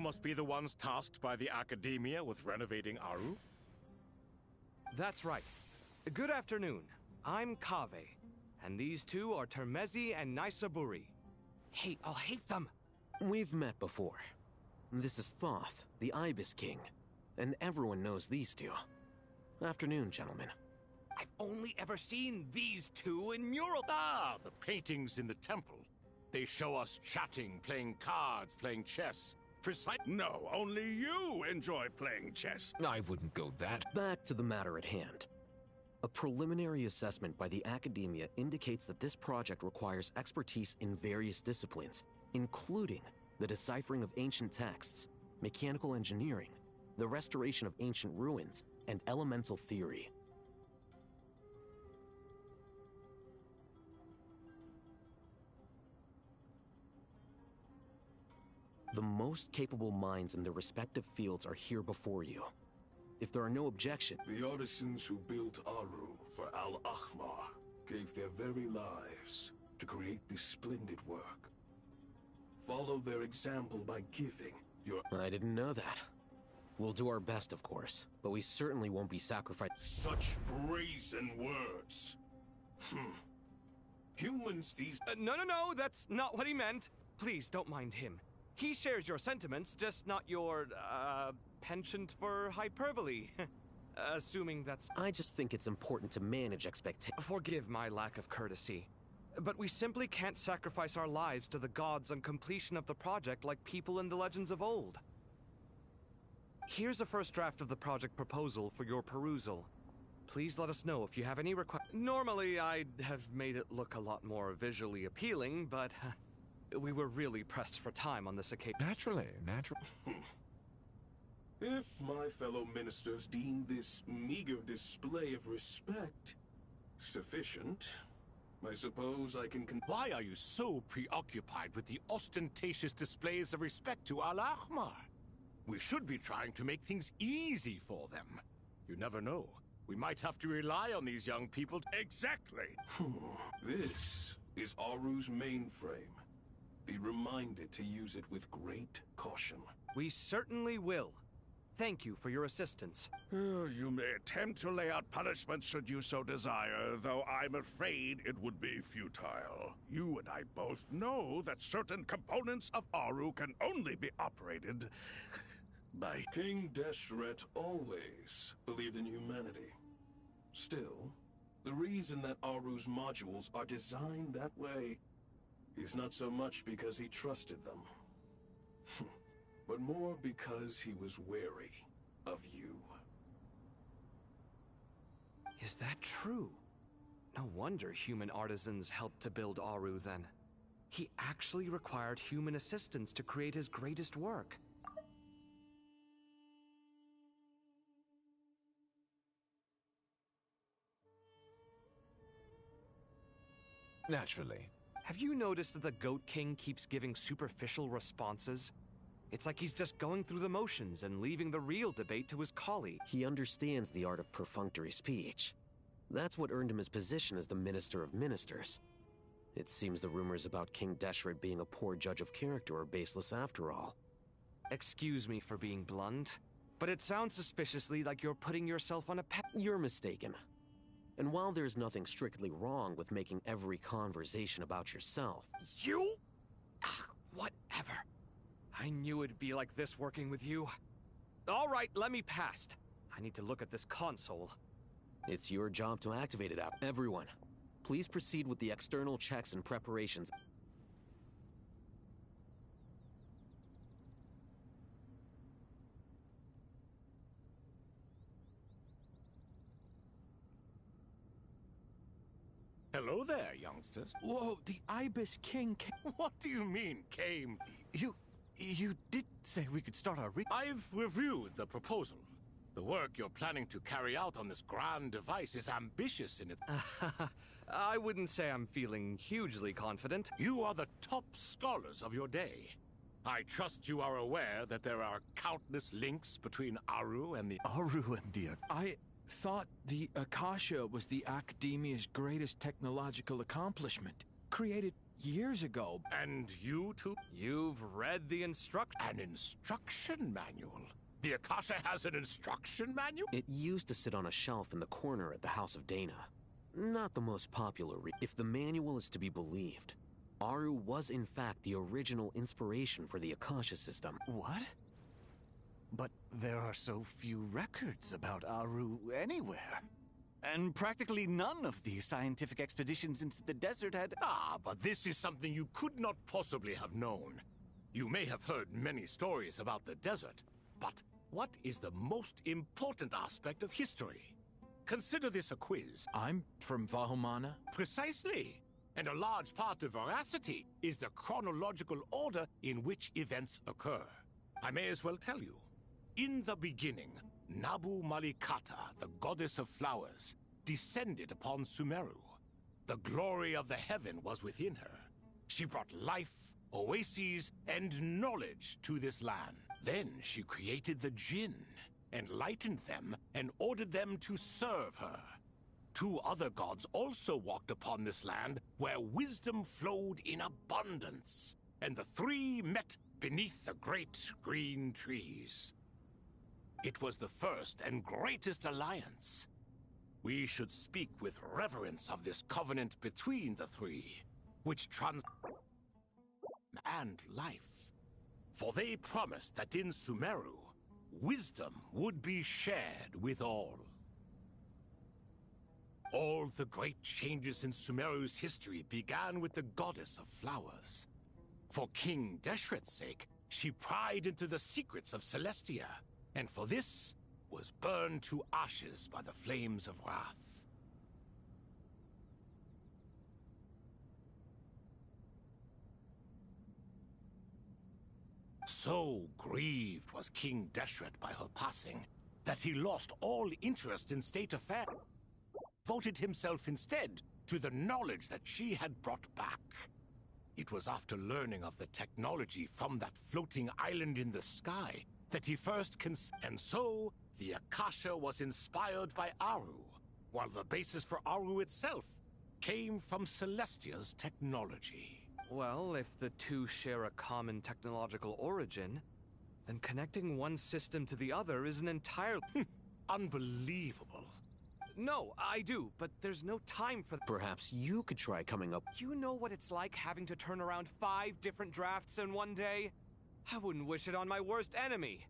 must be the ones tasked by the Academia with renovating Aru? That's right. Good afternoon. I'm Kaveh, and these two are Termezi and Naisaburi. Hey, I'll hate them! We've met before. This is Thoth, the Ibis King, and everyone knows these two. Afternoon, gentlemen. I've only ever seen these two in mural. Ah, the paintings in the temple. They show us chatting, playing cards, playing chess. No, only you enjoy playing chess. I wouldn't go that. Back to the matter at hand. A preliminary assessment by the Academia indicates that this project requires expertise in various disciplines, including the deciphering of ancient texts, mechanical engineering, the restoration of ancient ruins, and elemental theory. The most capable minds in their respective fields are here before you. If there are no objections... The artisans who built Aru for Al-Ahmar gave their very lives to create this splendid work. Follow their example by giving your... I didn't know that. We'll do our best, of course, but we certainly won't be sacrificed. Such brazen words. Humans these... No, that's not what he meant. Please, don't mind him. He shares your sentiments, just not your, penchant for hyperbole. Assuming that's... I just think it's important to manage expectations. Forgive my lack of courtesy, but we simply can't sacrifice our lives to the gods on completion of the project like people in the legends of old. Here's a first draft of the project proposal for your perusal. Please let us know if you have any requests. Normally, I'd have made it look a lot more visually appealing, but we were really pressed for time on this occasion. Naturally. If my fellow ministers deem this meager display of respect sufficient, I suppose I can Why are you so preoccupied with the ostentatious displays of respect to Al-Ahmar? We should be trying to make things easy for them. You never know. We might have to rely on these young people. Exactly. This is Aru's mainframe. Be reminded to use it with great caution. We certainly will. Thank you for your assistance. You may attempt to lay out punishment should you so desire, though I'm afraid it would be futile. You and I both know that certain components of Aru can only be operated by... King Deshret always believed in humanity. Still, the reason that Aru's modules are designed that way is not so much because he trusted them, but more because he was wary of you. Is that true? No wonder human artisans helped to build Aru then. He actually required human assistance to create his greatest work. Naturally. Have you noticed that the Goat King keeps giving superficial responses? It's like he's just going through the motions and leaving the real debate to his colleague. He understands the art of perfunctory speech. That's what earned him his position as the Minister of Ministers. It seems the rumors about King Deshret being a poor judge of character are baseless after all. Excuse me for being blunt, but it sounds suspiciously like you're putting yourself on a You're mistaken. And while there's nothing strictly wrong with making every conversation about yourself... You? Whatever. I knew it'd be like this working with you. All right, let me past. I need to look at this console. It's your job to activate it out. Everyone, please proceed with the external checks and preparations. Hello there, youngsters. Whoa, the Ibis King came. What do you mean, came? You did say we could start our I've reviewed the proposal. The work you're planning to carry out on this grand device is ambitious in it. I wouldn't say I'm feeling hugely confident. You are the top scholars of your day. I trust you are aware that there are countless links between Aru and the... I thought the Akasha was the Academia's greatest technological accomplishment, created years ago. And you too? You've read the instruction. An instruction manual? The Akasha has an instruction manual? It used to sit on a shelf in the corner at the House of Dana. Not the most popular if the manual is to be believed, Aru was in fact the original inspiration for the Akasha system. What? But there are so few records about Aru anywhere. And practically none of the scientific expeditions into the desert had... Ah, but this is something you could not possibly have known. You may have heard many stories about the desert, but what is the most important aspect of history? Consider this a quiz. I'm from Vahumana? Precisely. And a large part of veracity is the chronological order in which events occur. I may as well tell you. In the beginning, Nabu Malikata, the goddess of flowers, descended upon Sumeru. The glory of the heaven was within her. She brought life, oases, and knowledge to this land. Then she created the Jinn, enlightened them, and ordered them to serve her. Two other gods also walked upon this land where wisdom flowed in abundance, and the three met beneath the great green trees. It was the first and greatest alliance. We should speak with reverence of this covenant between the three, which and life. For they promised that in Sumeru, wisdom would be shared with all. All the great changes in Sumeru's history began with the goddess of flowers. For King Deshret's sake, she pried into the secrets of Celestia, and for this was burned to ashes by the flames of wrath. So grieved was King Deshret by her passing that he lost all interest in state affairs, devoted himself instead to the knowledge that she had brought back. It was after learning of the technology from that floating island in the sky that he first and so the Akasha was inspired by Aru, while the basis for Aru itself came from Celestia's technology. Well, if the two share a common technological origin, then connecting one system to the other is an entirely... Unbelievable. No, I do, but there's no time for... Perhaps you could try coming up... You know what it's like having to turn around 5 different drafts in one day? I wouldn't wish it on my worst enemy.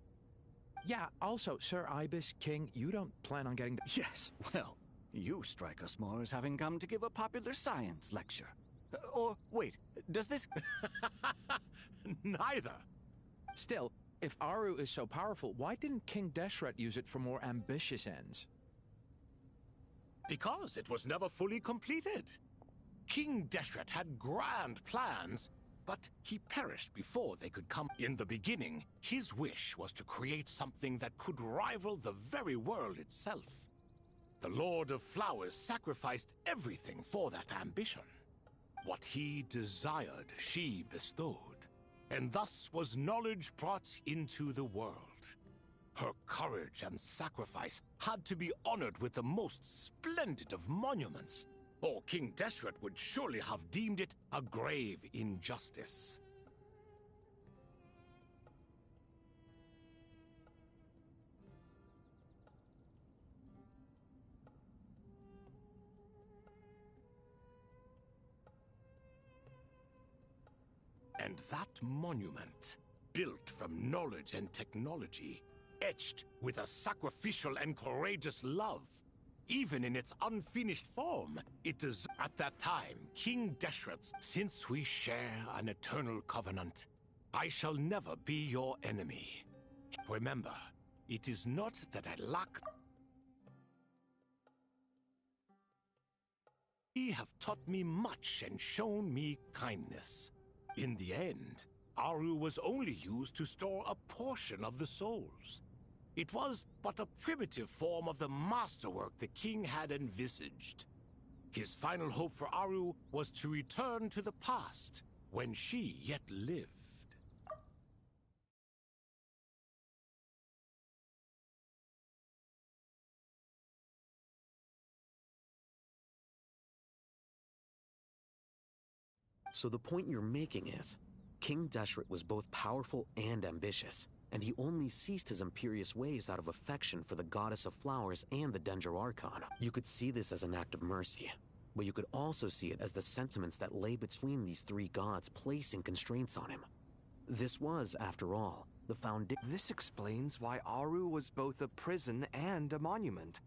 Yeah, also, Sir Ibis King, you don't plan on getting... Yes, well, you strike us more as having come to give a popular science lecture. Or, wait, does this... Neither. Still, if Aru is so powerful, why didn't King Deshret use it for more ambitious ends? Because it was never fully completed. King Deshret had grand plans, but he perished before they could come. In the beginning, his wish was to create something that could rival the very world itself. The Lord of Flowers sacrificed everything for that ambition. What he desired, she bestowed, and thus was knowledge brought into the world. Her courage and sacrifice had to be honored with the most splendid of monuments, or King Deshret would surely have deemed it a grave injustice. And that monument, built from knowledge and technology, etched with a sacrificial and courageous love, even in its unfinished form, it is at that time King Deshret's. Since we share an eternal covenant, I shall never be your enemy. Remember, it is not that I lack... Ye have taught me much and shown me kindness. In the end, Aru was only used to store a portion of the souls. It was but a primitive form of the masterwork the king had envisaged. His final hope for Aru was to return to the past, when she yet lived. So the point you're making is, King Deshret was both powerful and ambitious, and he only ceased his imperious ways out of affection for the goddess of flowers and the Dendro Archon. You could see this as an act of mercy, but you could also see it as the sentiments that lay between these three gods placing constraints on him. This was, after all, the foundation. This explains why Aru was both a prison and a monument,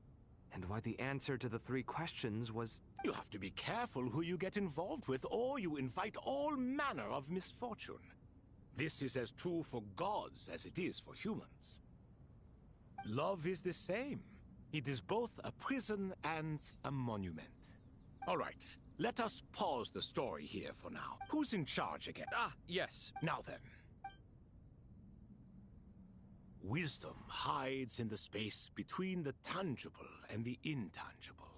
and why the answer to the three questions was... You have to be careful who you get involved with, or you invite all manner of misfortune. This is as true for gods as it is for humans. Love is the same. It is both a prison and a monument. All right, let us pause the story here for now. Who's in charge again? Ah, yes. Now then. Wisdom hides in the space between the tangible and the intangible.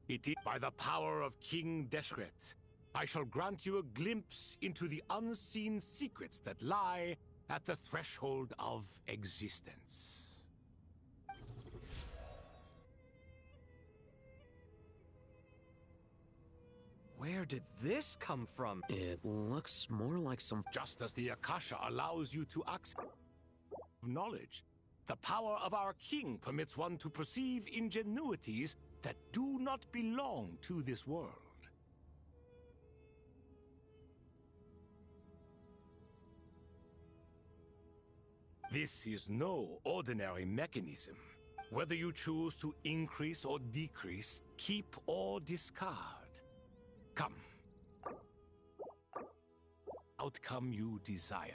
It is by the power of King Deshret, I shall grant you a glimpse into the unseen secrets that lie at the threshold of existence. Where did this come from? It looks more like some... Just as the Akasha allows you to access knowledge, the power of our king permits one to perceive ingenuities that do not belong to this world. This is no ordinary mechanism. Whether you choose to increase or decrease, keep or discard. Come. Outcome you desire.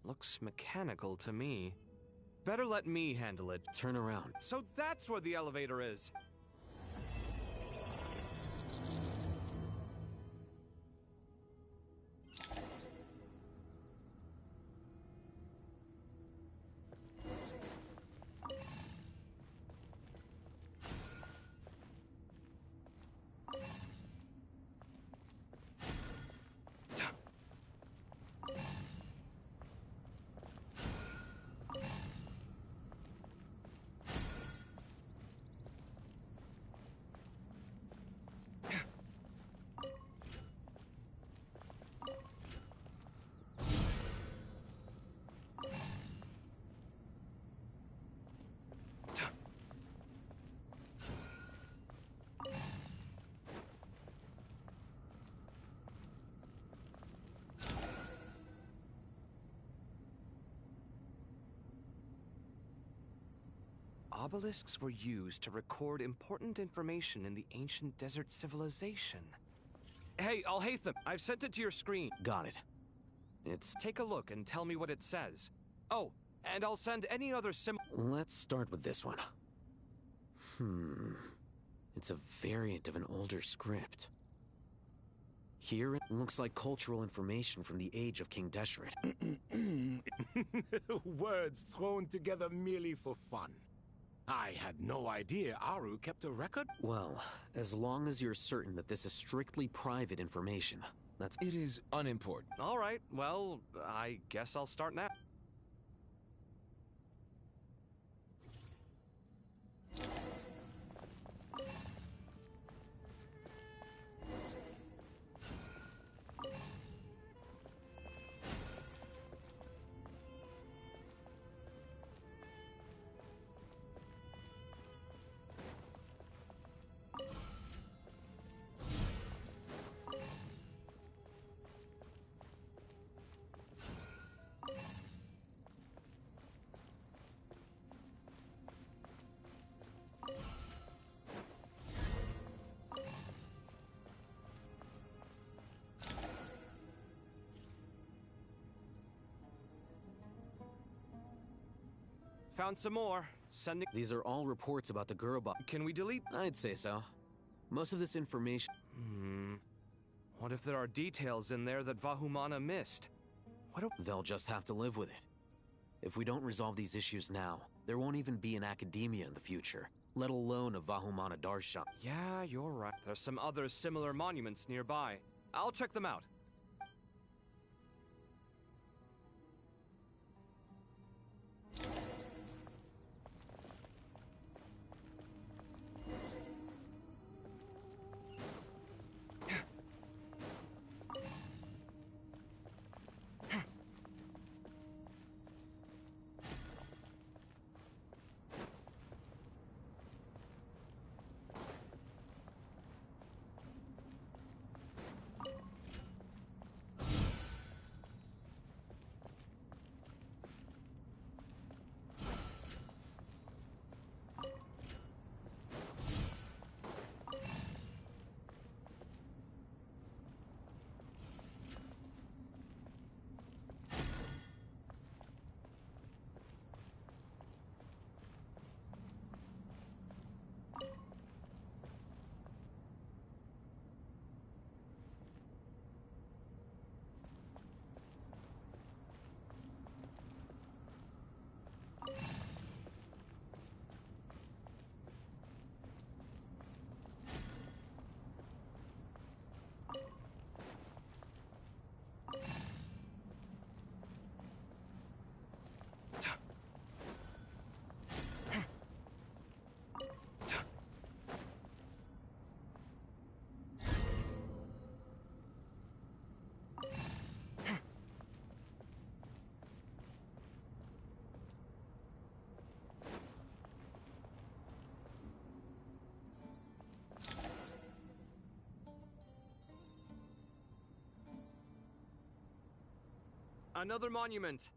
Looks mechanical to me. Better let me handle it. Turn around. So that's where the elevator is. Obelisks were used to record important information in the ancient desert civilization. Hey, Alhaitham, I've sent it to your screen. Got it. It's... Take a look and tell me what it says. Oh, and I'll send any other Let's start with this one. It's a variant of an older script. Here, it looks like cultural information from the age of King Deshret. Words thrown together merely for fun. I had no idea Aru kept a record. Well, as long as you're certain that this is strictly private information, that's... It is unimportant. All right, well, I guess I'll start now. Found some more. Sending... These are all reports about the Gurubot. Can we delete? I'd say so. Most of this information... What if there are details in there that Vahumana missed? They'll just have to live with it. If we don't resolve these issues now, there won't even be an academia in the future, let alone a Vahumana Darshan. Yeah, you're right. There's some other similar monuments nearby. I'll check them out. Another monument.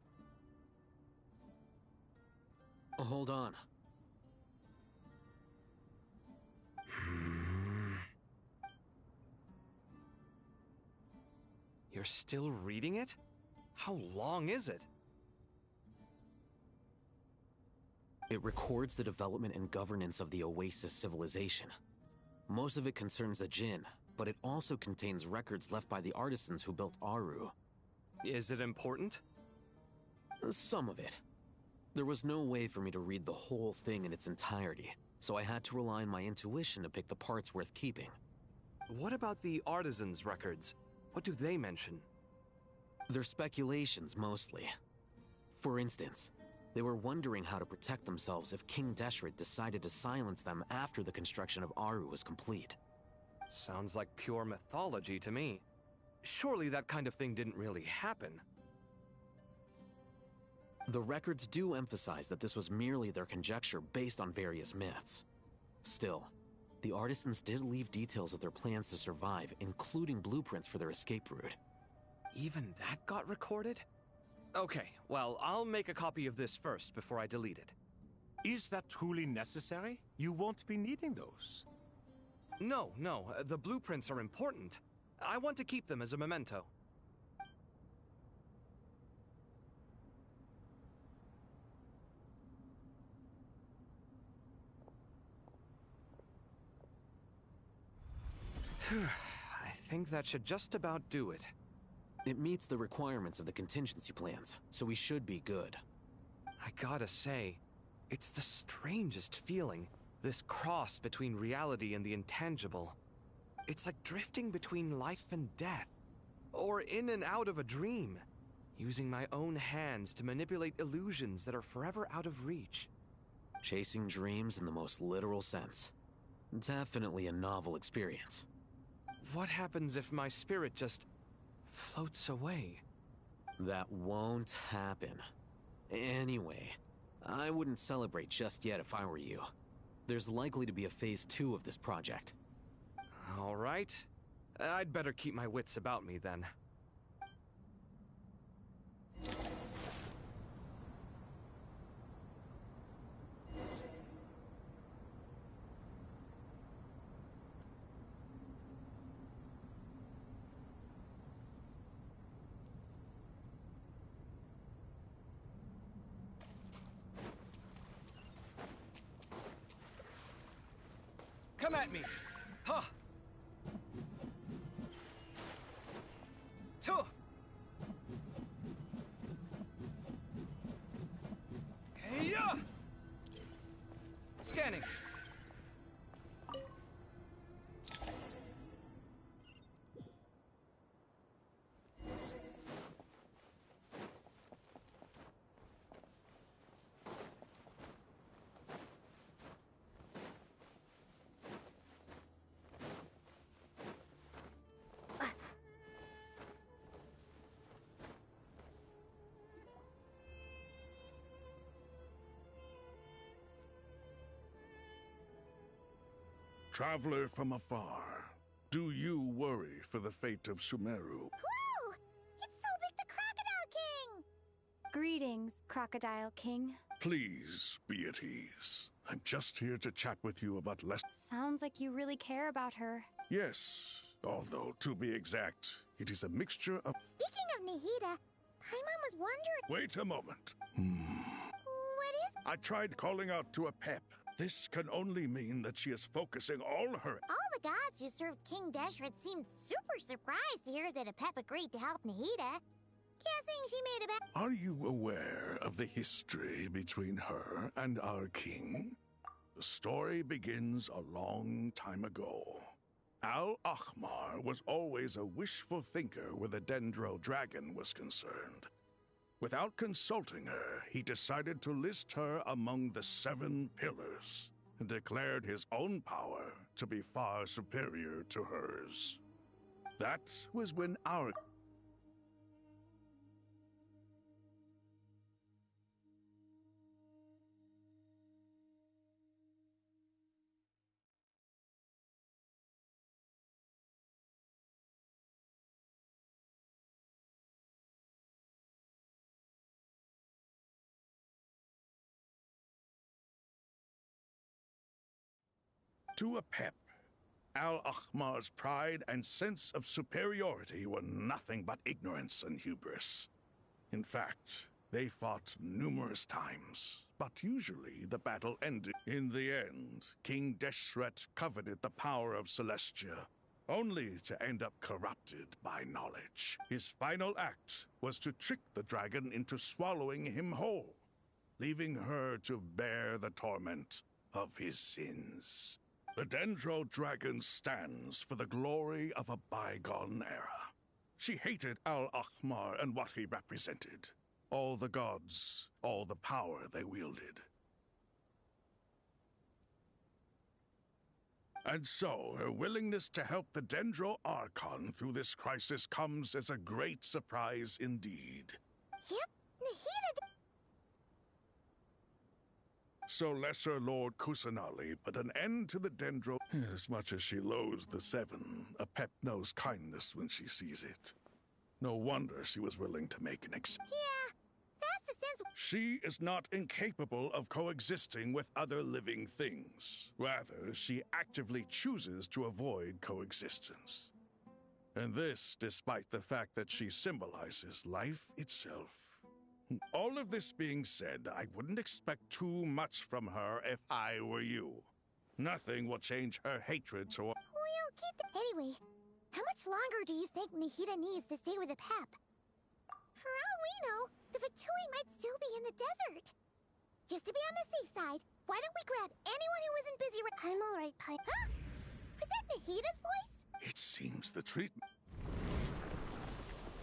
Hold on. You're still reading it? How long is it? It records the development and governance of the Oasis civilization. Most of it concerns the Jinn, but it also contains records left by the artisans who built Aru. Is it important? Some of it. There was no way for me to read the whole thing in its entirety, so I had to rely on my intuition to pick the parts worth keeping. What about the artisans' records? What do they mention? They're speculations, mostly. For instance, they were wondering how to protect themselves if King Deshret decided to silence them after the construction of Aru was complete. Sounds like pure mythology to me. Surely that kind of thing didn't really happen. The records do emphasize that this was merely their conjecture based on various myths. Still, the artisans did leave details of their plans to survive, including blueprints for their escape route. Even that got recorded? Okay, well, I'll make a copy of this first before I delete it. Is that truly necessary? You won't be needing those. No, the blueprints are important. I want to keep them as a memento. I think that should just about do it. It meets the requirements of the contingency plans, so we should be good. I gotta say, it's the strangest feeling, this cross between reality and the intangible. It's like drifting between life and death, or in and out of a dream, using my own hands to manipulate illusions that are forever out of reach. Chasing dreams in the most literal sense. Definitely a novel experience. What happens if my spirit just floats away? That won't happen. Anyway, I wouldn't celebrate just yet if I were you. There's likely to be a phase 2 of this project. All right. I'd better keep my wits about me then. Come at me! Huh! Tuh! Hey-ya! Scanning. Traveler from afar, do you worry for the fate of Sumeru? Whoa! It's Sobek the Crocodile King! Greetings, Crocodile King. Please be at ease. I'm just here to chat with you about less. Sounds like you really care about her. Yes, although to be exact, it is a mixture of. Speaking of Nahida, Paimon was wondering. Wait a moment. What is. I tried calling out to a pep. This can only mean that she is focusing all her. All the gods who served King Deshret seemed super surprised to hear that a pep agreed to help Nahida. Guessing she made a bet. Are you aware of the history between her and our king? The story begins a long time ago. Al-Ahmar was always a wishful thinker where the Dendro dragon was concerned. Without consulting her, he decided to list her among the 7 pillars and declared his own power to be far superior to hers. That was when our To a pep, Al-Ahmar's pride and sense of superiority were nothing but ignorance and hubris. In fact, they fought numerous times, but usually the battle ended. In the end, King Deshret coveted the power of Celestia, only to end up corrupted by knowledge. His final act was to trick the dragon into swallowing him whole, leaving her to bear the torment of his sins. The Dendro Dragon stands for the glory of a bygone era. She hated Al-Ahmar and what he represented. All the gods, all the power they wielded. And so, her willingness to help the Dendro Archon through this crisis comes as a great surprise indeed. Yep, Nahida. So Lesser Lord Kusanali put an end to the Dendro. As much as she loathes the Seven, a pep knows kindness when she sees it. No wonder she was willing to make an exception. Yeah, that's the sense. She is not incapable of coexisting with other living things. Rather, she actively chooses to avoid coexistence. And this despite the fact that she symbolizes life itself. All of this being said, I wouldn't expect too much from her if I were you. Nothing will change her hatred toward... We'll keep the... Anyway, how much longer do you think Nahida needs to stay with the pep? For all we know, the Fatui might still be in the desert. Just to be on the safe side, why don't we grab anyone who isn't busy I'm alright, Pine. Huh? Was that Nahida's voice? It seems the treatment...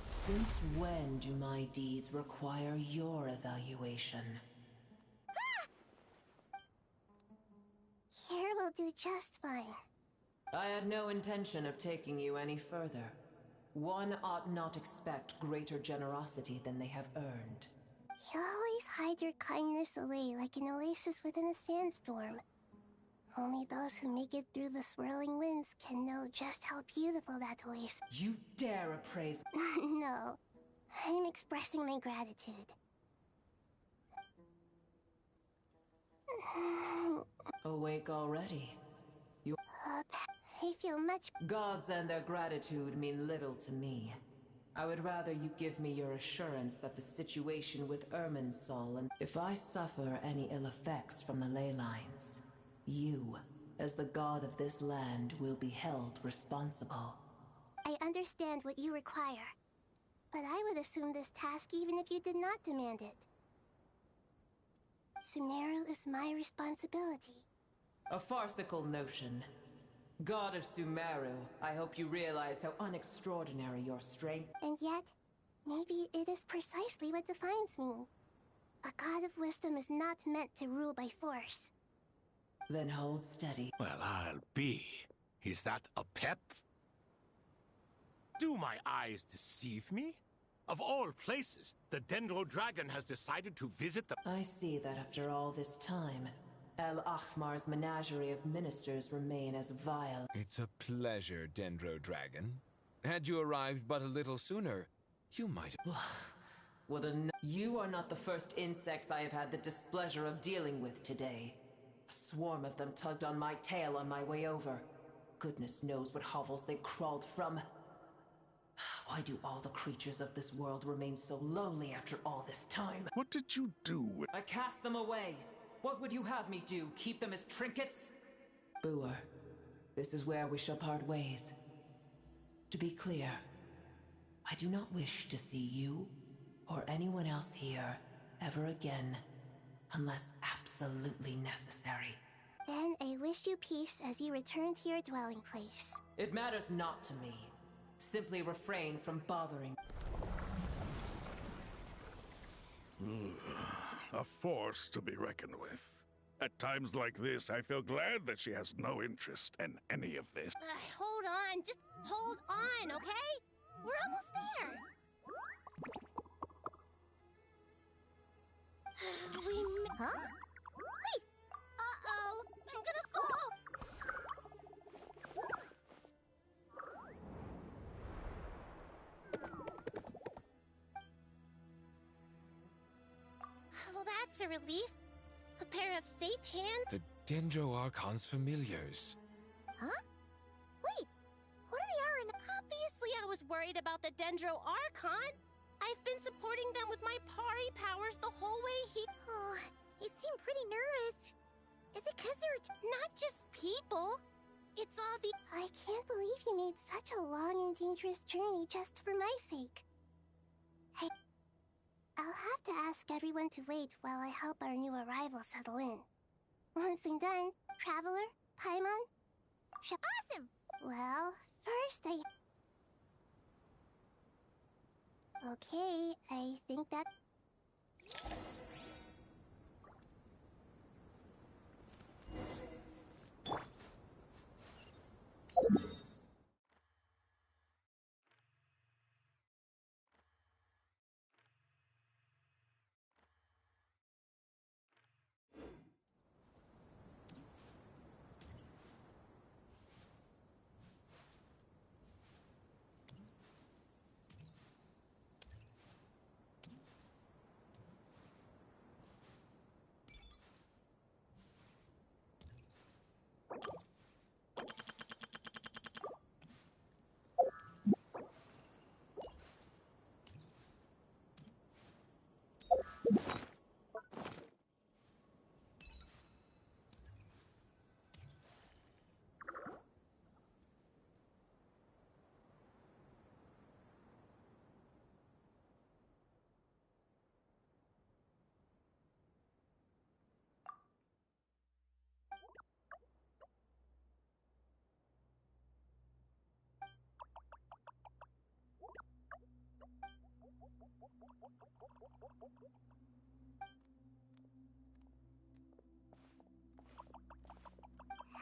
Since when do my deeds require your evaluation? Here will do just fine. I had no intention of taking you any further. One ought not expect greater generosity than they have earned. You always hide your kindness away like an oasis within a sandstorm. Only those who make it through the swirling winds can know just how beautiful that oasis... You dare appraise... No, I'm expressing my gratitude. Awake already? I feel much... Gods and their gratitude mean little to me. I would rather you give me your assurance that the situation with Irminsul and... If I suffer any ill effects from the ley lines, you, as the god of this land, will be held responsible. I understand what you require, but I would assume this task even if you did not demand it. Sumeru is my responsibility. A farcical notion. God of Sumeru, I hope you realize how unextraordinary your strength... And yet, maybe it is precisely what defines me. A god of wisdom is not meant to rule by force. Then hold steady. Well, I'll be. Is that a pep? Do my eyes deceive me? Of all places, the Dendro Dragon has decided to visit the... I see that after all this time, Al-Ahmar's menagerie of ministers remain as vile. It's a pleasure, Dendro Dragon. Had you arrived but a little sooner, you might have... What a... You are not the first insects I have had the displeasure of dealing with today. A swarm of them tugged on my tail on my way over. Goodness knows what hovels they crawled from. Why do all the creatures of this world remain so lowly after all this time? What did you do with... I cast them away. What would you have me do? Keep them as trinkets? Boer, this is where we shall part ways. To be clear, I do not wish to see you or anyone else here ever again, unless absolutely necessary. Then I wish you peace as you return to your dwelling place. It matters not to me. Simply refrain from bothering. A force to be reckoned with. At times like this, I feel glad that she has no interest in any of this. Hold on, just hold on, okay? We're almost there. Huh? Wait! Uh-oh! I'm gonna fall! Well, that's a relief. A pair of safe hands. The Dendro Archon's familiars. Huh? Wait, what are the Arun? Obviously, I was worried about the Dendro Archon. I've been supporting them with my Pari powers the whole way here. Oh, you seem pretty nervous. Is it because they're Not just people. It's all the... I can't believe you made such a long and dangerous journey just for my sake. Hey, I'll have to ask everyone to wait while I help our new arrival settle in. Once I'm done, Traveler, Paimon... Awesome! Well, first Okay, I think that...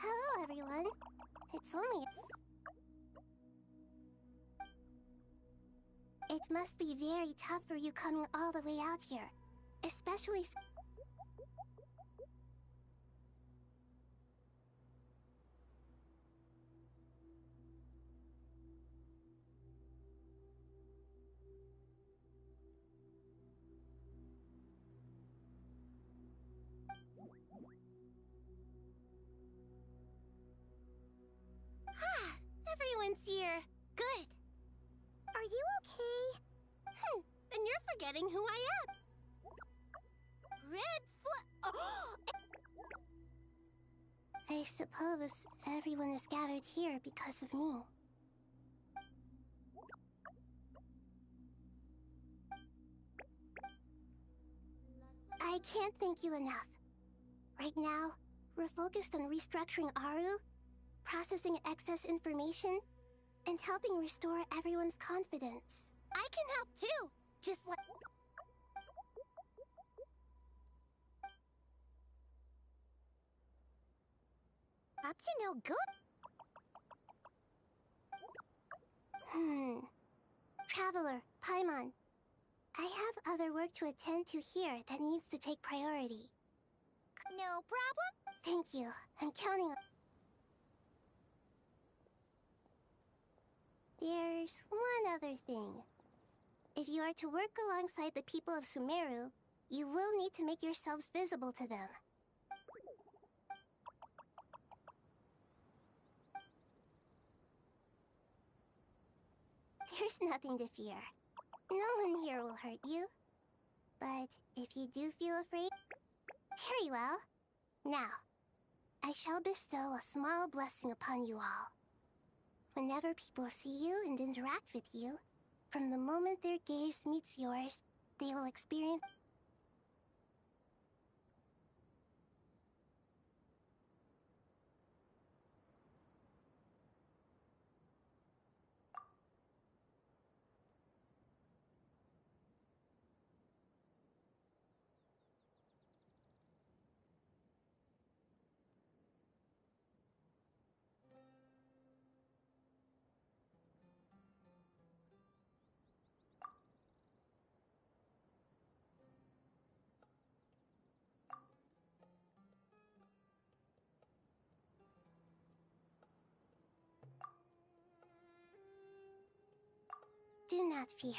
Hello, everyone. It's only... It must be very tough for you coming all the way out here. Especially... Everyone's here. Good. Are you okay? Then you're forgetting who I am. Red Oh! I suppose everyone is gathered here because of me. I can't thank you enough. Right now, we're focused on restructuring Aru, processing excess information, and helping restore everyone's confidence. I can help too. Just like... Up to no good? Traveler, Paimon. I have other work to attend to here that needs to take priority. No problem. Thank you. I'm counting on... There's one other thing. If you are to work alongside the people of Sumeru, you will need to make yourselves visible to them. There's nothing to fear. No one here will hurt you. But if you do feel afraid... Very well. Now, I shall bestow a small blessing upon you all. Whenever people see you and interact with you, from the moment their gaze meets yours, they will experience... Do not fear.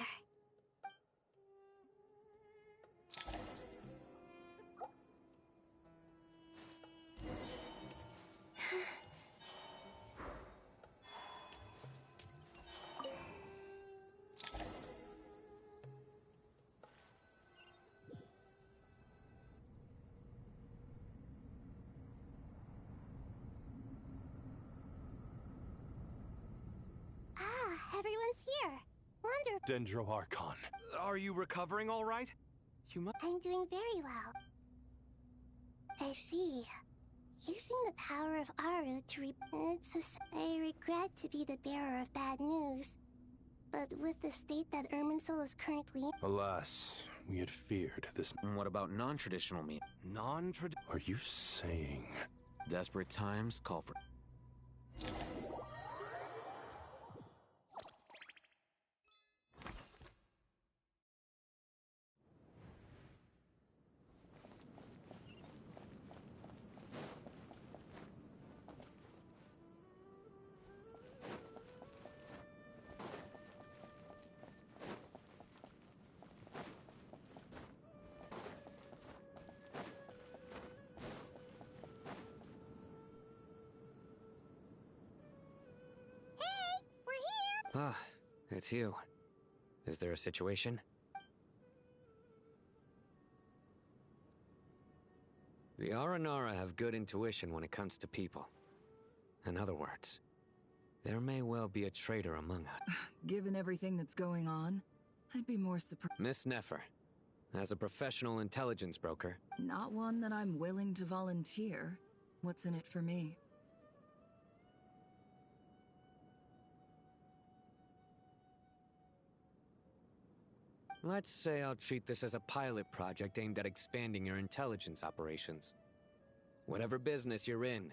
Everyone's here. Wonderful. Dendro-Archon. Are you recovering all right? You must... I'm doing very well. I see. Using the power of Aru to I regret to be the bearer of bad news. But with the state that Irminsul is currently... Alas, we had feared this. What about non-traditional means? Are you saying... Desperate times call for... Ah, it's you. Is there a situation? The Aranara have good intuition when it comes to people. In other words, there may well be a traitor among us. Given everything that's going on, I'd be more surprised. Miss Nefer, as a professional intelligence broker... Not one that I'm willing to volunteer. What's in it for me? Let's say I'll treat this as a pilot project aimed at expanding your intelligence operations. Whatever business you're in,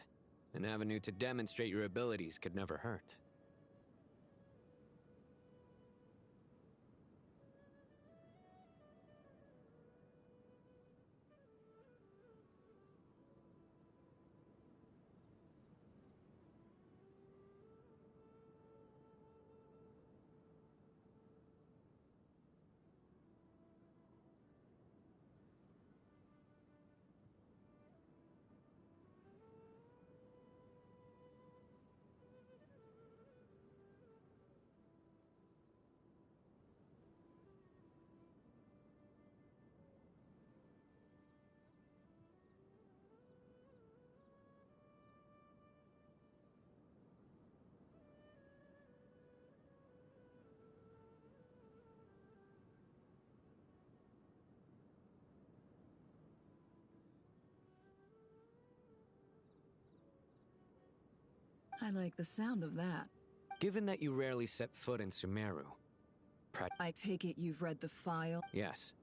an avenue to demonstrate your abilities could never hurt. I like the sound of that. Given that you rarely set foot in Sumeru... I take it you've read the file? Yes.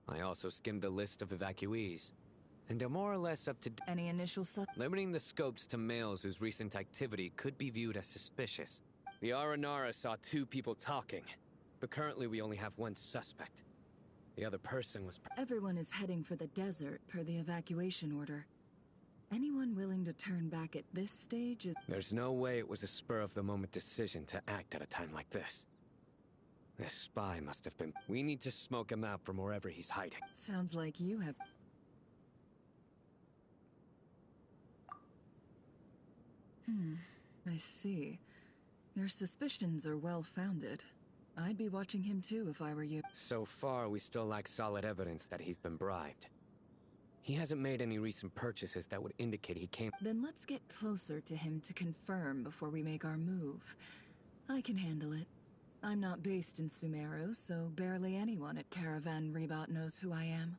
I also skimmed the list of evacuees. And are more or less up to... Any initial Limiting the scopes to males whose recent activity could be viewed as suspicious. The Aranara saw 2 people talking, but currently we only have 1 suspect. The other person was... Everyone is heading for the desert per the evacuation order. Anyone willing to turn back at this stage is... There's no way it was a spur-of-the-moment decision to act at a time like this. This spy must have been... We need to smoke him out from wherever he's hiding. Sounds like you have... I see. Your suspicions are well-founded. I'd be watching him too if I were you. So far, we still lack solid evidence that he's been bribed. He hasn't made any recent purchases that would indicate he came... Then let's get closer to him to confirm before we make our move. I can handle it. I'm not based in Sumeru, so barely anyone at Caravan Rebot knows who I am.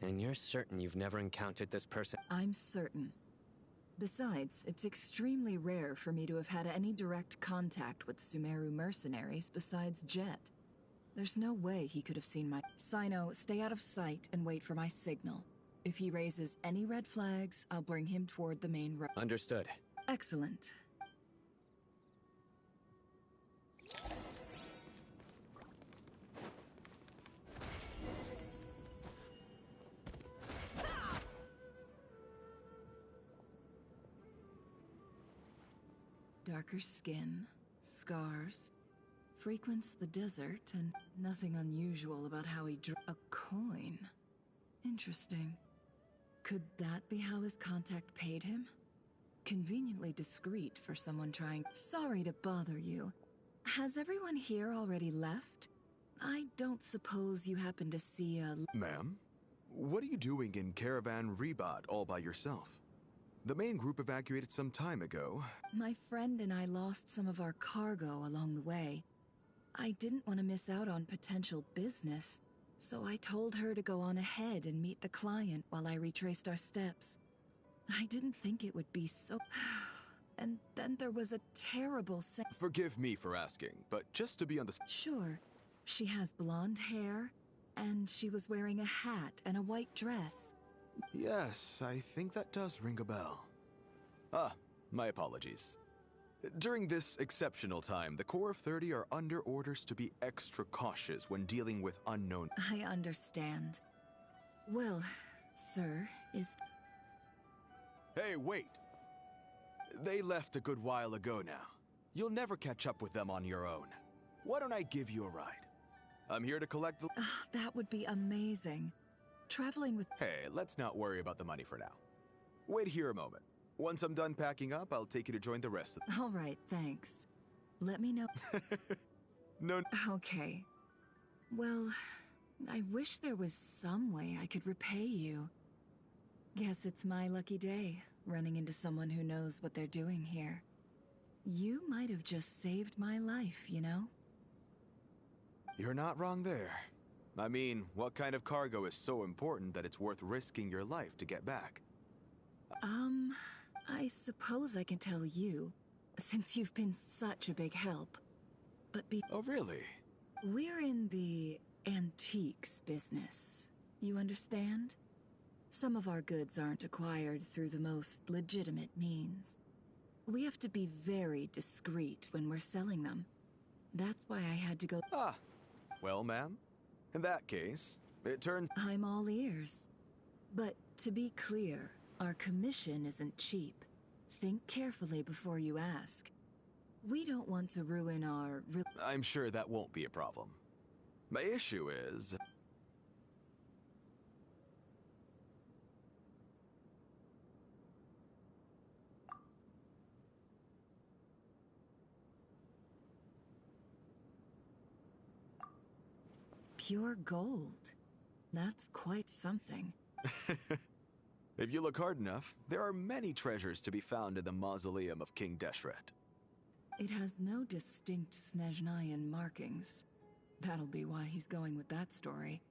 And you're certain you've never encountered this person? I'm certain. Besides, it's extremely rare for me to have had any direct contact with Sumeru mercenaries besides Jet. There's no way he could have seen my... Sino, stay out of sight and wait for my signal. If he raises any red flags, I'll bring him toward the main road. Understood. Excellent. Darker skin, scars, frequents the desert, and nothing unusual about how he drew a coin. Interesting. Could that be how his contact paid him? Conveniently discreet for someone trying... Sorry to bother you. Has everyone here already left? I don't suppose you happen to see a... Ma'am? What are you doing in Caravan Rebot all by yourself? The main group evacuated some time ago. My friend and I lost some of our cargo along the way. I didn't want to miss out on potential business, so I told her to go on ahead and meet the client while I retraced our steps. I didn't think it would be so... And then there was a terrible Forgive me for asking, but just to be on the... Sure. She has blonde hair, and she was wearing a hat and a white dress. Yes, I think that does ring a bell. Ah, my apologies. During this exceptional time, the Corps of 30 are under orders to be extra cautious when dealing with unknown... I understand. Well, sir, is... Hey, wait! They left a good while ago now. You'll never catch up with them on your own. Why don't I give you a ride? I'm here to collect the... that would be amazing. Traveling with... Hey, let's not worry about the money for now. Wait here a moment. Once I'm done packing up, I'll take you to join the rest of... All right, thanks. Let me know... No... Okay. Well, I wish there was some way I could repay you. Guess it's my lucky day, running into someone who knows what they're doing here. You might have just saved my life, you know? You're not wrong there. I mean, what kind of cargo is so important that it's worth risking your life to get back? I suppose I can tell you, since you've been such a big help. But Oh, really? We're in the antiques business. You understand? Some of our goods aren't acquired through the most legitimate means. We have to be very discreet when we're selling them. That's why I had to go... Ah, well, ma'am, in that case, it turns... I'm all ears. But to be clear, our commission isn't cheap. Think carefully before you ask. We don't want to ruin our... I'm sure that won't be a problem. My issue is... Pure gold. That's quite something. If you look hard enough, there are many treasures to be found in the mausoleum of King Deshret. It has no distinct Snezhnayan markings. That'll be why he's going with that story.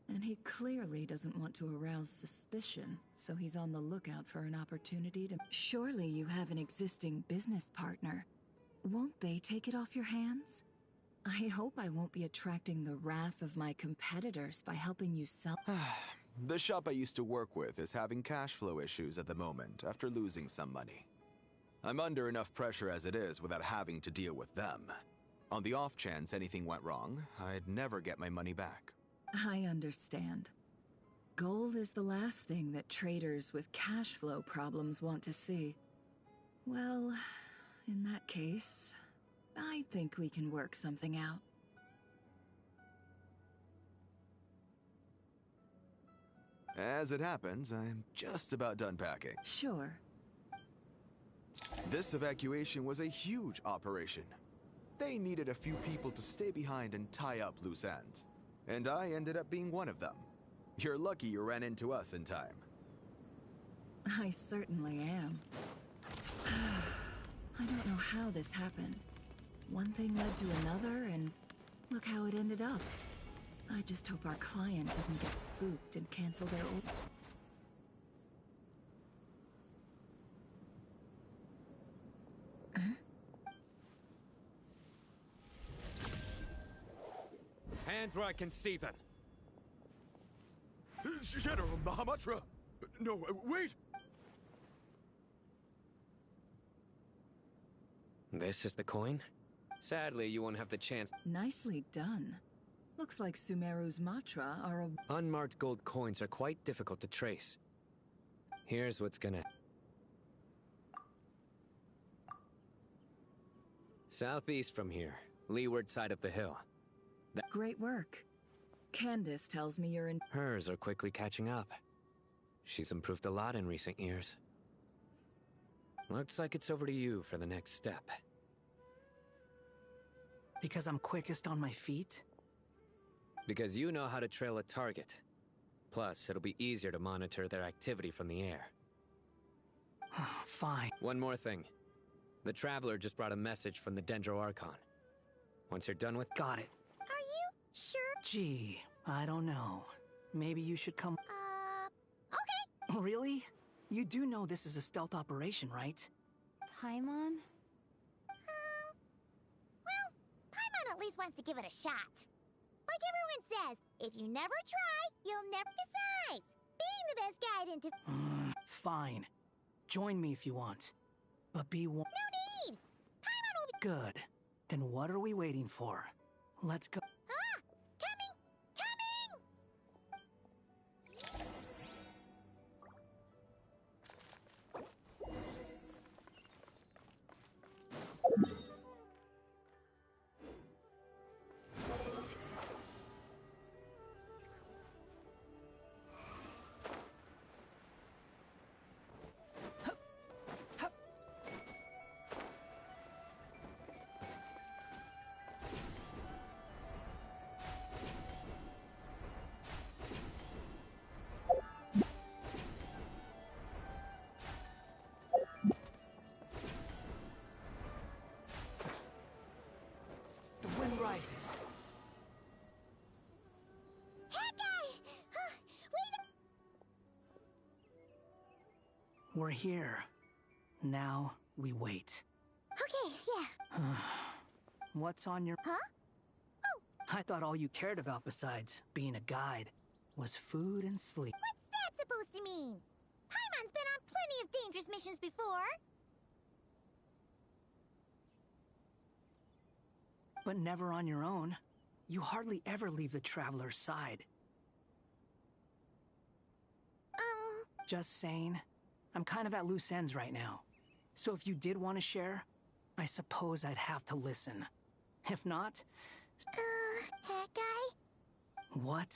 And he clearly doesn't want to arouse suspicion, so he's on the lookout for an opportunity to... Surely you have an existing business partner. Won't they take it off your hands? I hope I won't be attracting the wrath of my competitors by helping you sell... The shop I used to work with is having cash flow issues at the moment after losing some money. I'm under enough pressure as it is without having to deal with them. On the off chance anything went wrong, I'd never get my money back. I understand. Gold is the last thing that traders with cash flow problems want to see. Well, in that case, I think we can work something out. As it happens, I'm just about done packing. Sure. This evacuation was a huge operation. They needed a few people to stay behind and tie up loose ends. And I ended up being one of them. You're lucky you ran into us in time. I certainly am. I don't know how this happened. One thing led to another, and look how it ended up. I just hope our client doesn't get spooked and cancel their old... Hands where I can see them. General Mahamatra! No, wait! This is the coin? Sadly, you won't have the chance. Nicely done. Looks like Sumeru's mantra are a... Unmarked gold coins are quite difficult to trace. Here's what's gonna... Southeast from here, leeward side of the hill. Great work. Candace tells me you're in... Hers are quickly catching up. She's improved a lot in recent years. Looks like it's over to you for the next step. Because I'm quickest on my feet? Because you know how to trail a target. Plus, it'll be easier to monitor their activity from the air. Fine. One more thing. The Traveler just brought a message from the Dendro Archon. Once you're done with... Got it. Are you sure? Gee, I don't know. Maybe you should come... Okay. Really? You do know this is a stealth operation, right? Paimon? Well, Paimon at least wants to give it a shot. Like everyone says, if you never try, you'll never... Besides, being the best guide into... Fine. Join me if you want. But be warned. No need! Paimon will be... Good. Then what are we waiting for? Let's go. Ah! Coming! The wind rises. We're here. Now we wait. Okay, yeah. What's on your... Huh? Oh! I thought all you cared about besides being a guide was food and sleep. What's that supposed to mean? Paimon's been on plenty of dangerous missions before. But never on your own. You hardly ever leave the Traveler's side. Just saying. I'm kind of at loose ends right now. So if you did want to share, I suppose I'd have to listen. If not... Hat guy? What?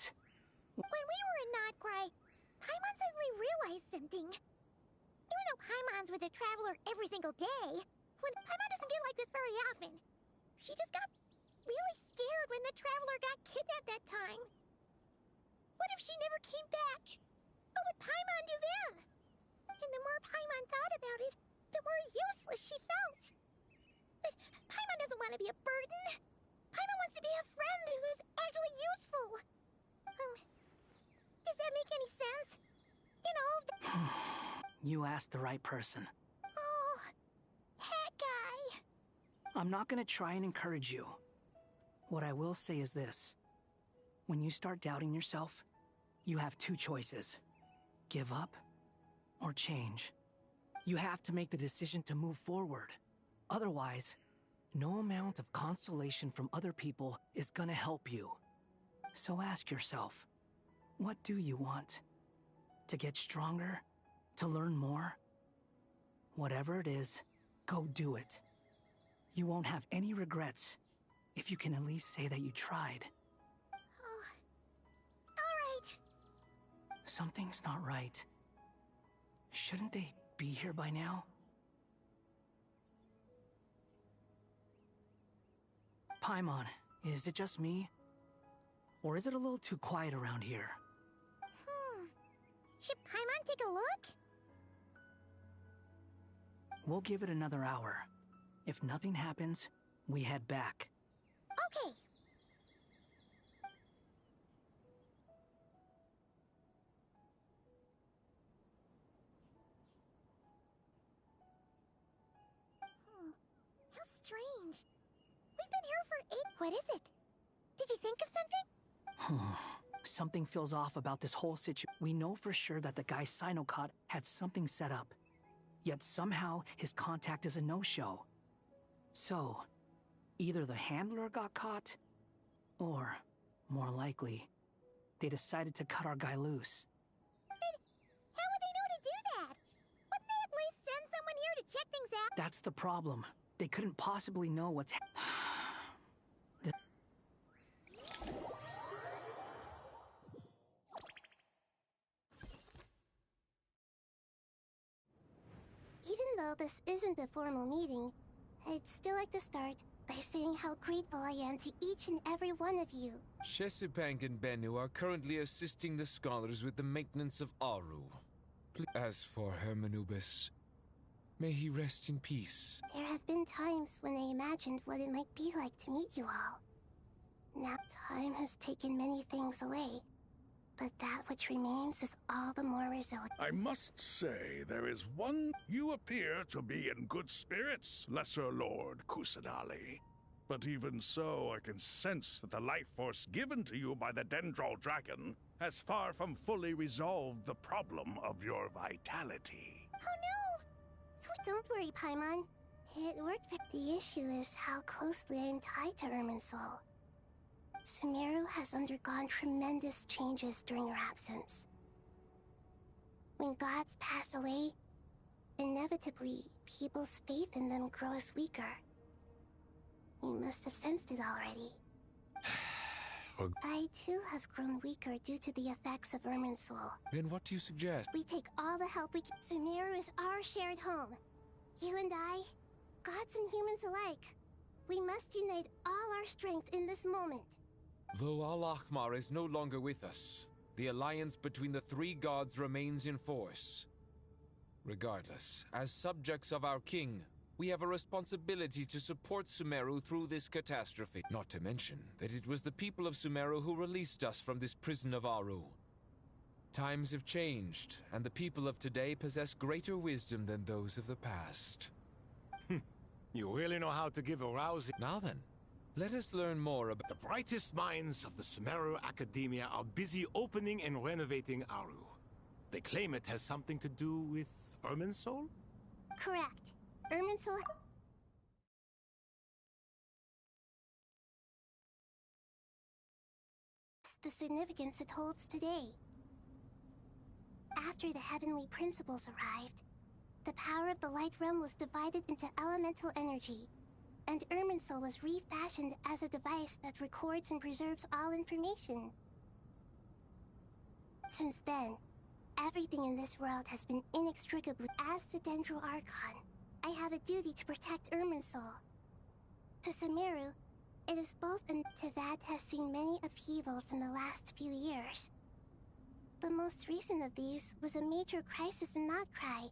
When we were in Notcry, Paimon suddenly realized something. Even though Paimon's with the Traveler every single day, when Paimon doesn't get like this very often, she just got really scared when the Traveler got kidnapped that time. What if she never came back? What would Paimon do then? And the more Paimon thought about it, the more useless she felt. But Paimon doesn't want to be a burden. Paimon wants to be a friend who's actually useful. Does that make any sense? You know... You asked the right person. Oh, that guy. I'm not gonna try and encourage you. What I will say is this. When you start doubting yourself, you have two choices. Give up or change. You have to make the decision to move forward. Otherwise, no amount of consolation from other people is gonna help you. So ask yourself, what do you want? To get stronger? To learn more? Whatever it is, go do it. You won't have any regrets if you can at least say that you tried. Oh, all right. Something's not right. Shouldn't they be here by now? Paimon, is it just me? Or is it a little too quiet around here? Should Paimon take a look? We'll give it another hour. If nothing happens, we head back. Okay. How strange. We've been here for 8... What is it? Did you think of something? Something feels off about this whole situation. We know for sure that the guy Sinocot had something set up. Yet somehow his contact is a no-show. So, either the handler got caught, or, more likely, they decided to cut our guy loose. But how would they know to do that? Wouldn't they at least send someone here to check things out? That's the problem. They couldn't possibly know what's Even though this isn't a formal meeting, I'd still like to start by saying how grateful I am to each and every one of you. Chesapeake and Bennu are currently assisting the scholars with the maintenance of Aru. As for Hermanubis, May he rest in peace. There have been times when I imagined what it might be like to meet you all. Now time has taken many things away, but that which remains is all the more resilient. I must say, there is one... You appear to be in good spirits, Lesser Lord Kusanali. But even so, I can sense that the life force given to you by the Dendral Dragon has far from fully resolved the problem of your vitality. Oh no! So don't worry, Paimon. It worked. The issue is how closely I'm tied to Irminsul. Sumeru has undergone tremendous changes during your absence. When gods pass away, inevitably, people's faith in them grows weaker. You must have sensed it already. I too have grown weaker due to the effects of Irminsul. Then what do you suggest? We take all the help we can. Sumeru is our shared home. You and I, gods and humans alike. We must unite all our strength in this moment. Though Al-Ahmar is no longer with us, the alliance between the three gods remains in force. Regardless, as subjects of our king, we have a responsibility to support Sumeru through this catastrophe. Not to mention that it was the people of Sumeru who released us from this prison of Aru. Times have changed, and the people of today possess greater wisdom than those of the past. You really know how to give a rousing... Now then, let us learn more about... The brightest minds of the Sumeru Academia are busy opening and renovating Aru. They claim it has something to do with Irminsul? Correct. Irminsul... the significance it holds today. After the heavenly principles arrived, the power of the Light Realm was divided into elemental energy, and Irminsul was refashioned as a device that records and preserves all information. Since then, everything in this world has been inextricably... As the Dendral Archon, I have a duty to protect Irminsul. To Sumeru, it is both and Tevad has seen many upheavals in the last few years. The most recent of these was a major crisis in Notcry,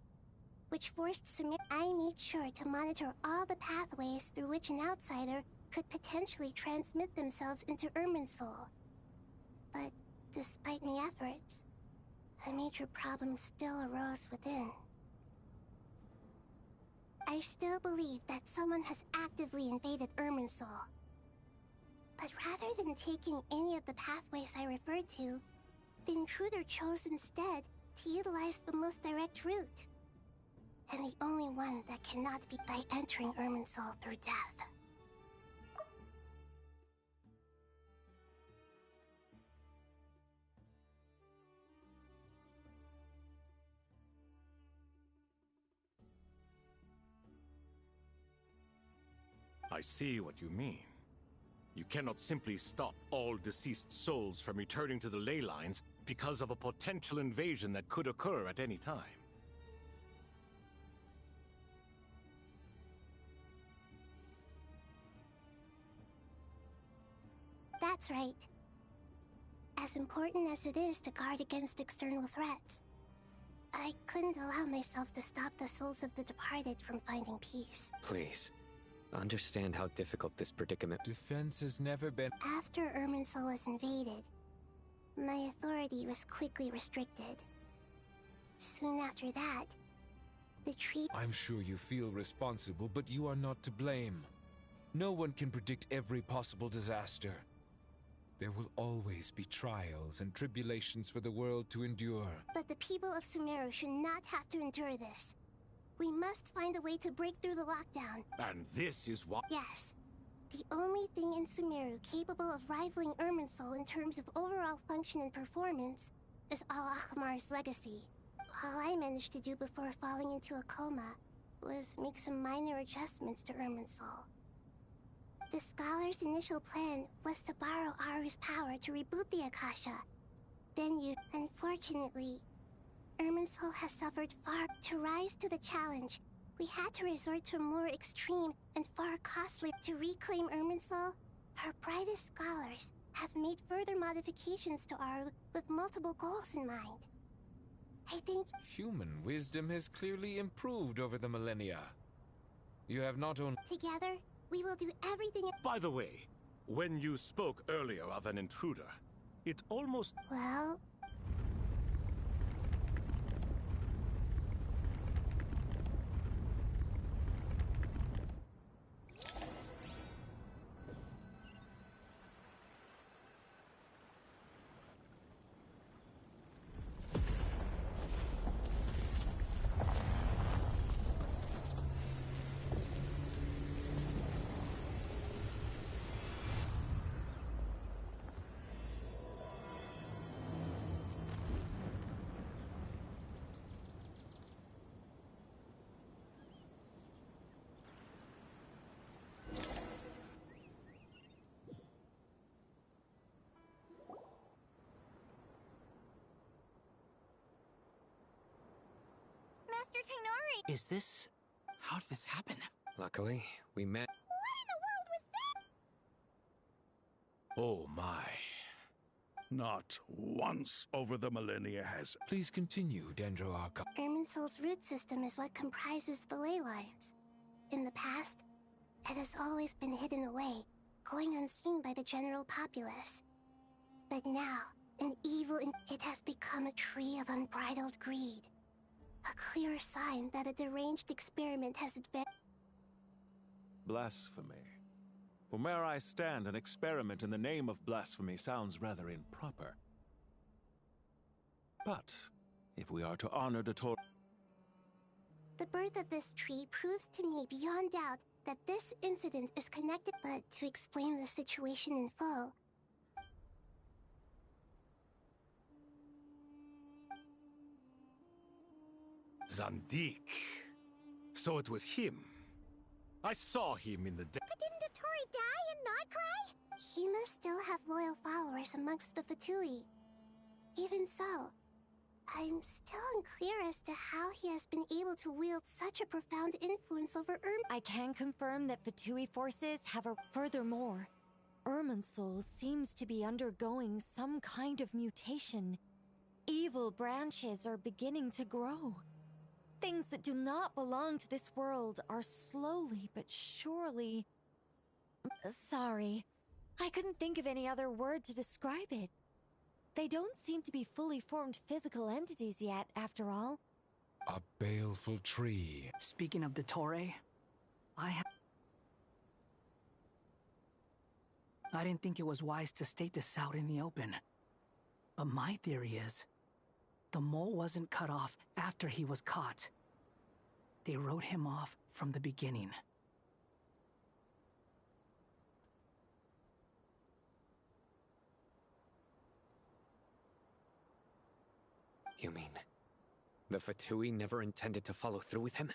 which forced Sumeru... I made sure to monitor all the pathways through which an outsider could potentially transmit themselves into Irminsul. But despite my efforts, a major problem still arose within. I still believe that someone has actively invaded Irminsul. But rather than taking any of the pathways I referred to, the intruder chose instead to utilize the most direct route. And the only one that cannot be by entering Irminsul through death. I see what you mean. You cannot simply stop all deceased souls from returning to the ley lines because of a potential invasion that could occur at any time. That's right. As important as it is to guard against external threats, I couldn't allow myself to stop the souls of the departed from finding peace. Please, understand how difficult this predicament... Defense has never been... After Irminsul was invaded, my authority was quickly restricted. Soon after that, the treaty... I'm sure you feel responsible, but you are not to blame. No one can predict every possible disaster. There will always be trials and tribulations for the world to endure. But the people of Sumeru should not have to endure this. We must find a way to break through the lockdown. And this is what... Yes. The only thing in Sumeru capable of rivaling Irminsul in terms of overall function and performance is Al-Ahmar's legacy. All I managed to do before falling into a coma was make some minor adjustments to Irminsul. The Scholar's initial plan was to borrow Aru's power to reboot the Akasha. Then you... Unfortunately, Irminsul has suffered far. To rise to the challenge, we had to resort to a more extreme and far costly... To reclaim Irminsul, our brightest scholars have made further modifications to Aru with multiple goals in mind. I think... Human wisdom has clearly improved over the millennia. You have not only... Together, we will do everything... By the way, when you spoke earlier of an intruder, it almost... Well... Master Tainari! Is this... How did this happen? Luckily, we met... What in the world was that? Oh my. Not once over the millennia has... Please continue, Dendro Arca. Irminsul's root system is what comprises the ley lines. In the past, it has always been hidden away, going unseen by the general populace. But now, it has become a tree of unbridled greed. A clear sign that a deranged experiment has advanced. Blasphemy. From where I stand, an experiment in the name of blasphemy sounds rather improper. But, if we are to honor Dottore... The birth of this tree proves to me beyond doubt that this incident is connected. But to explain the situation in full... Zandik. So it was him. I saw him in the... But didn't Dottore die and not cry? He must still have loyal followers amongst the Fatui. Even so, I'm still unclear as to how he has been able to wield such a profound influence over I can confirm that Fatui forces have a... Furthermore, Irminsul seems to be undergoing some kind of mutation. Evil branches are beginning to grow. Things that do not belong to this world are slowly but surely... Sorry, I couldn't think of any other word to describe it. They don't seem to be fully formed physical entities yet, after all. A baleful tree. Speaking of Dottore, I didn't think it was wise to state this out in the open. But my theory is, the mole wasn't cut off after he was caught. They wrote him off from the beginning. You mean, the Fatui never intended to follow through with him?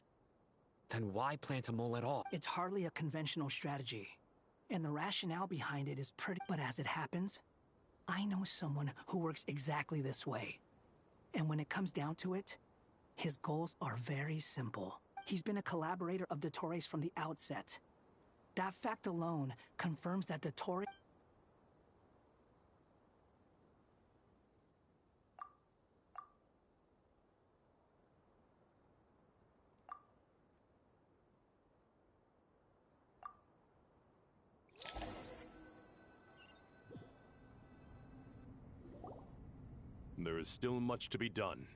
Then why plant a mole at all? It's hardly a conventional strategy, and the rationale behind it is pretty... But as it happens, I know someone who works exactly this way. And when it comes down to it, his goals are very simple. He's been a collaborator of Dottore's from the outset. That fact alone confirms that Dottore... There is still much to be done.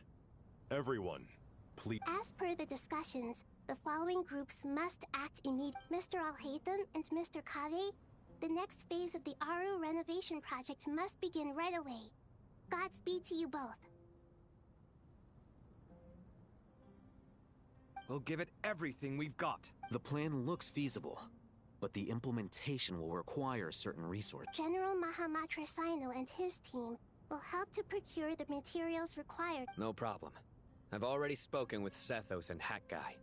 Everyone, please... As per the discussions, the following groups must act immediately. Mr. Al-Haytham and Mr. Kave, the next phase of the Aru renovation project must begin right away. Godspeed to you both. We'll give it everything we've got. The plan looks feasible, but the implementation will require certain resources. General Mahamatra Sino and his team will help to procure the materials required. No problem. I've already spoken with Sethos and Hat Guy,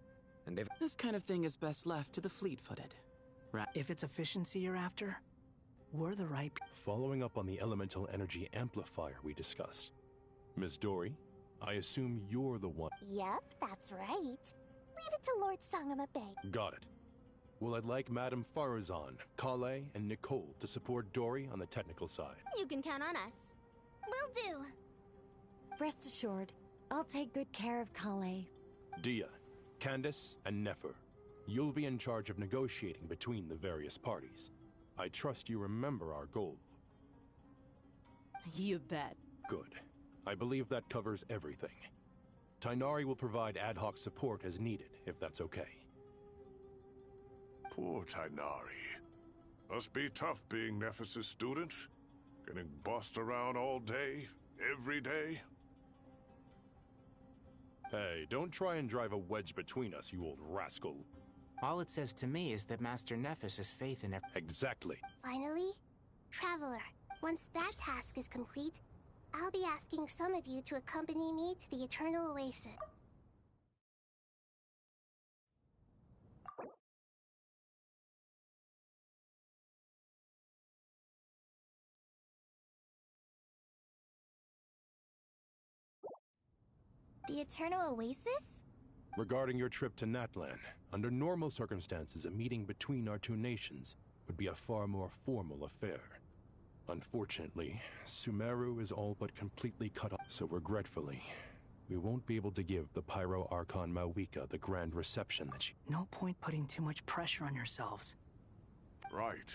and they've... This kind of thing is best left to the fleet-footed. Right. If it's efficiency you're after, we're the right... Following up on the elemental energy amplifier we discussed. Ms. Dory, I assume you're the one... Yep, that's right. Leave it to Lord Sangama Bay. Got it. Well, I'd like Madame Farazan, Kale, and Nicole to support Dory on the technical side. You can count on us. Will do. Rest assured, I'll take good care of Kale. Dia, Candace, and Nefer, you'll be in charge of negotiating between the various parties. I trust you remember our goal. You bet. Good. I believe that covers everything. Tainari will provide ad hoc support as needed, if that's okay. Poor Tainari. Must be tough being Nephis' student. Getting bossed around all day, every day. Hey, don't try and drive a wedge between us, you old rascal. All it says to me is that Master Nephis has faith in Exactly. Finally, Traveler, once that task is complete, I'll be asking some of you to accompany me to the Eternal Oasis. The Eternal Oasis? Regarding your trip to Natlan, under normal circumstances, a meeting between our two nations would be a far more formal affair. Unfortunately, Sumeru is all but completely cut off, so regretfully, we won't be able to give the Pyro Archon Mawika the grand reception that she... No point putting too much pressure on yourselves. Right.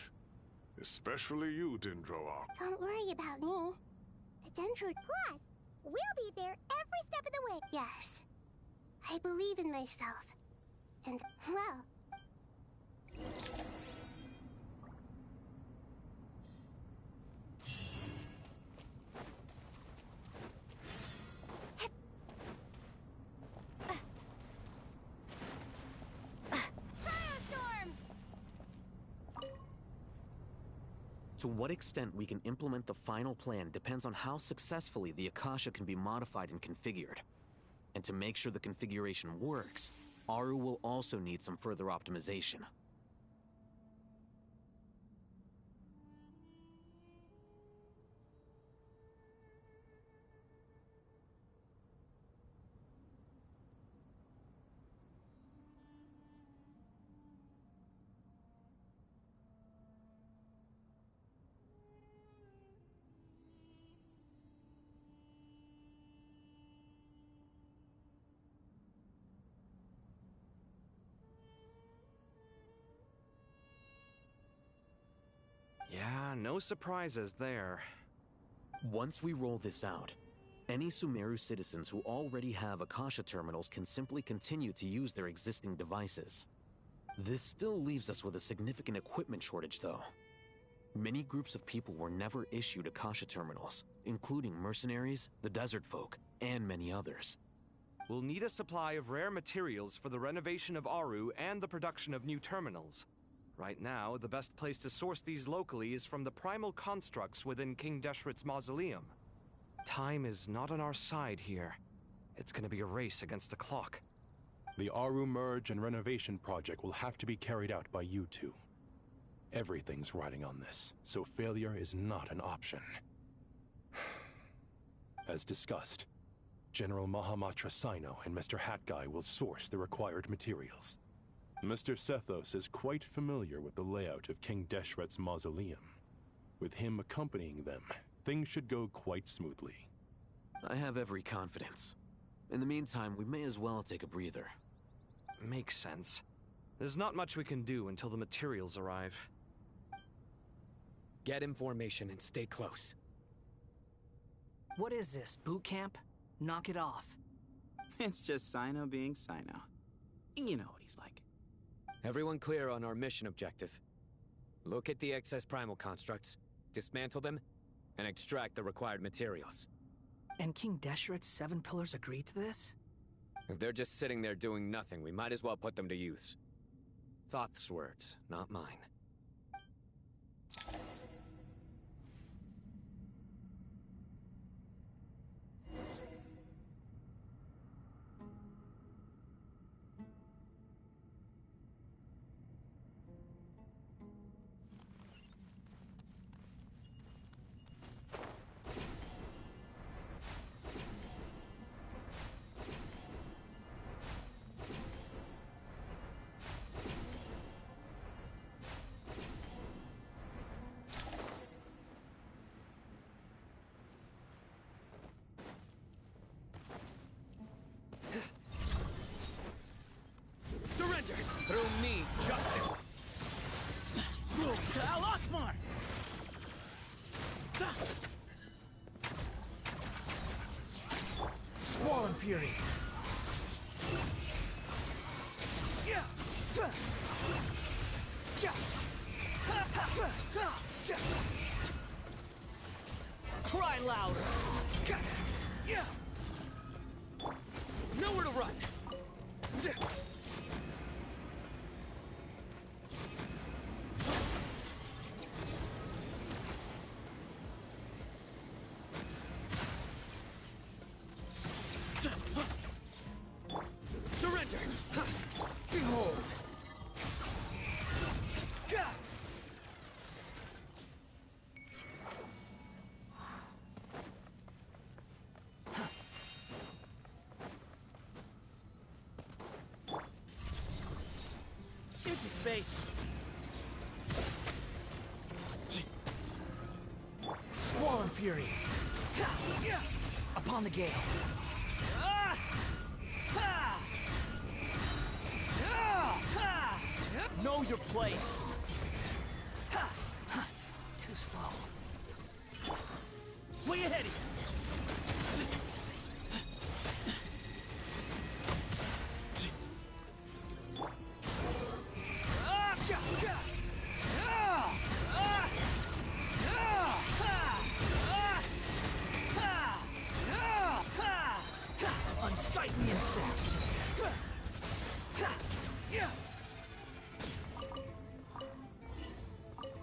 Especially you, Dendroark. Don't worry about me. The Dendro... Plus, we'll be there every step of the way. Yes. I believe in myself. And, well... To what extent we can implement the final plan depends on how successfully the Akasha can be modified and configured. And to make sure the configuration works, Aru will also need some further optimization. Yeah, no surprises there. Once we roll this out, any Sumeru citizens who already have Akasha terminals can simply continue to use their existing devices. This still leaves us with a significant equipment shortage, though. Many groups of people were never issued Akasha terminals, including mercenaries, the desert folk, and many others. We'll need a supply of rare materials for the renovation of Aru and the production of new terminals. Right now, the best place to source these locally is from the primal constructs within King Deshret's mausoleum. Time is not on our side here. It's gonna be a race against the clock. The Aru merge and renovation project will have to be carried out by you two. Everything's riding on this, so failure is not an option. As discussed, General Mahamatra Sino and Mr. Hatguy will source the required materials. Mr. Sethos is quite familiar with the layout of King Deshret's mausoleum. With him accompanying them, things should go quite smoothly. I have every confidence. In the meantime, we may as well take a breather. Makes sense. There's not much we can do until the materials arrive. Get in formation and stay close. What is this, boot camp? Knock it off. It's just Sino being Sino. You know what he's like. Everyone clear on our mission objective. Look at the excess primal constructs, dismantle them, and extract the required materials. And King Deshret's 7 pillars agreed to this? If they're just sitting there doing nothing, we might as well put them to use. Thoth's words, not mine. Fury! Cry louder! Nowhere to run! Surrender! Behold! Into space! Squall and Fury! Upon the gale! Know your place! Too slow. Way ahead of you! Unsightly insects!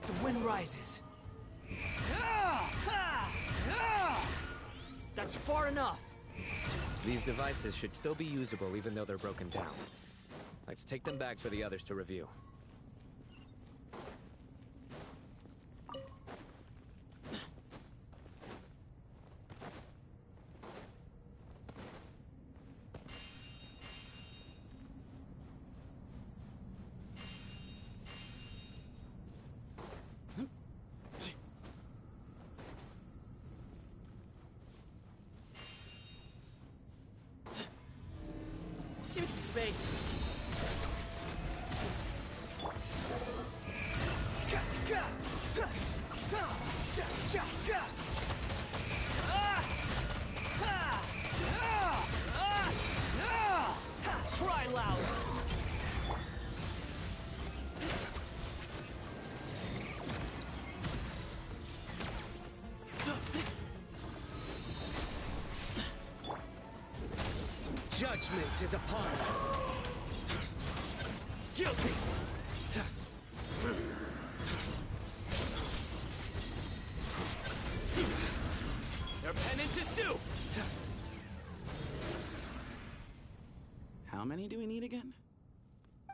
The wind rises. That's far enough! These devices should still be usable even though they're broken down. Let's take them back for the others to review. Into space! Cry loud! Judgment is upon you. Guilty! Their penance is due! How many do we need again?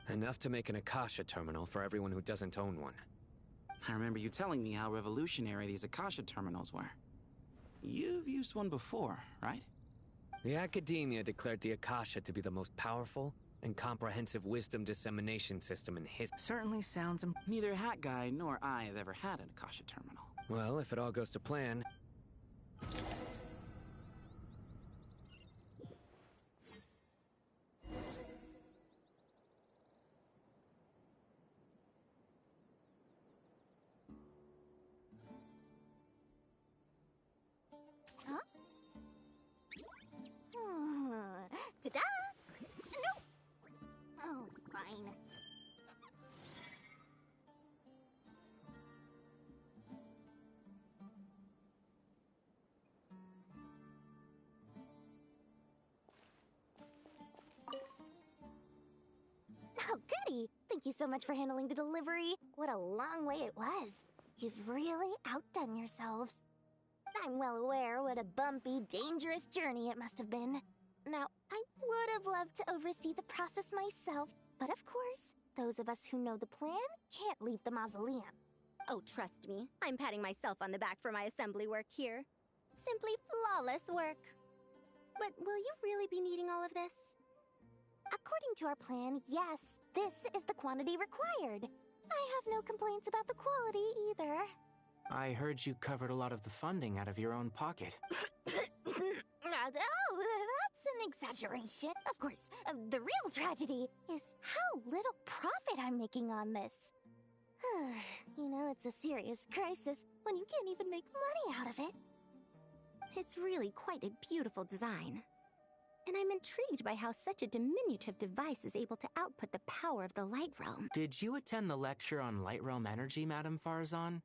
Enough to make an Akasha terminal for everyone who doesn't own one. I remember you telling me how revolutionary these Akasha terminals were. You've used one before, right? The Academia declared the Akasha to be the most powerful and comprehensive wisdom dissemination system in history. Certainly sounds... Neither Hat Guy nor I have ever had an Akasha terminal. Well, if it all goes to plan... Huh? Ta-da! No! Oh, fine. Oh, goody! Thank you so much for handling the delivery. What a long way it was. You've really outdone yourselves. I'm well aware what a bumpy, dangerous journey it must have been. Now, I would have loved to oversee the process myself, but of course, those of us who know the plan can't leave the mausoleum. Oh, trust me, I'm patting myself on the back for my assembly work here. Simply flawless work. But will you really be needing all of this? According to our plan, yes, this is the quantity required. I have no complaints about the quality either. I heard you covered a lot of the funding out of your own pocket. Oh, that's an exaggeration. Of course, the real tragedy is how little profit I'm making on this. You know, it's a serious crisis when you can't even make money out of it. It's really quite a beautiful design. And I'm intrigued by how such a diminutive device is able to output the power of the Light Realm. Did you attend the lecture on Light Realm energy, Madame Farzan?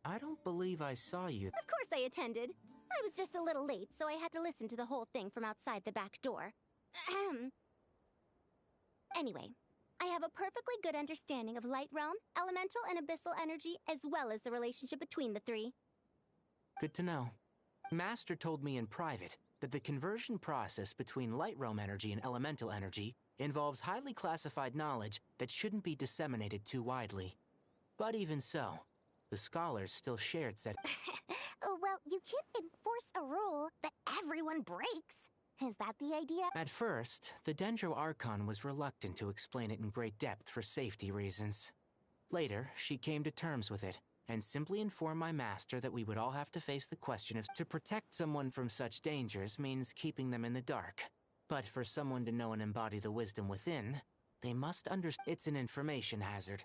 I don't believe I saw you. Of course I attended. I was just a little late, so I had to listen to the whole thing from outside the back door. Ahem. Anyway, I have a perfectly good understanding of Light Realm, elemental and abyssal energy, as well as the relationship between the three. Good to know. Master told me in private that the conversion process between Light Realm energy and elemental energy involves highly classified knowledge that shouldn't be disseminated too widely. But even so, the scholars still shared said... Well, you can't enforce a rule that everyone breaks. Is that the idea? At first, the Dendro Archon was reluctant to explain it in great depth for safety reasons. Later, she came to terms with it, and simply informed my master that we would all have to face the question of to protect someone from such dangers means keeping them in the dark. But for someone to know and embody the wisdom within, they must understand it's an information hazard.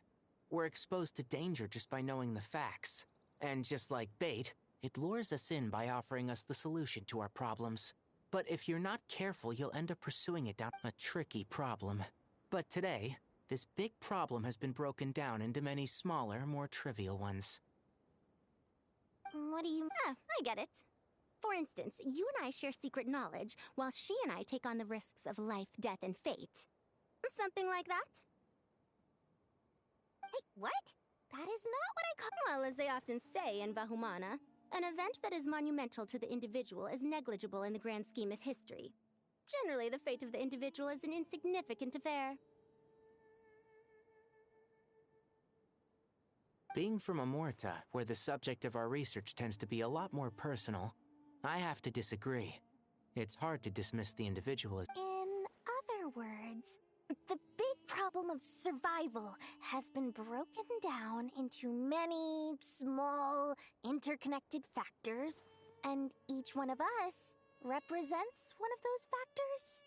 We're exposed to danger just by knowing the facts. And just like bait, it lures us in by offering us the solution to our problems. But if you're not careful, you'll end up pursuing it down a tricky problem. But today, this big problem has been broken down into many smaller, more trivial ones. What do you... I get it. For instance, you and I share secret knowledge, while she and I take on the risks of life, death, and fate. Something like that? Hey, what? That is not what I call... Well, as they often say in Vahumana, an event that is monumental to the individual is negligible in the grand scheme of history. Generally, the fate of the individual is an insignificant affair. Being from Amorta, where the subject of our research tends to be a lot more personal, I have to disagree. It's hard to dismiss the individual as... In other words, the big problem of survival has been broken down into many small, interconnected factors, and each one of us represents one of those factors.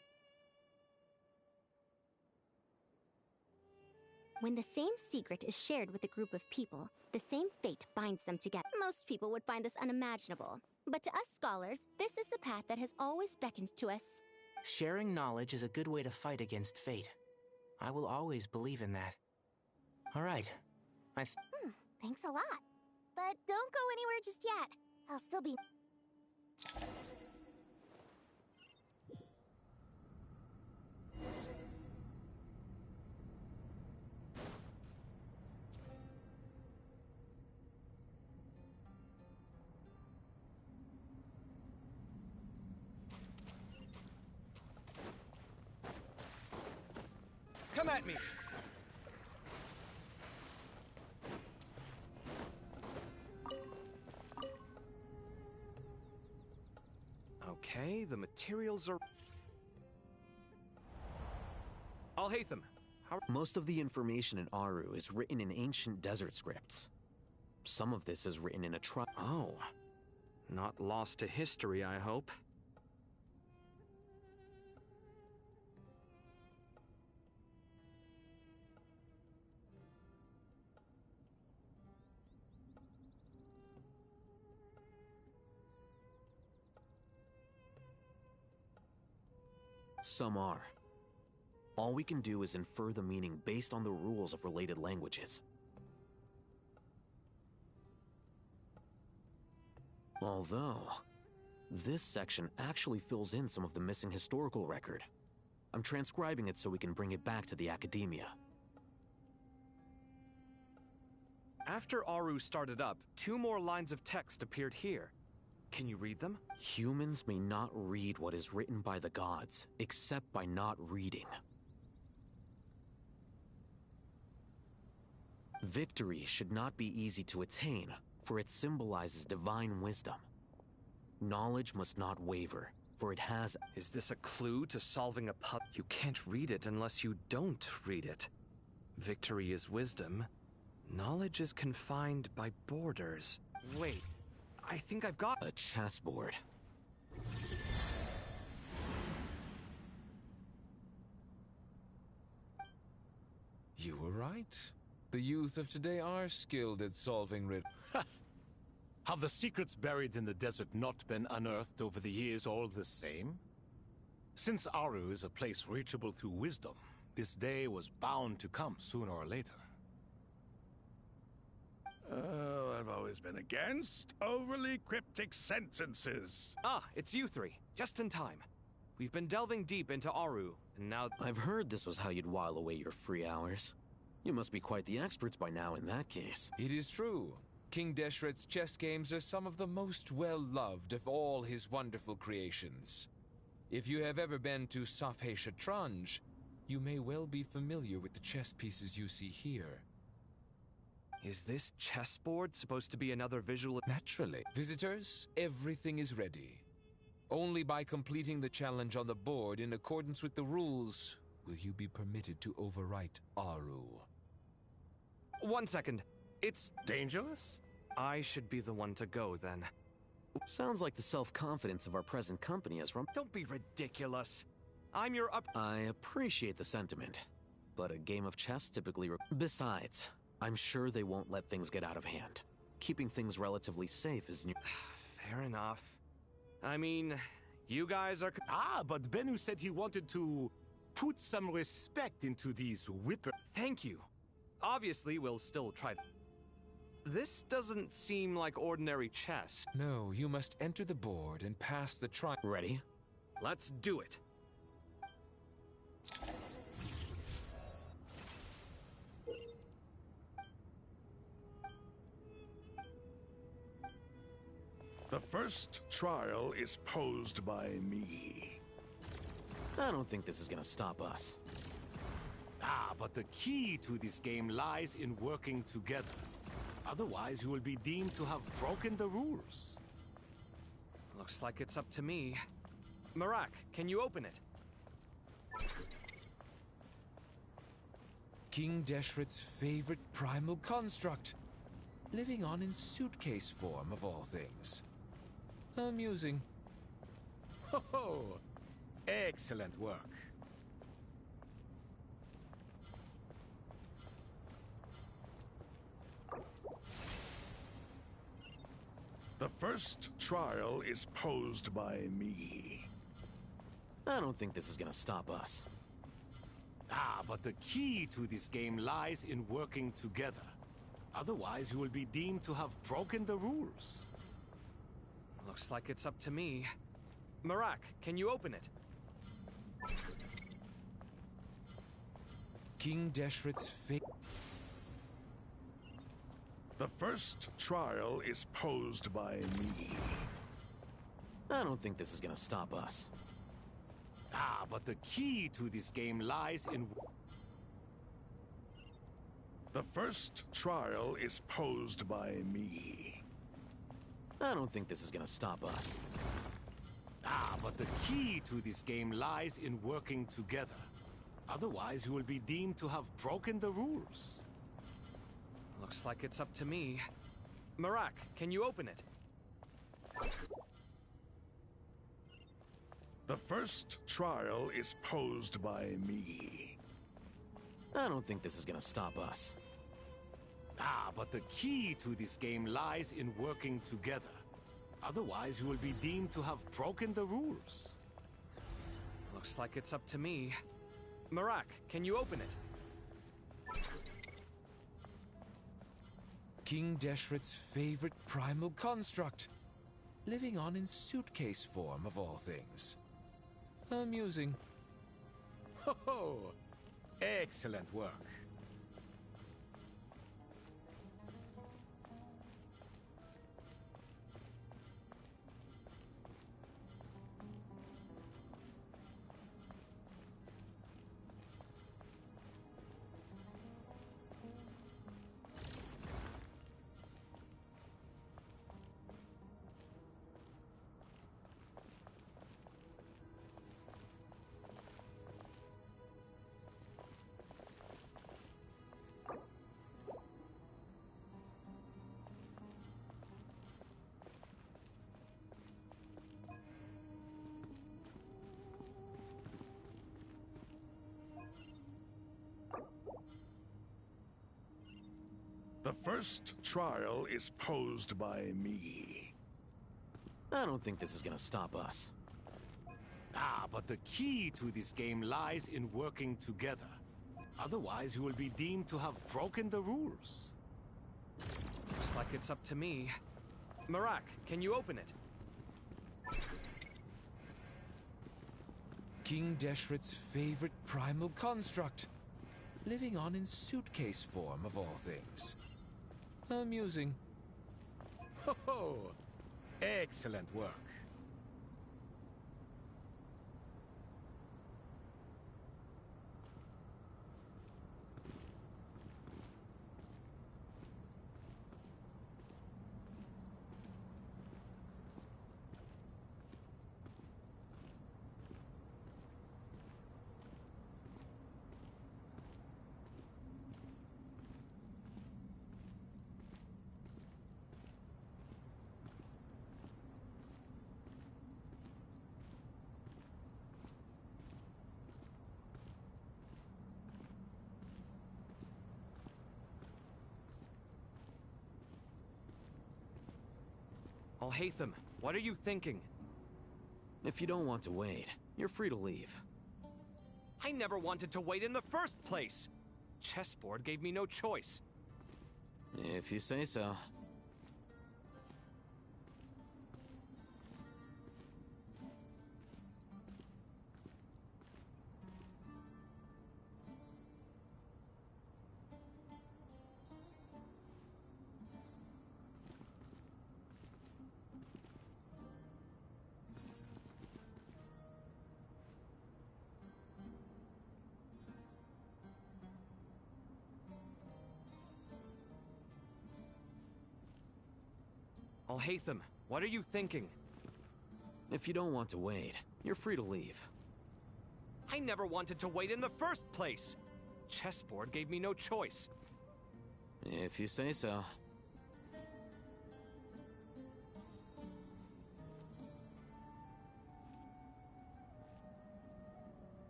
When the same secret is shared with a group of people, the same fate binds them together. Most people would find this unimaginable, but to us scholars, this is the path that has always beckoned to us. Sharing knowledge is a good way to fight against fate. I will always believe in that. All right. Thanks a lot. But don't go anywhere just yet. I'll still be... Come at me! Okay, the materials are... Al-Haytham, how... Most of the information in Aru is written in ancient desert scripts. Some of this is written in a Oh. Not lost to history, I hope. Some are. All we can do is infer the meaning based on the rules of related languages. Although, this section actually fills in some of the missing historical record. I'm transcribing it so we can bring it back to the academia. After Aru started up, 2 more lines of text appeared here. Can you read them? Humans may not read what is written by the gods, except by not reading. Victory should not be easy to attain, for it symbolizes divine wisdom. Knowledge must not waver, for it has... Is this a clue to solving a puzzle? You can't read it unless you don't read it. Victory is wisdom. Knowledge is confined by borders. Wait, I think I've got... A chessboard. You were right. The youth of today are skilled at solving riddles. Have the secrets buried in the desert not been unearthed over the years all the same? Since Aru is a place reachable through wisdom, this day was bound to come sooner or later. Oh, I've always been against overly cryptic sentences. Ah, it's you three. Just in time. We've been delving deep into Aru, and now... I've heard this was how you'd while away your free hours. You must be quite the experts by now in that case. It is true. King Deshret's chess games are some of the most well-loved of all his wonderful creations. If you have ever been to Safhe Shatranj, you may well be familiar with the chess pieces you see here. Is this chessboard supposed to be another visual... Naturally. Visitors, everything is ready. Only by completing the challenge on the board in accordance with the rules will you be permitted to overwrite Aru. 1 second. It's... dangerous? I should be the one to go, then. Sounds like the self-confidence of our present company has run... Don't be ridiculous. I'm your up... I appreciate the sentiment, but a game of chess typically... Besides, I'm sure they won't let things get out of hand. Keeping things relatively safe is... Fair enough. I mean, you guys are... Ah, but Bennu said he wanted to put some respect into these whipper... Thank you. Obviously, we'll still try to... This doesn't seem like ordinary chess. No, you must enter the board and pass the try... Ready? Let's do it. The first trial is posed by me. I don't think this is gonna stop us. Ah, but the key to this game lies in working together. Otherwise, you will be deemed to have broken the rules. Looks like it's up to me. Marak, can you open it? King Deshret's favorite primal construct. Living on in suitcase form, of all things. Amusing. Ho ho! Excellent work. The first trial is posed by me. I don't think this is gonna stop us. Ah, but the key to this game lies in working together. Otherwise, you will be deemed to have broken the rules. Looks like it's up to me. Marak, can you open it? King Deshret's fate. The first trial is posed by me. I don't think this is gonna stop us. Ah, but the key to this game lies in... The first trial is posed by me. I don't think this is gonna stop us. Ah, but the key to this game lies in working together. Otherwise, you will be deemed to have broken the rules. Looks like it's up to me. Marak, can you open it? The first trial is posed by me. I don't think this is gonna stop us. Ah, but the key to this game lies in working together. Otherwise, you will be deemed to have broken the rules. Looks like it's up to me. Marak, can you open it? King Deshret's favorite primal construct. Living on in suitcase form, of all things. Amusing. Ho ho! Excellent work. The first trial is posed by me. I don't think this is gonna stop us. Ah, but the key to this game lies in working together. Otherwise, you will be deemed to have broken the rules. Looks like it's up to me. Marak, can you open it? King Deshret's favorite primal construct. Living on in suitcase form, of all things. Amusing. Ho-ho! Excellent work. Al-Haytham, what are you thinking? If you don't want to wait, you're free to leave. I never wanted to wait in the first place! Chessboard gave me no choice. If you say so. Al-Haytham, what are you thinking? If you don't want to wait, you're free to leave. I never wanted to wait in the first place! Chessboard gave me no choice. If you say so.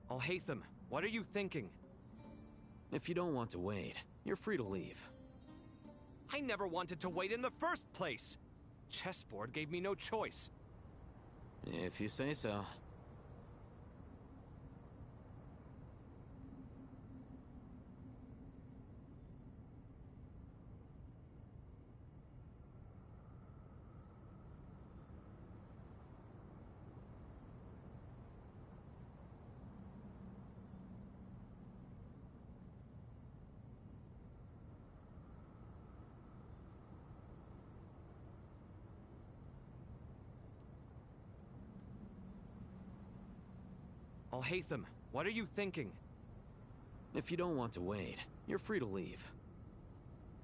Al-Haytham, what are you thinking? If you don't want to wait, you're free to leave. I never wanted to wait in the first place! Chessboard gave me no choice. If you say so. Al-Haytham, what are you thinking? If you don't want to wait, you're free to leave.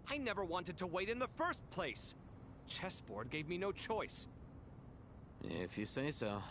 I never wanted to wait in the first place! Chessboard gave me no choice. If you say so.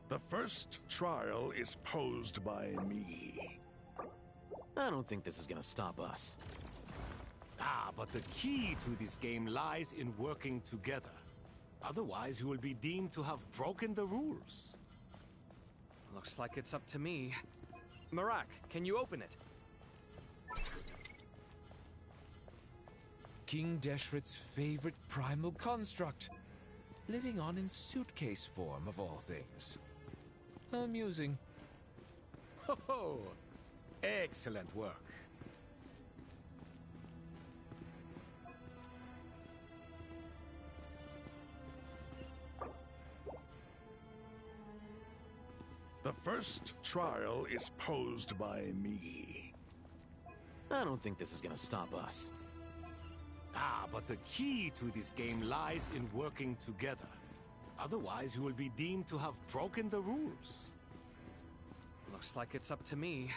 The first trial is posed by me. I don't think this is gonna stop us. Ah, but the key to this game lies in working together. Otherwise, you will be deemed to have broken the rules. Looks like it's up to me. Marak, can you open it? King Deshret's favorite primal construct, living on in suitcase form of all things. Amusing. Ho ho! Excellent work. The first trial is posed by me. I don't think this is gonna stop us. Ah, but the key to this game lies in working together. Otherwise, you will be deemed to have broken the rules. Looks like it's up to me.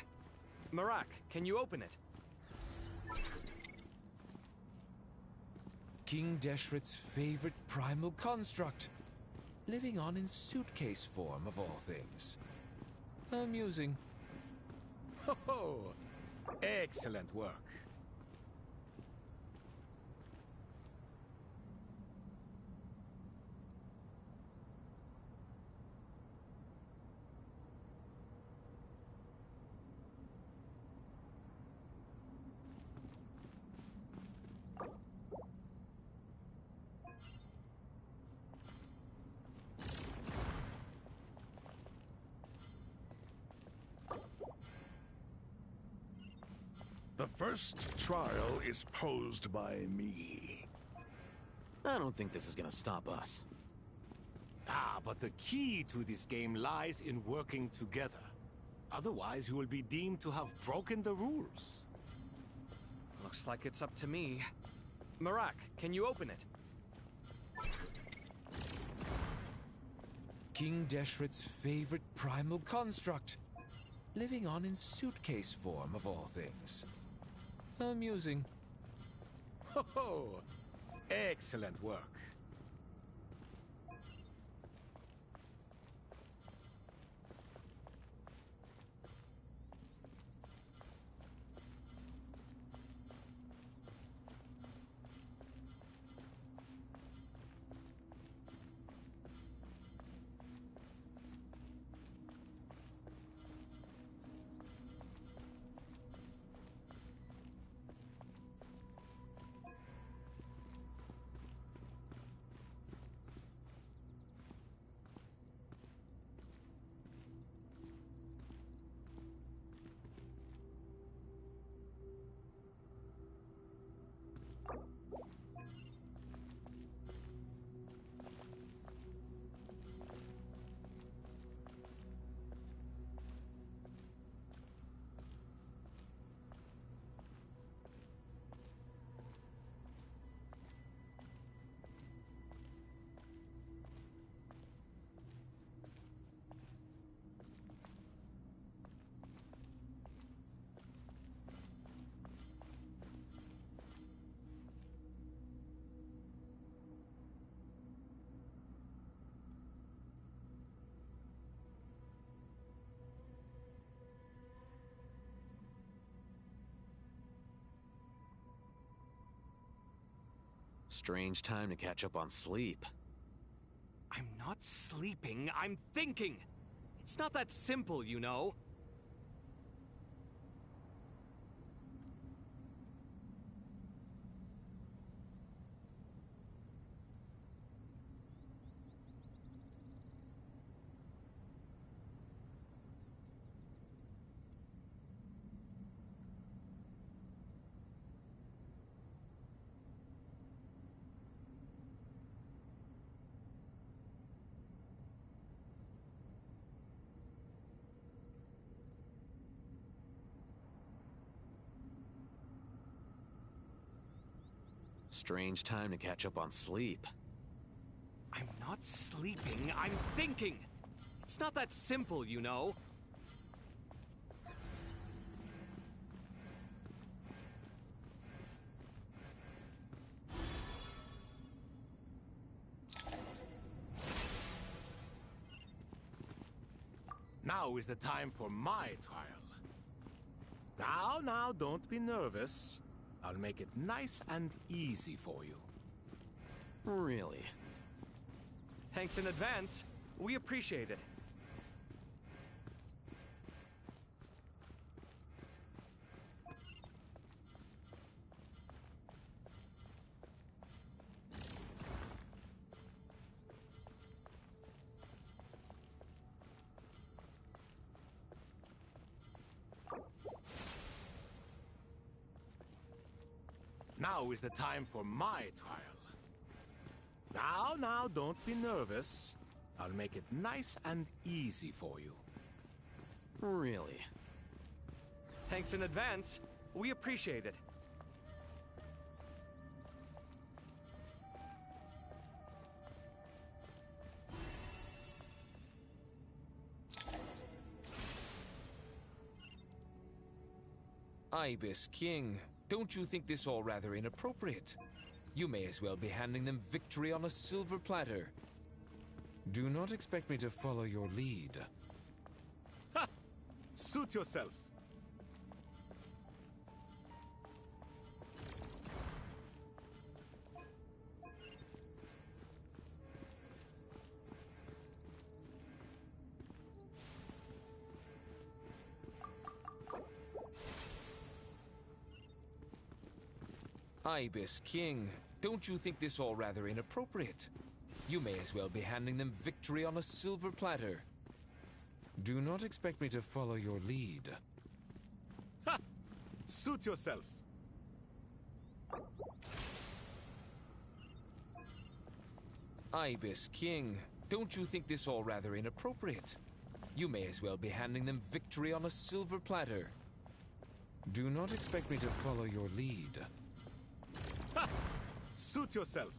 Marak, can you open it? King Deshret's favorite primal construct, living on in suitcase form of all things. Amusing. Ho ho! Excellent work. The first trial is posed by me. I don't think this is gonna stop us. Ah, but the key to this game lies in working together. Otherwise, you will be deemed to have broken the rules. Looks like it's up to me. Marak, can you open it? King Deshret's favorite primal construct, living on in suitcase form of all things. Amusing. Ho ho! Excellent work. Strange time to catch up on sleep. I'm not sleeping, I'm thinking! It's not that simple, you know. Strange time to catch up on sleep. I'm not sleeping, I'm thinking! It's not that simple, you know. Now is the time for my trial. Now, don't be nervous. I'll make it nice and easy for you. Really? Thanks in advance. We appreciate it. Now is the time for my trial. Now, don't be nervous. I'll make it nice and easy for you. Really? Thanks in advance. We appreciate it. Ibis King, don't you think this all rather inappropriate? You may as well be handing them victory on a silver platter. Do not expect me to follow your lead. Ha! Suit yourself. Ibis King, don't you think this all rather inappropriate? You may as well be handing them victory on a silver platter. Do not expect me to follow your lead. Ha! Suit yourself. Ibis King, don't you think this all rather inappropriate? You may as well be handing them victory on a silver platter. Do not expect me to follow your lead. Ha! Suit yourself.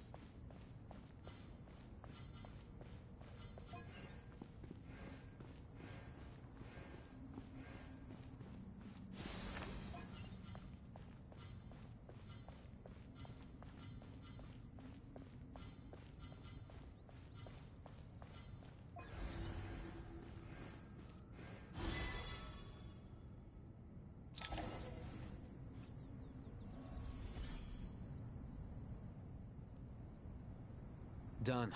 Done.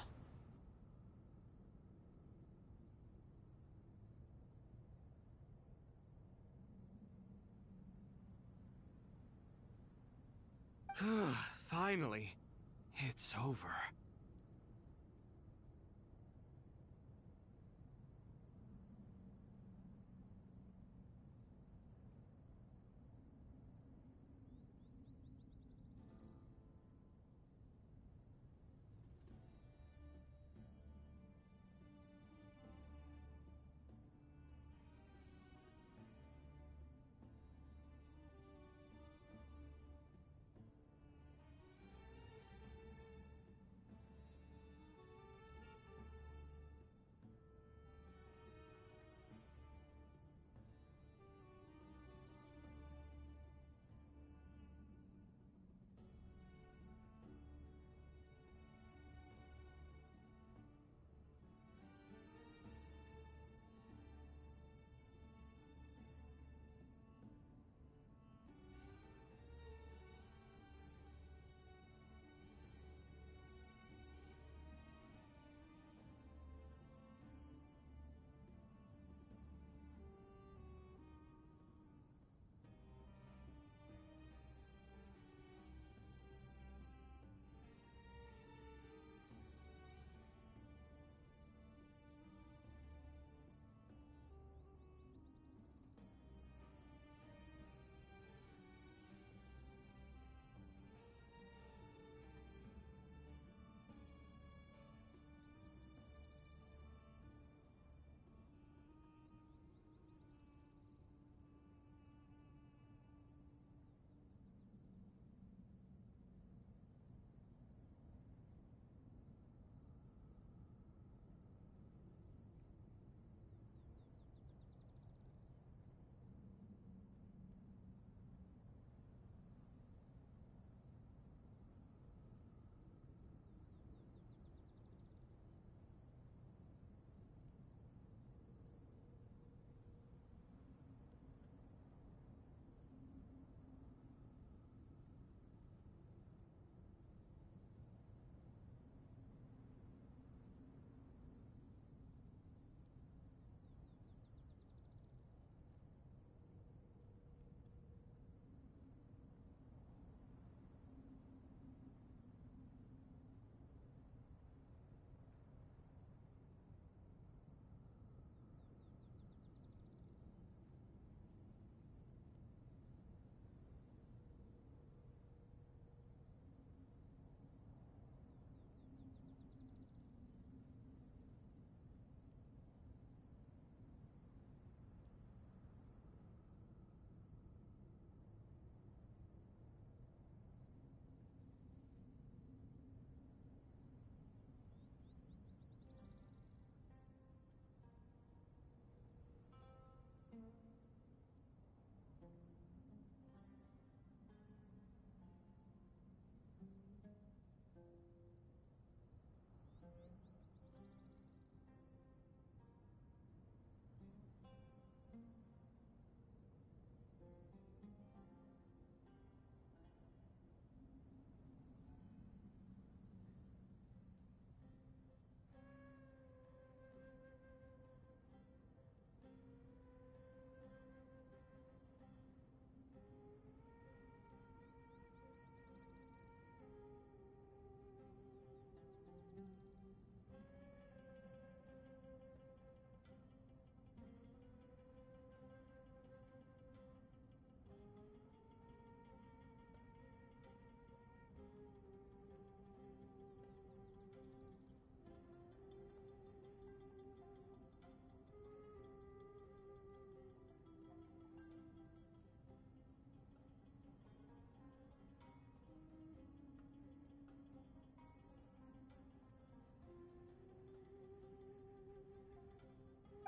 Finally, it's over.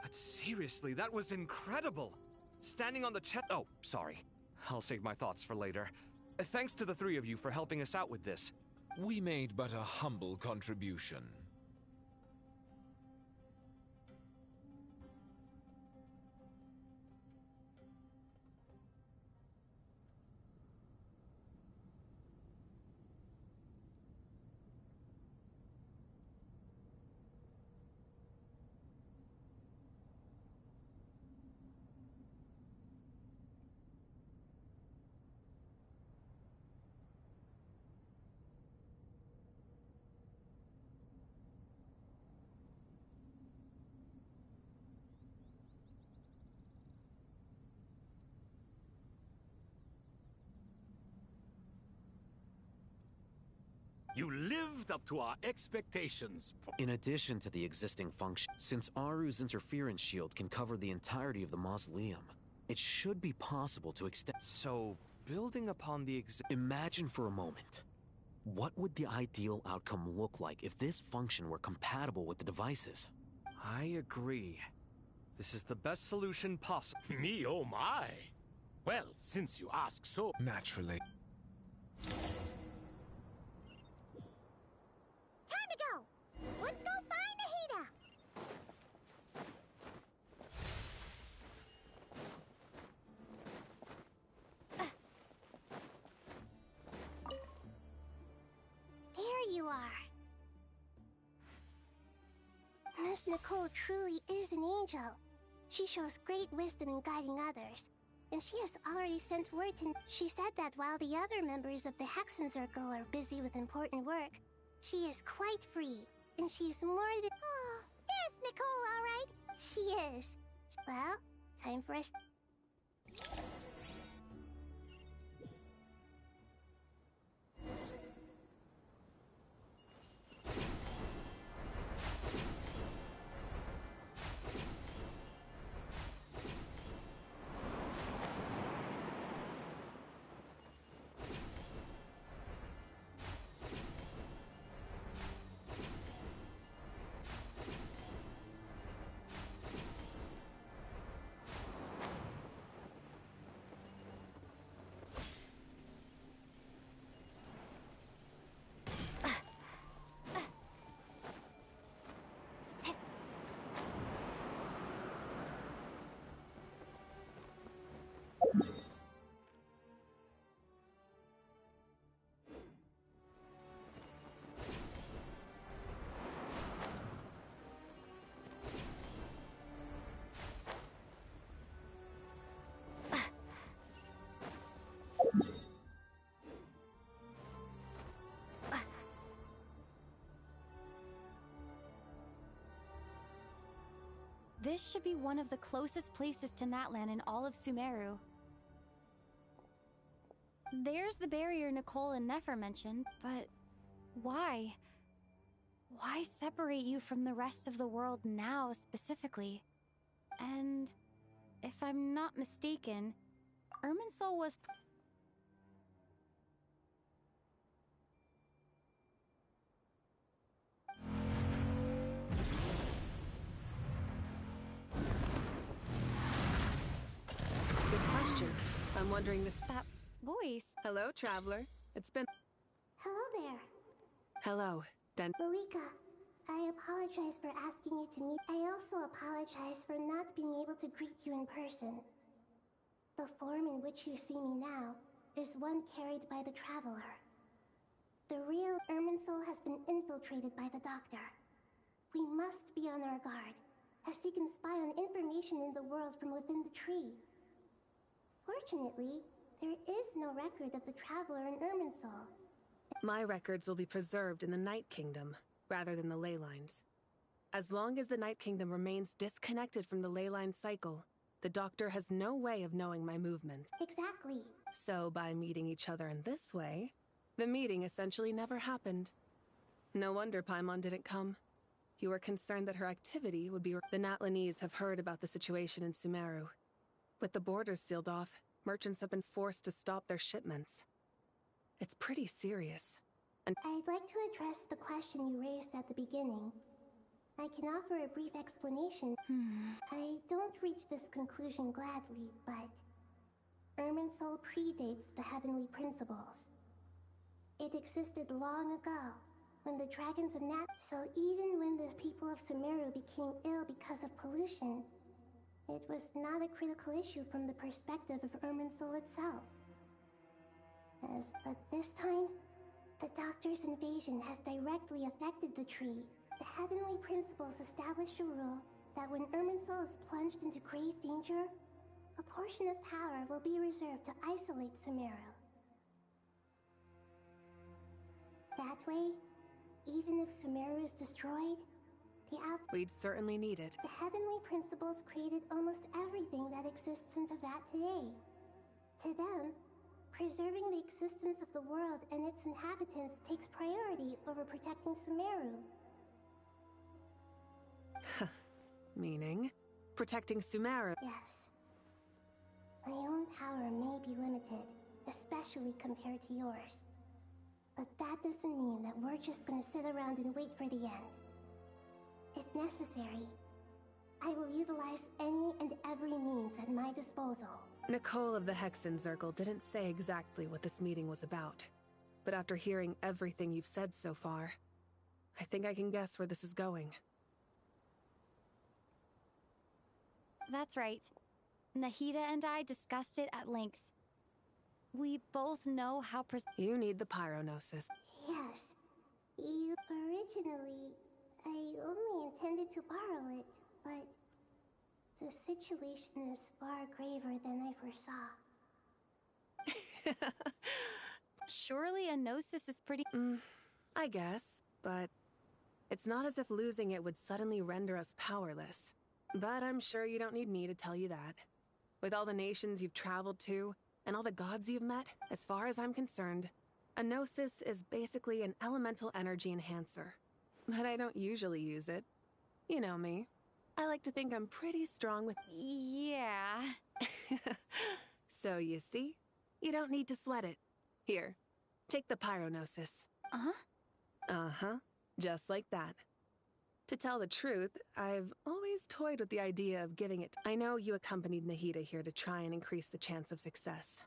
But seriously, that was incredible! Standing on the chest— Oh, sorry. I'll save my thoughts for later. Thanks to the three of you for helping us out with this. We made but a humble contribution. You lived up to our expectations. In addition to the existing function, since Aru's interference shield can cover the entirety of the mausoleum, it should be possible to extend— So, building upon the Imagine for a moment. What would the ideal outcome look like if this function were compatible with the devices? I agree. This is the best solution possible. Me, oh my! Well, since you ask so— Naturally. Time to go! Let's go find Nahida! There you are. Miss Nicole truly is an angel. She shows great wisdom in guiding others. And she has already sent word to— She said that while the other members of the Hexen Circle are busy with important work, she is quite free. And she's more than— Oh, is Nicole all right? She is. Well, time for us— This should be one of the closest places to Natlan in all of Sumeru. There's the barrier Nicole and Nefer mentioned, but why? Why separate you from the rest of the world now, specifically? And if I'm not mistaken, Irminsul was... Good question. I'm wondering this— That voice. Hello, traveler. It's been— Hello there. Hello, Malika, I apologize for asking you to meet. I also apologize for not being able to greet you in person. The form in which you see me now is one carried by the Traveler. The real Irminsul has been infiltrated by the Doctor. We must be on our guard, as he can spy on information in the world from within the tree. Fortunately, there is no record of the Traveler in Irminsul. My records will be preserved in the Night Kingdom, rather than the ley lines. As long as the Night Kingdom remains disconnected from the ley line cycle, the Doctor has no way of knowing my movements. Exactly. So by meeting each other in this way, the meeting essentially never happened. No wonder Paimon didn't come. You were concerned that her activity would be— The Natlanese have heard about the situation in Sumeru. With the borders sealed off, merchants have been forced to stop their shipments. It's pretty serious. And I'd like to address the question you raised at the beginning. I can offer a brief explanation. I don't reach this conclusion gladly, but Irminsul predates the heavenly principles. It existed long ago, when the dragons of So even when the people of Sumeru became ill because of pollution, it was not a critical issue from the perspective of Irminsul itself. But this time, the Doctor's invasion has directly affected the tree. The heavenly principles established a rule that when Irminsul is plunged into grave danger, a portion of power will be reserved to isolate Sumeru. That way, even if Sumeru is destroyed, we'd certainly need it. The heavenly principles created almost everything that exists in Teyvat today. To them, preserving the existence of the world and its inhabitants takes priority over protecting Sumeru. Meaning? Protecting Sumeru? Yes. My own power may be limited, especially compared to yours. But that doesn't mean that we're just gonna sit around and wait for the end. If necessary, I will utilize any and every means at my disposal. Nicole of the Hexen Circle didn't say exactly what this meeting was about. But after hearing everything you've said so far, I think I can guess where this is going. That's right. Nahida and I discussed it at length. We both know how You need the Pyronosis. Yes. Originally, I only intended to borrow it, but the situation is far graver than I foresaw. Surely a Gnosis is pretty... I guess, but it's not as if losing it would suddenly render us powerless. But I'm sure you don't need me to tell you that. With all the nations you've traveled to, and all the gods you've met, as far as I'm concerned, a Gnosis is basically an elemental energy enhancer. But I don't usually use it. You know me. I like to think I'm pretty strong with... Yeah. So you see? You don't need to sweat it. Here, take the Pyronosis. Uh-huh? Uh-huh. Just like that. To tell the truth, I've always toyed with the idea of giving it... I know you accompanied Nahida here to try and increase the chance of success.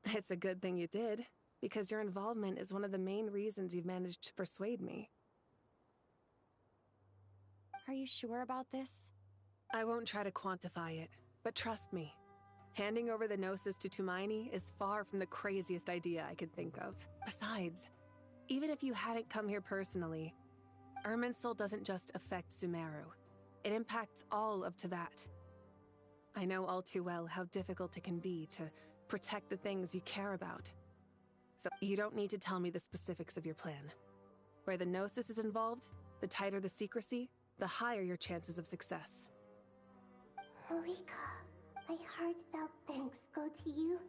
It's a good thing you did, because your involvement is one of the main reasons you've managed to persuade me. Are you sure about this? I won't try to quantify it, but trust me. Handing over the Gnosis to Tumaini is far from the craziest idea I could think of. Besides, even if you hadn't come here personally, Irminsul doesn't just affect Sumeru. It impacts all of Teyvat. I know all too well how difficult it can be to protect the things you care about. So you don't need to tell me the specifics of your plan. Where the Gnosis is involved, the tighter the secrecy, the higher your chances of success. Moika, my heartfelt thanks go to you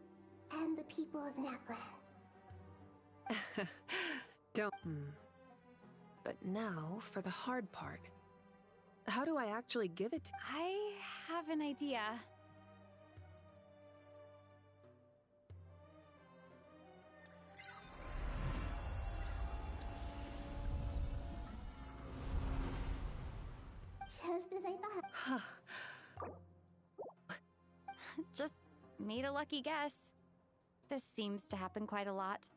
and the people of Natlan. Don't... But now, for the hard part. How do I actually give it to... I have an idea. Just as I thought. Just made a lucky guess. This seems to happen quite a lot.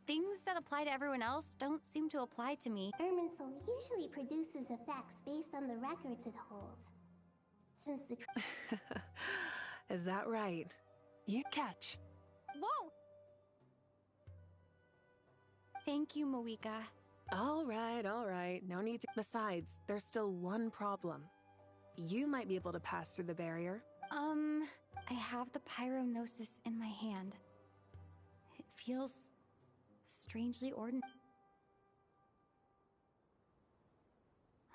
Things that apply to everyone else don't seem to apply to me. Irminsul usually produces effects based on the records it holds. Since the... Is that right? You catch. Whoa! Thank you, Moika. All right. No need to... Besides, there's still one problem. You might be able to pass through the barrier. I have the Pyronosis in my hand. It feels strangely ordinary.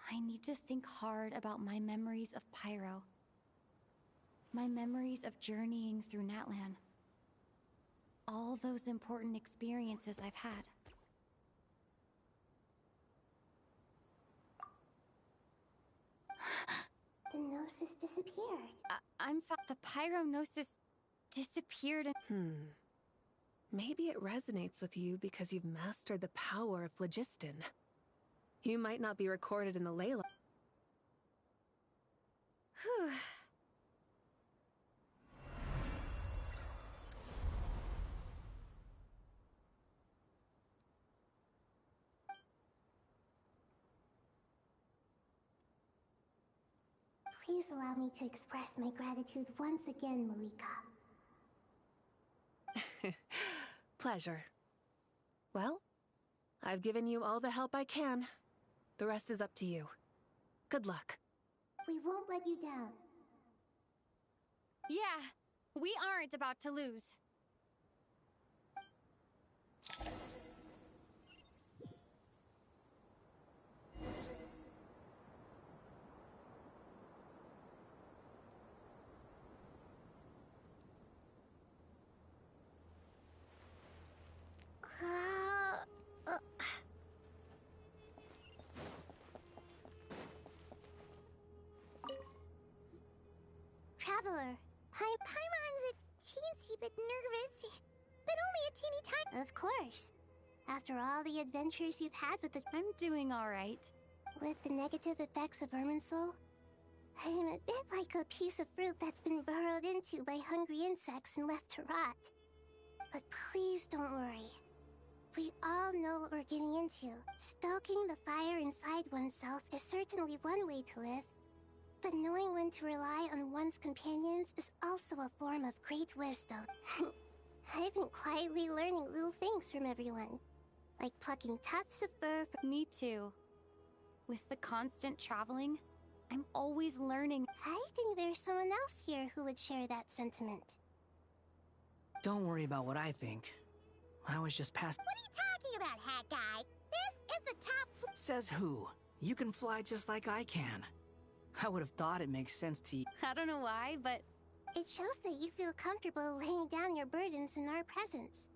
I need to think hard about my memories of Pyro. My memories of journeying through Natlan. All those important experiences I've had. The Gnosis disappeared. The Pyronosis disappeared and... Maybe it resonates with you because you've mastered the power of phlogiston. You might not be recorded in the Layla. Whew. Please allow me to express my gratitude once again, Malika. Pleasure. Well, I've given you all the help I can. The rest is up to you. Good luck. We won't let you down. Yeah, we aren't about to lose. Traveler, Paimon's a teensy bit nervous, but only a teeny tiny. Of course. After all the adventures you've had with the... I'm doing all right. With the negative effects of Irminsul, I am a bit like a piece of fruit that's been burrowed into by hungry insects and left to rot. But please don't worry. We all know what we're getting into. Stoking the fire inside oneself is certainly one way to live. But knowing when to rely on one's companions is also a form of great wisdom. I've been quietly learning little things from everyone. Like plucking tufts of fur from... Me too. With the constant traveling, I'm always learning. I think there's someone else here who would share that sentiment. Don't worry about what I think. I was just past... What are you talking about, hat guy? This is the top floor. Says who? You can fly just like I can. I would have thought it makes sense to... I don't know why, but... It shows that you feel comfortable laying down your burdens in our presence.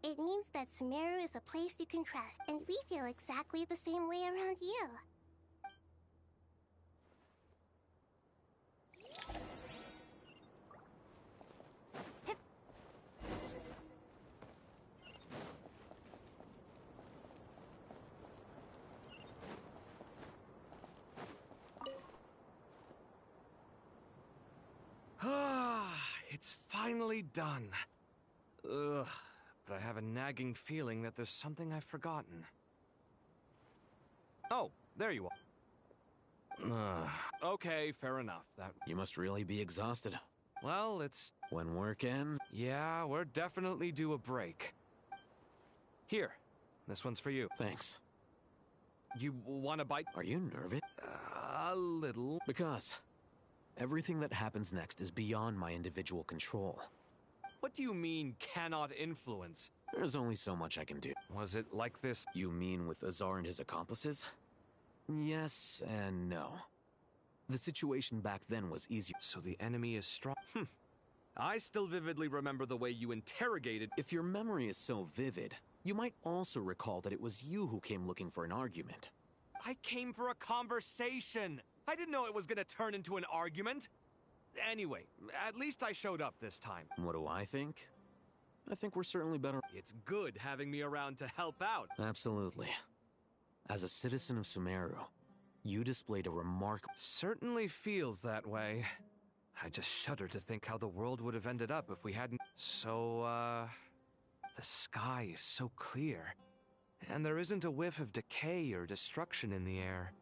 It means that Sumeru is a place you can trust, and we feel exactly the same way around you. It's finally done. Ugh, but I have a nagging feeling that there's something I've forgotten. Oh, there you are. Okay, fair enough. That... You must really be exhausted. Well, it's... When work ends? Yeah, we're definitely due a break. Here, this one's for you. Thanks. You want a bite? Are you nervous? A little. Because everything that happens next is beyond my individual control. What do you mean, cannot influence? There's only so much I can do. Was it like this? You mean with Azar and his accomplices? Yes and no. The situation back then was easier. So the enemy is strong? I still vividly remember the way you interrogated... If your memory is so vivid, you might also recall that it was you who came looking for an argument. I came for a conversation! I didn't know it was gonna turn into an argument! Anyway, at least I showed up this time. What do I think? I think we're certainly better. It's good having me around to help out. Absolutely. As a citizen of Sumeru, you displayed a remarkable... Certainly feels that way. I just shudder to think how the world would have ended up if we hadn't... So, the sky is so clear. And there isn't a whiff of decay or destruction in the air.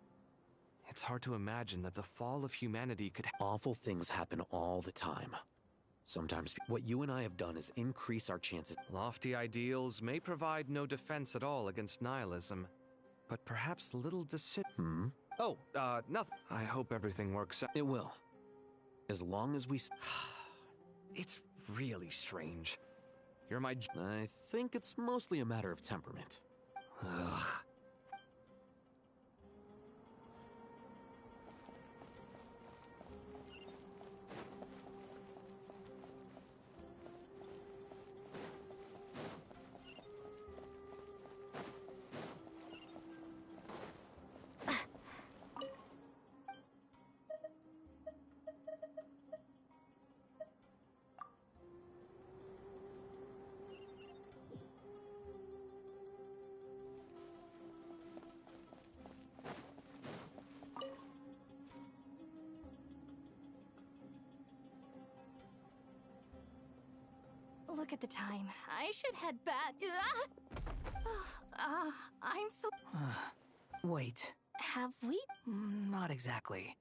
It's hard to imagine that the fall of humanity could... Awful things happen all the time. Sometimes what you and I have done is increase our chances. Lofty ideals may provide no defense at all against nihilism, but perhaps little Oh, nothing. I hope everything works out. It will. As long as we... It's really strange. You're my... I think it's mostly a matter of temperament. Ugh. look at the time. I should head back. I'm so... Wait. Have we? Not exactly.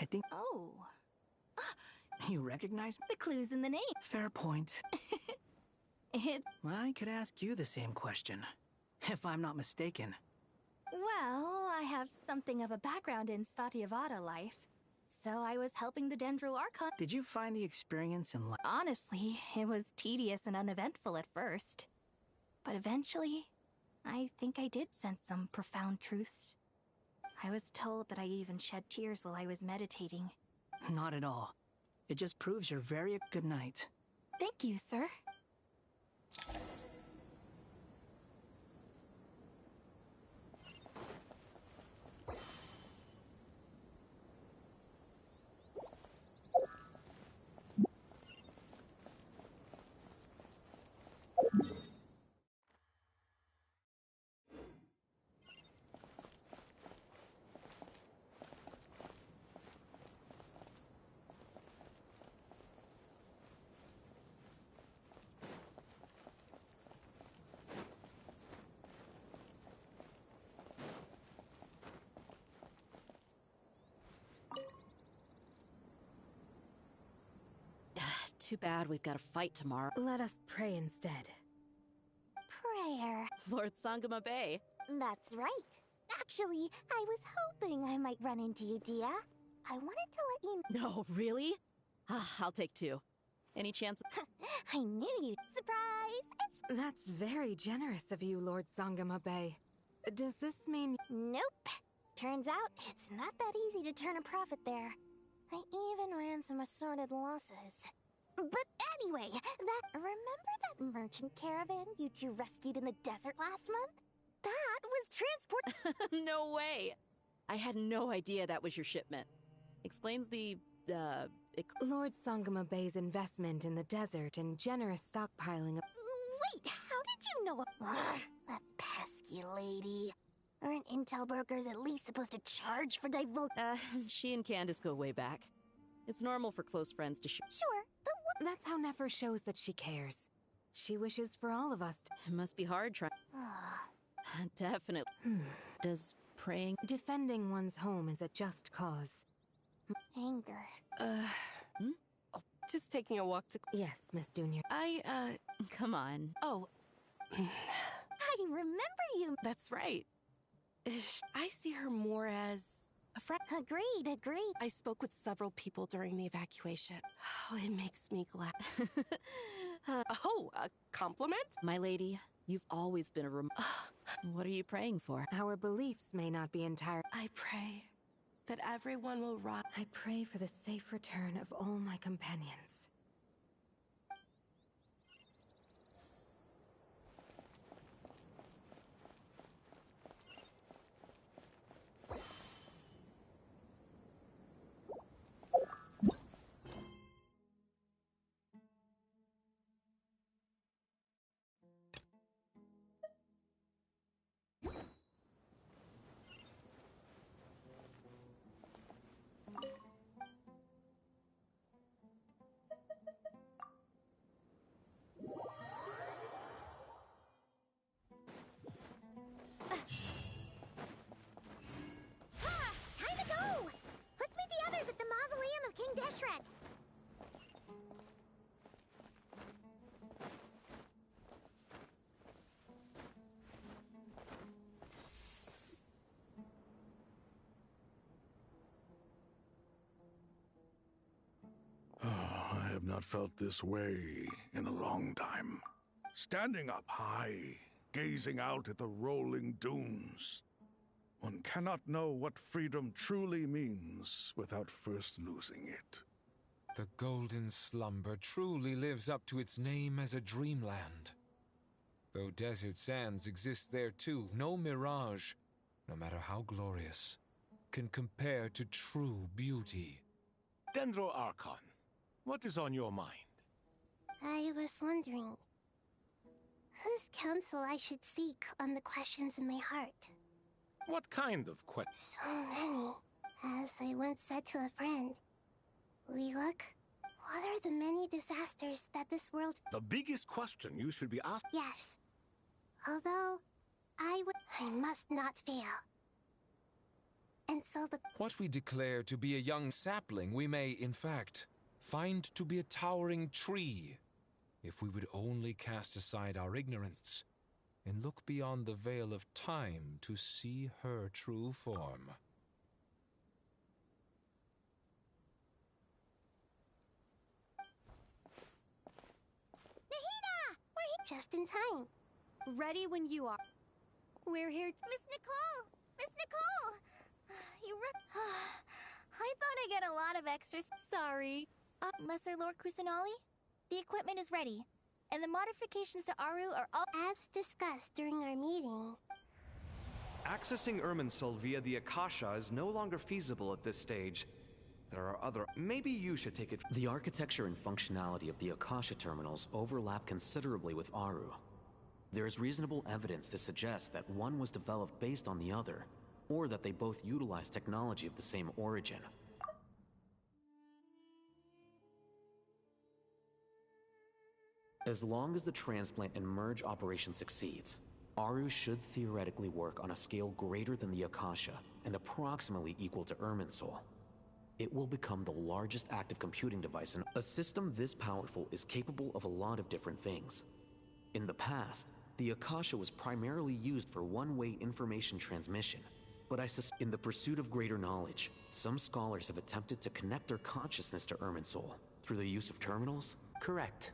I think... Oh. You recognize me? The clue's in the name. Fair point. I could ask you the same question, if I'm not mistaken. Well, I have something of a background in Satyavada life, so I was helping the Dendro Archon. Did you find the experience in life? Honestly, it was tedious and uneventful at first. But eventually, I think I did sense some profound truths. I was told that I even shed tears while I was meditating. Not at all. It just proves you're very good night. Thank you, sir. Too bad we've got to fight tomorrow. Let us pray instead. Prayer. Lord Sangama Bay. That's right. Actually, I was hoping I might run into you, Dia. I wanted to let you... No, really? I'll take two. Any chance... I knew you'd... Surprise! That's very generous of you, Lord Sangama Bay. Does this mean... Nope. Turns out, it's not that easy to turn a profit there. I even ran some assorted losses. But anyway, remember that merchant caravan you two rescued in the desert last month? That was transport... No way! I had no idea that was your shipment. Explains the, Lord Sangama Bay's investment in the desert and generous stockpiling of... Wait, how did you know... That pesky lady. Aren't intel brokers at least supposed to charge for she and Candace go way back. It's normal for close friends to Sure, but what... That's how Nefer shows that she cares. She wishes for all of us to... It must be hard trying... Definitely. Does praying... Defending one's home is a just cause. Anger. Just taking a walk to... Yes, Miss Junior. Come on. Oh. I remember you. That's right. I see her more as... a friend. Agreed. I spoke with several people during the evacuation. Oh, it makes me glad. A compliment? My lady, you've always been a What are you praying for? Our beliefs may not be entire. I pray that everyone will rise. I pray for the safe return of all my companions. Time to go! Let's meet the others at the mausoleum of King Deshret. I have not felt this way in a long time. Standing up high, gazing out at the rolling dunes. One cannot know what freedom truly means without first losing it. The golden slumber truly lives up to its name as a dreamland. Though desert sands exist there too, no mirage, no matter how glorious, can compare to true beauty. Dendro Archon, what is on your mind? I was wondering whose counsel I should seek on the questions in my heart. What kind of questions? So many. As I once said to a friend, we look What are the many disasters that this world... The biggest question you should be asking... Yes. Although, I must not fail. And so the... What we declare to be a young sapling, we may, in fact, find to be a towering tree. If we would only cast aside our ignorance and look beyond the veil of time to see her true form. Nahida! We're here just in time. Ready when you are. We're here to... Miss Nicole! Miss Nicole! I thought I'd get a lot of extras. Sorry. Lesser Lord Kusanali, the equipment is ready, and the modifications to Aru are all... As discussed during our meeting... Accessing Irminsul via the Akasha is no longer feasible at this stage. There are other... Maybe you should take it... The architecture and functionality of the Akasha terminals overlap considerably with Aru. There is reasonable evidence to suggest that one was developed based on the other, or that they both utilize technology of the same origin. As long as the transplant and merge operation succeeds, Aru should theoretically work on a scale greater than the Akasha and approximately equal to Irminsul. It will become the largest active computing device, and a system this powerful is capable of a lot of different things. In the past, the Akasha was primarily used for one-way information transmission, but in the pursuit of greater knowledge, some scholars have attempted to connect their consciousness to Irminsul through the use of terminals? Correct.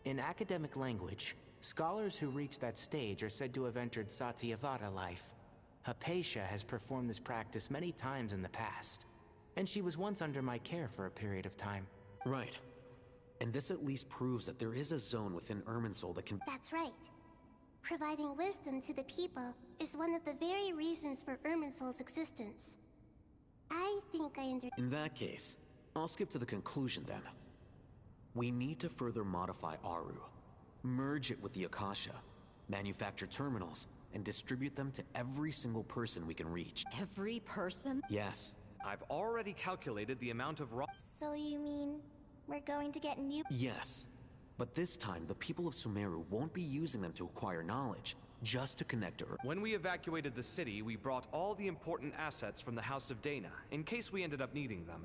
In academic language, scholars who reach that stage are said to have entered Satyavada life. Hypatia has performed this practice many times in the past, and she was once under my care for a period of time. Right. And this at least proves that there is a zone within Irminsul that can... That's right. Providing wisdom to the people is one of the very reasons for Irminsul's existence. I think I understand. In that case, I'll skip to the conclusion then. We need to further modify Aru, merge it with the Akasha, manufacture terminals, and distribute them to every single person we can reach. Every person? Yes. I've already calculated the amount of raw... So you mean we're going to get new... Yes. But this time, the people of Sumeru won't be using them to acquire knowledge, just to connect to Earth. When we evacuated the city, we brought all the important assets from the House of Dana, in case we ended up needing them.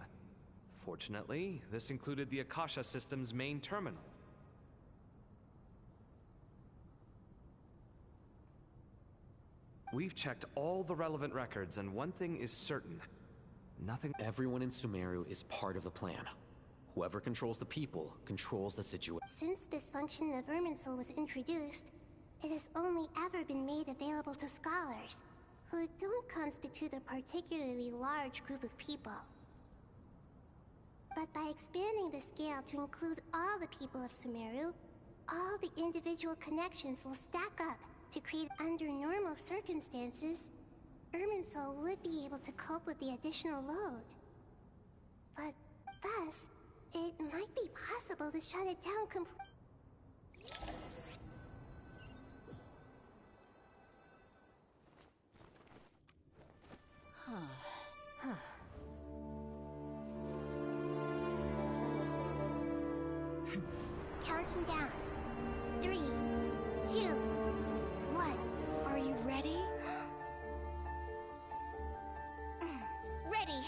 Fortunately, this included the Akasha system's main terminal. We've checked all the relevant records, and one thing is certain. Nothing... Everyone in Sumeru is part of the plan. Whoever controls the people controls the situation. Since this function of Irminsul was introduced, it has only ever been made available to scholars, who don't constitute a particularly large group of people. But by expanding the scale to include all the people of Sumeru, all the individual connections will stack up to create... Under normal circumstances, Irminsul would be able to cope with the additional load. But thus, it might be possible to shut it down completely. Counting down. 3, 2, 1. Are you ready? Ready!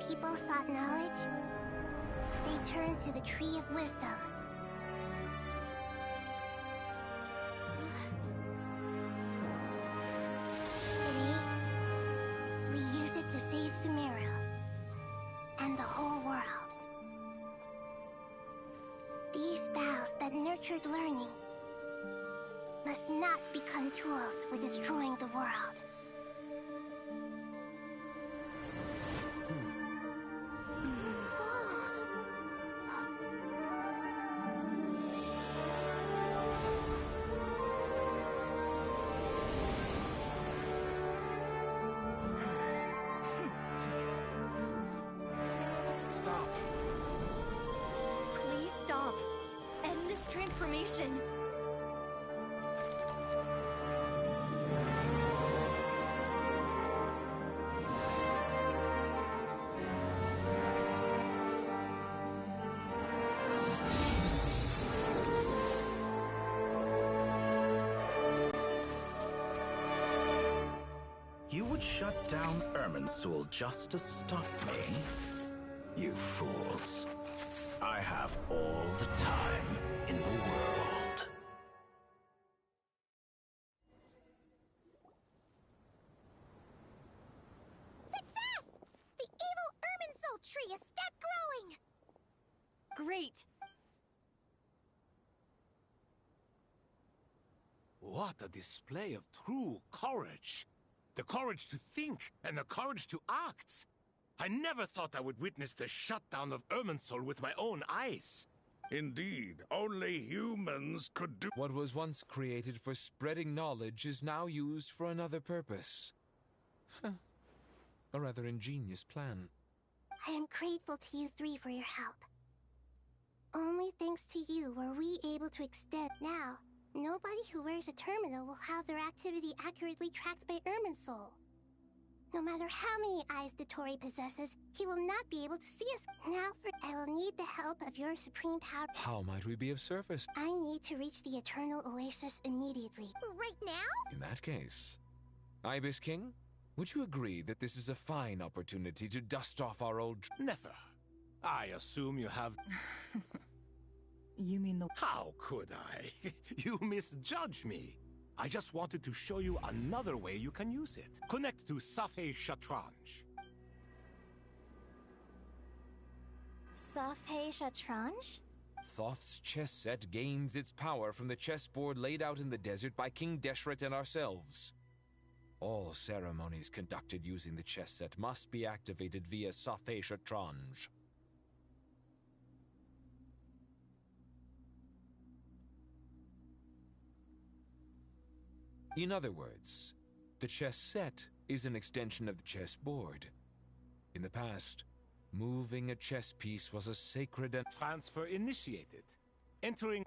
People sought knowledge, they turned to the Tree of Wisdom. Today, we use it to save Sumeru and the whole world. nurtured learning must not become tools for destroying the world. Stop. Please stop. End this transformation. You would shut down Irminsul just to stop me? You fools. I have all the time in the world. Success! The evil Irminsul tree is stepped growing! Great. What a display of true courage. The courage to think and the courage to act. I never thought I would witness the shutdown of Irminsul with my own eyes. Indeed, only humans could do. What was once created for spreading knowledge is now used for another purpose. A rather ingenious plan. I am grateful to you three for your help. Only thanks to you were we able to extend. Now, nobody who wears a terminal will have their activity accurately tracked by Irminsul. No matter how many eyes Dottore possesses, he will not be able to see us. Now I will need the help of your supreme power. How might we be of service? I need to reach the Eternal Oasis immediately. Right now? In that case, Ibis King, would you agree that this is a fine opportunity to dust off our old... Never. I assume you have... You mean the... How could I? You misjudge me. I just wanted to show you another way you can use it. Connect to Safhe Shatranj. Safhe Shatranj? Thoth's chess set gains its power from the chessboard laid out in the desert by King Deshret and ourselves. All ceremonies conducted using the chess set must be activated via Safhe Shatranj. In other words, the chess set is an extension of the chessboard. In the past, moving a chess piece was a sacred and... Transfer initiated. Entering...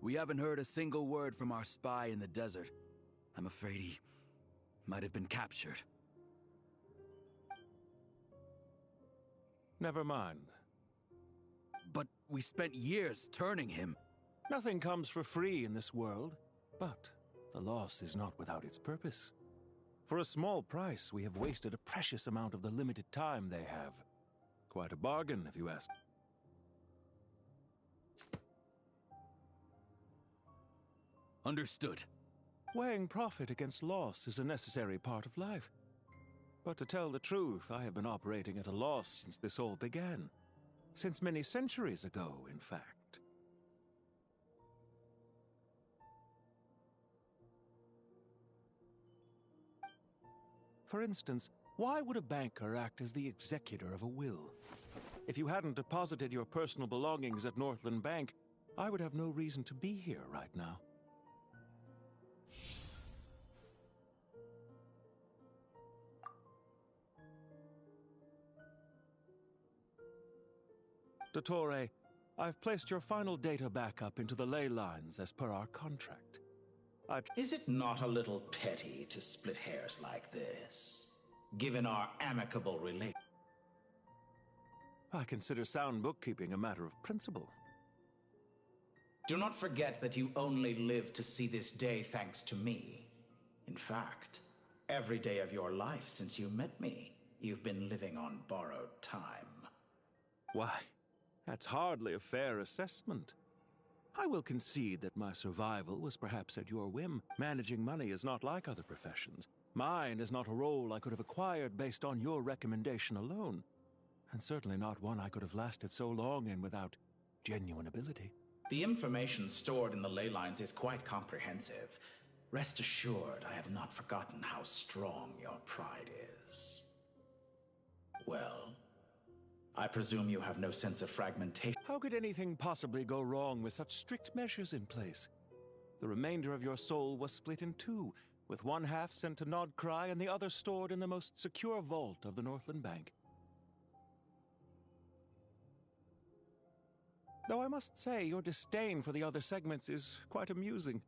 We haven't heard a single word from our spy in the desert. I'm afraid he might have been captured. Never mind. But we spent years turning him. Nothing comes for free in this world, but the loss is not without its purpose. For a small price, we have wasted a precious amount of the limited time they have. Quite a bargain, if you ask. Understood. Weighing profit against loss is a necessary part of life. But to tell the truth, I have been operating at a loss since this all began. Since many centuries ago, in fact. For instance, why would a banker act as the executor of a will? If you hadn't deposited your personal belongings at Northland Bank, I would have no reason to be here right now. Dottore, I've placed your final data backup into the ley lines as per our contract. Is it not a little petty to split hairs like this, given our amicable relation? I consider sound bookkeeping a matter of principle. Do not forget that you only live to see this day thanks to me. In fact, every day of your life since you met me, you've been living on borrowed time. Why, that's hardly a fair assessment. I will concede that my survival was perhaps at your whim. Managing money is not like other professions. Mine is not a role I could have acquired based on your recommendation alone, and certainly not one I could have lasted so long in without genuine ability. The information stored in the ley lines is quite comprehensive. Rest assured, I have not forgotten how strong your pride is. Well, I presume you have no sense of fragmentation. How could anything possibly go wrong with such strict measures in place? The remainder of your soul was split in two, with one half sent to Nodcry and the other stored in the most secure vault of the Northland Bank. Though I must say, your disdain for the other segments is quite amusing.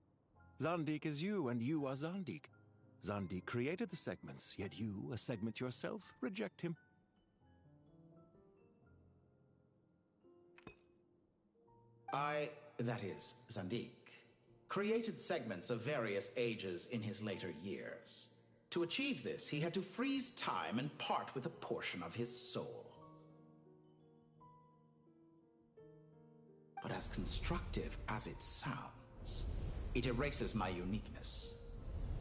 Zandik is you, and you are Zandik. Zandik created the segments, yet you, a segment yourself, reject him. That is, Zandik, created segments of various ages in his later years. To achieve this, he had to freeze time and part with a portion of his soul. But as constructive as it sounds, it erases my uniqueness.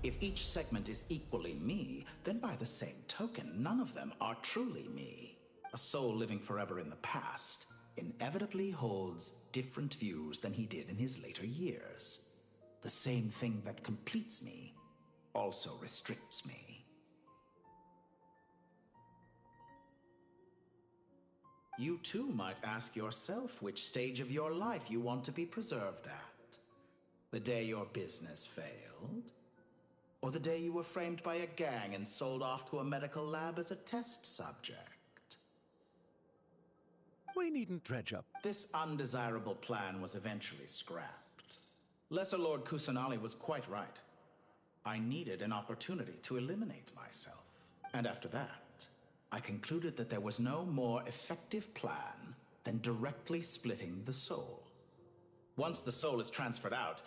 If each segment is equally me, then by the same token, none of them are truly me. A soul living forever in the past inevitably holds different views than he did in his later years. The same thing that completes me also restricts me. You too might ask yourself which stage of your life you want to be preserved at. The day your business failed? Or the day you were framed by a gang and sold off to a medical lab as a test subject? We needn't dredge up. This undesirable plan was eventually scrapped. Lesser Lord Kusanali was quite right. I needed an opportunity to eliminate myself. And after that, I concluded that there was no more effective plan than directly splitting the soul. Once the soul is transferred out,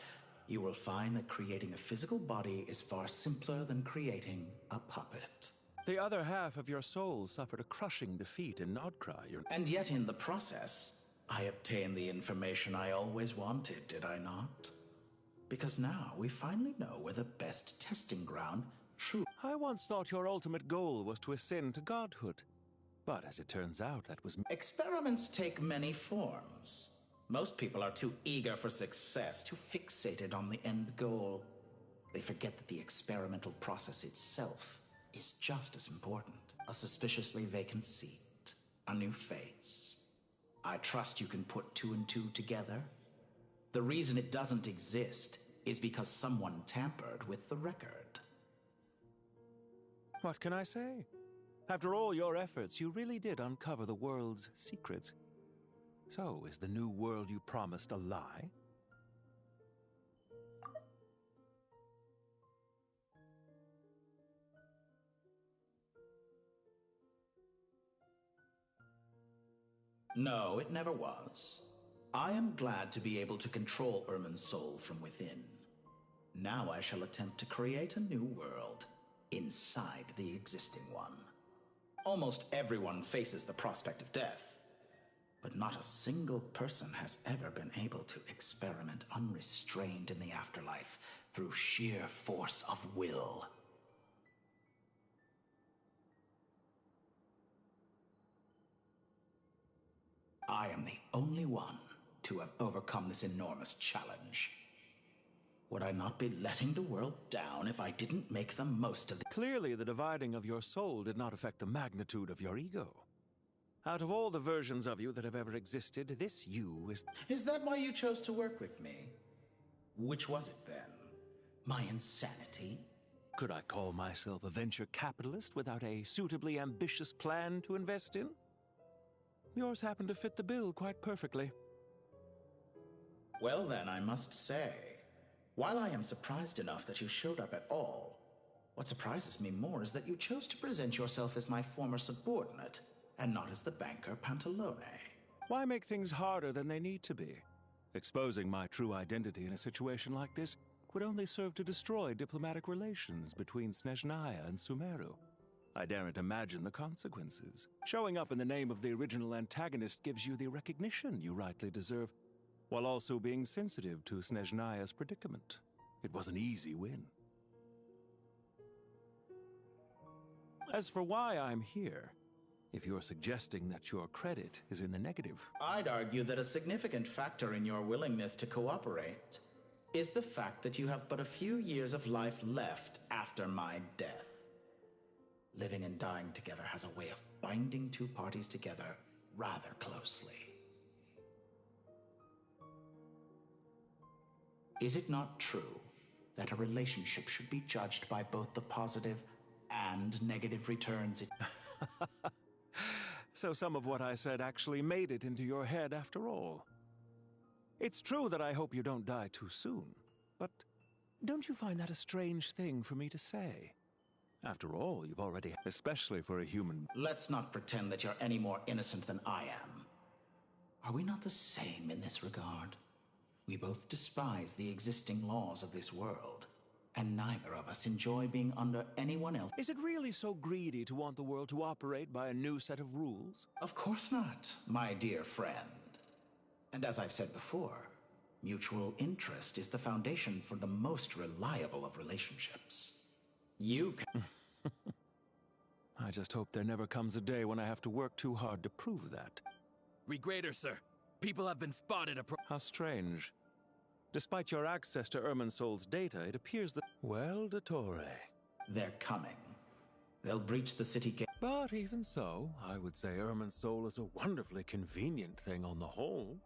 you will find that creating a physical body is far simpler than creating a puppet. The other half of your soul suffered a crushing defeat in Nodcry. And yet in the process, I obtained the information I always wanted, did I not? Because now we finally know where the best testing ground truly... I once thought your ultimate goal was to ascend to godhood. But as it turns out, that was... Experiments take many forms. Most people are too eager for success, too fixated on the end goal. They forget that the experimental process itself is just as important. A suspiciously vacant seat, a new face. I trust you can put two and two together. The reason it doesn't exist is because someone tampered with the record. What can I say? After all your efforts, you really did uncover the world's secrets. So, is the new world you promised a lie? No, it never was. I am glad to be able to control Irmin's soul from within. Now I shall attempt to create a new world inside the existing one. Almost everyone faces the prospect of death, but not a single person has ever been able to experiment unrestrained in the afterlife through sheer force of will. I am the only one to have overcome this enormous challenge. Would I not be letting the world down if I didn't make the most of it? Clearly, the dividing of your soul did not affect the magnitude of your ego. Out of all the versions of you that have ever existed, this you is... Is that why you chose to work with me? Which was it then? My insanity? Could I call myself a venture capitalist without a suitably ambitious plan to invest in? Yours happened to fit the bill quite perfectly. Well then, I must say, while I am surprised enough that you showed up at all, what surprises me more is that you chose to present yourself as my former subordinate, and not as the banker Pantalone. Why make things harder than they need to be? Exposing my true identity in a situation like this would only serve to destroy diplomatic relations between Snezhnaya and Sumeru. I daren't imagine the consequences. Showing up in the name of the original antagonist gives you the recognition you rightly deserve, while also being sensitive to Snezhnaya's predicament. It was an easy win. As for why I'm here, if you're suggesting that your credit is in the negative... I'd argue that a significant factor in your willingness to cooperate is the fact that you have but a few years of life left after my death. Living and dying together has a way of binding two parties together rather closely. Is it not true that a relationship should be judged by both the positive and negative returns it... So some of what I said actually made it into your head after all. It's true that I hope you don't die too soon, but don't you find that a strange thing for me to say? After all, you've already... especially for a human... Let's not pretend that you're any more innocent than I am. Are we not the same in this regard? We both despise the existing laws of this world, and neither of us enjoy being under anyone else. Is it really so greedy to want the world to operate by a new set of rules? Of course not, my dear friend. And as I've said before, mutual interest is the foundation for the most reliable of relationships. You can... I just hope there never comes a day when I have to work too hard to prove that. Regrader, sir. People have been spotted How strange. Despite your access to Irminsol's data, it appears that... Well, Dottore... They're coming. They'll breach the city gate. But even so, I would say Irminsol is a wonderfully convenient thing on the whole.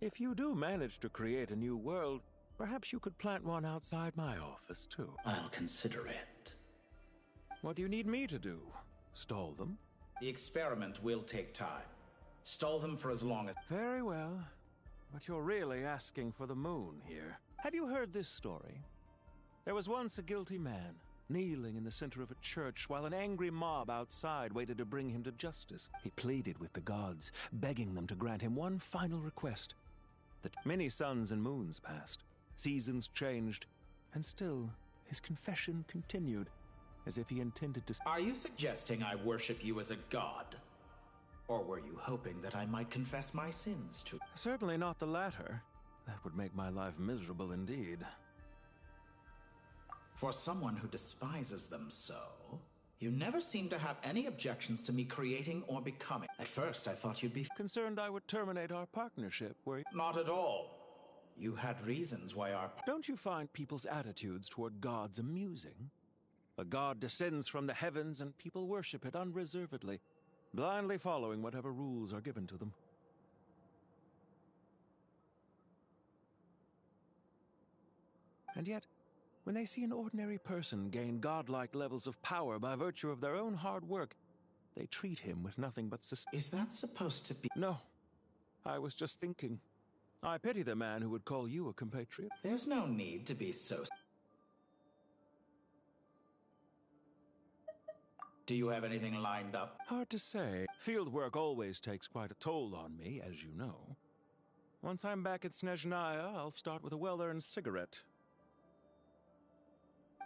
If you do manage to create a new world, perhaps you could plant one outside my office, too. I'll consider it. What do you need me to do? Stall them? The experiment will take time. Stall them for as long as... Very well. But you're really asking for the moon here. Have you heard this story? There was once a guilty man, kneeling in the center of a church while an angry mob outside waited to bring him to justice. He pleaded with the gods, begging them to grant him one final request. That many suns and moons passed, seasons changed, and still his confession continued, as if he intended to... Are you suggesting I worship you as a god? Or were you hoping that I might confess my sins to... Certainly not the latter. That would make my life miserable indeed. For someone who despises them so, you never seem to have any objections to me creating or becoming. At first, I thought you'd be... Concerned I would terminate our partnership, were you? Not at all. You had reasons why our... Don't you find people's attitudes toward gods amusing? A god descends from the heavens and people worship it unreservedly, blindly following whatever rules are given to them. And yet, when they see an ordinary person gain godlike levels of power by virtue of their own hard work, they treat him with nothing but Is that supposed to be... No. I was just thinking. I pity the man who would call you a compatriot. There's no need to be so... Do you have anything lined up? Hard to say. Field work always takes quite a toll on me, as you know. Once I'm back at Snezhnaya, I'll start with a well-earned cigarette.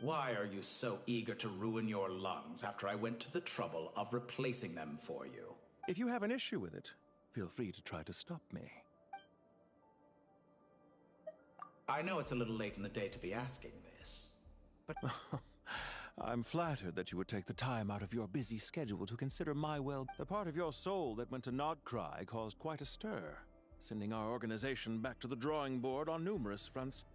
Why are you so eager to ruin your lungs after I went to the trouble of replacing them for you? If you have an issue with it, feel free to try to stop me. I know it's a little late in the day to be asking this, but... I'm flattered that you would take the time out of your busy schedule to consider my The part of your soul that went to Nodcry caused quite a stir, sending our organization back to the drawing board on numerous fronts.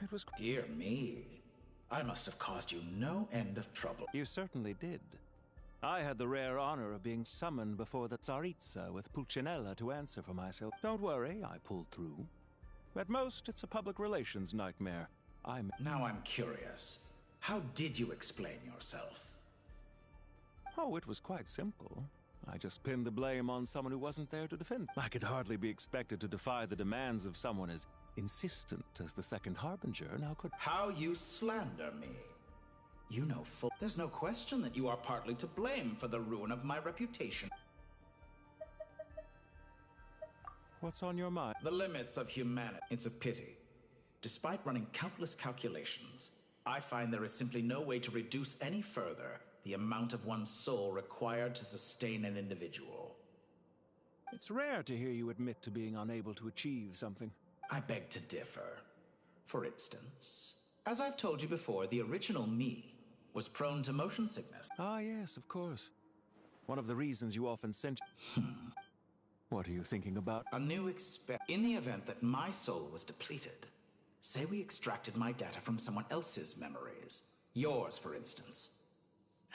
It was... Dear me. I must have caused you no end of trouble. You certainly did. I had the rare honor of being summoned before the Tsaritsa with Pulcinella to answer for myself. Don't worry, I pulled through. At most, it's a public relations nightmare. Now I'm curious. How did you explain yourself? Oh, it was quite simple. I just pinned the blame on someone who wasn't there to defend. I could hardly be expected to defy the demands of someone as insistent as the Second Harbinger, now could... How you slander me. You know full... There's no question that you are partly to blame for the ruin of my reputation. What's on your mind? The limits of humanity. It's a pity. Despite running countless calculations, I find there is simply no way to reduce any further the amount of one's soul required to sustain an individual. It's rare to hear you admit to being unable to achieve something. I beg to differ. For instance, as I've told you before, the original me was prone to motion sickness. Ah, yes, of course. One of the reasons you often sent... What are you thinking about? A new in the event that my soul was depleted, say we extracted my data from someone else's memories, yours for instance,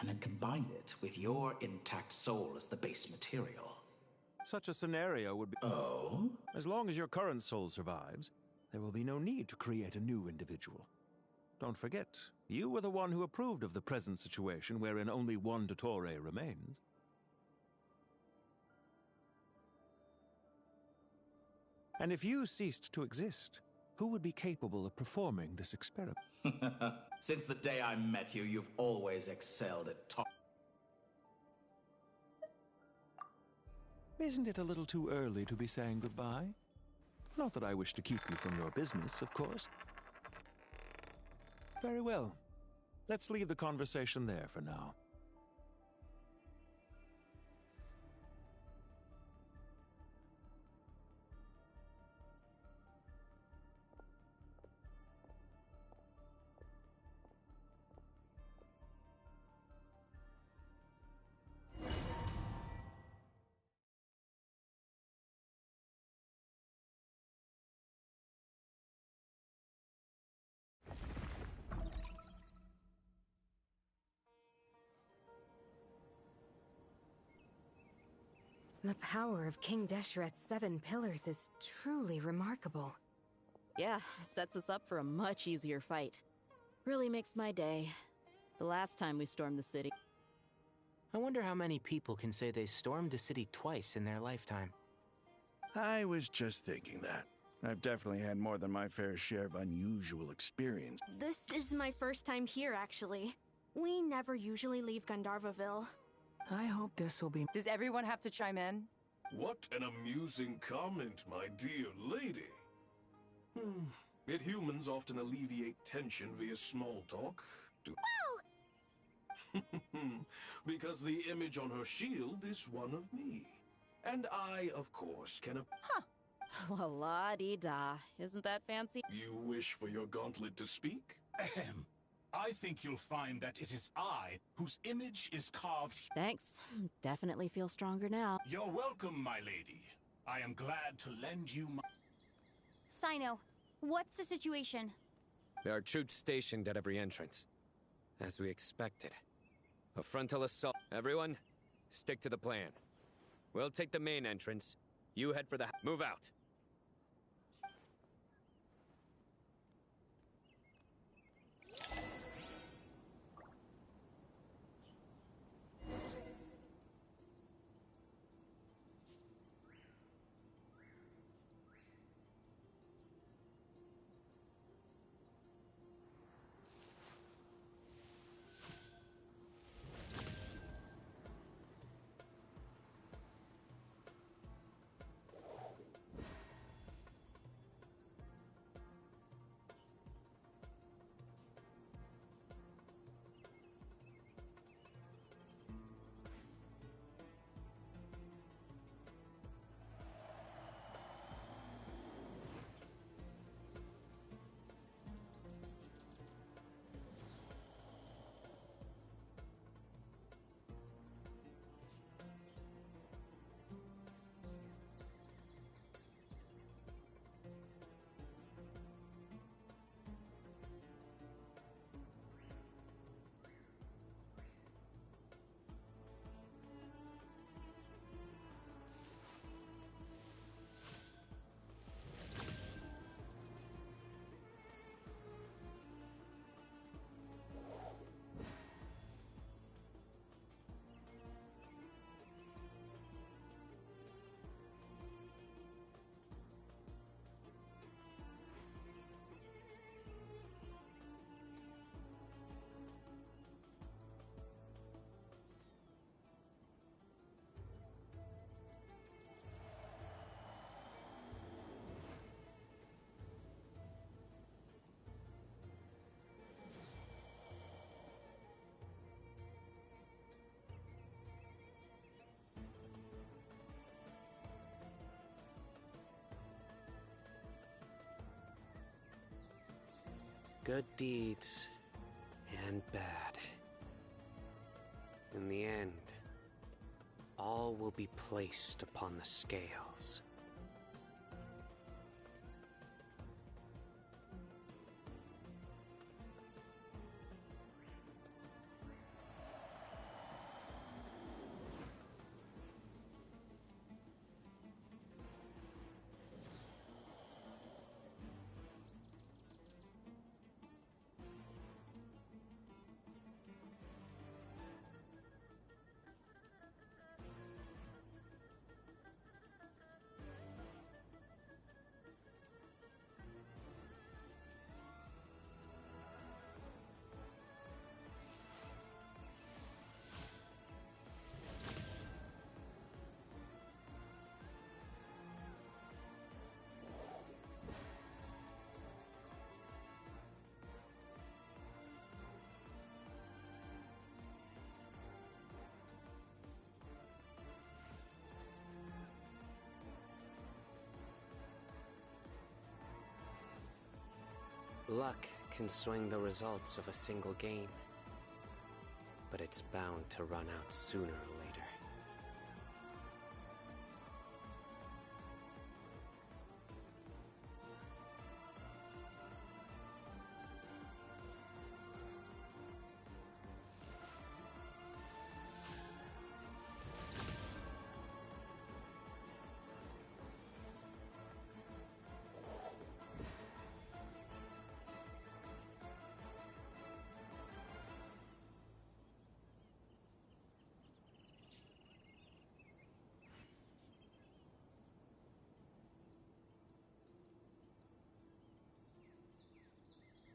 and then combined it with your intact soul as the base material. Such a scenario would be... Oh? As long as your current soul survives, there will be no need to create a new individual. Don't forget, you were the one who approved of the present situation wherein only one Dottore remains. And if you ceased to exist, who would be capable of performing this experiment? Since the day I met you, you've always excelled at talk. Isn't it a little too early to be saying goodbye? Not that I wish to keep you from your business, of course. Very well. Let's leave the conversation there for now. The power of King Deshret's 7 pillars is truly remarkable. Yeah, sets us up for a much easier fight. Really makes my day. The last time we stormed the city. I wonder how many people can say they stormed a city twice in their lifetime. I was just thinking that. I've definitely had more than my fair share of unusual experience. This is my first time here, actually. We never usually leave Gandharvaville. I hope this will be... Does everyone have to chime in? What an amusing comment, my dear lady. Yet humans often alleviate tension via small talk. Because the image on her shield is one of me. And I, of course, can... Huh. Well, la-dee-da. Isn't that fancy? You wish for your gauntlet to speak? Ahem. I think you'll find that it is I whose image is carved. Thanks. Definitely feel stronger now. You're welcome, my lady. I am glad to lend you my... Sino, what's the situation? There are troops stationed at every entrance. As we expected. A frontal assault. Everyone, stick to the plan. We'll take the main entrance. You head for the... Move out! Good deeds and bad. In the end, all will be placed upon the scales. Luck can swing the results of a single game, but it's bound to run out sooner or later.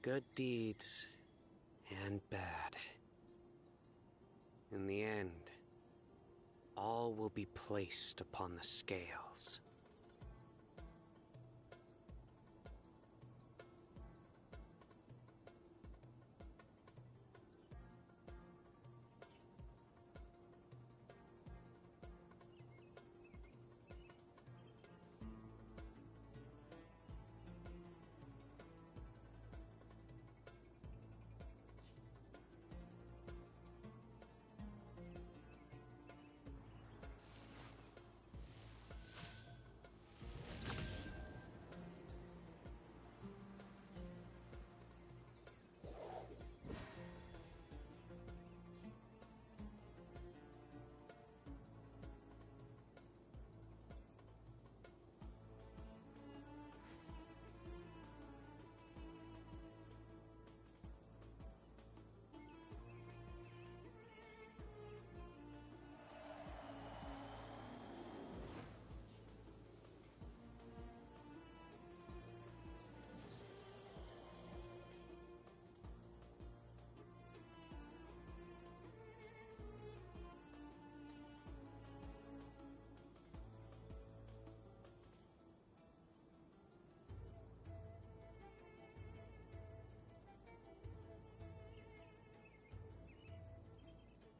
Good deeds and bad. In the end, all will be placed upon the scales.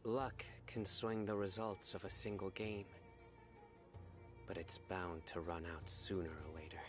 Luck can swing the results of a single game, but it's bound to run out sooner or later.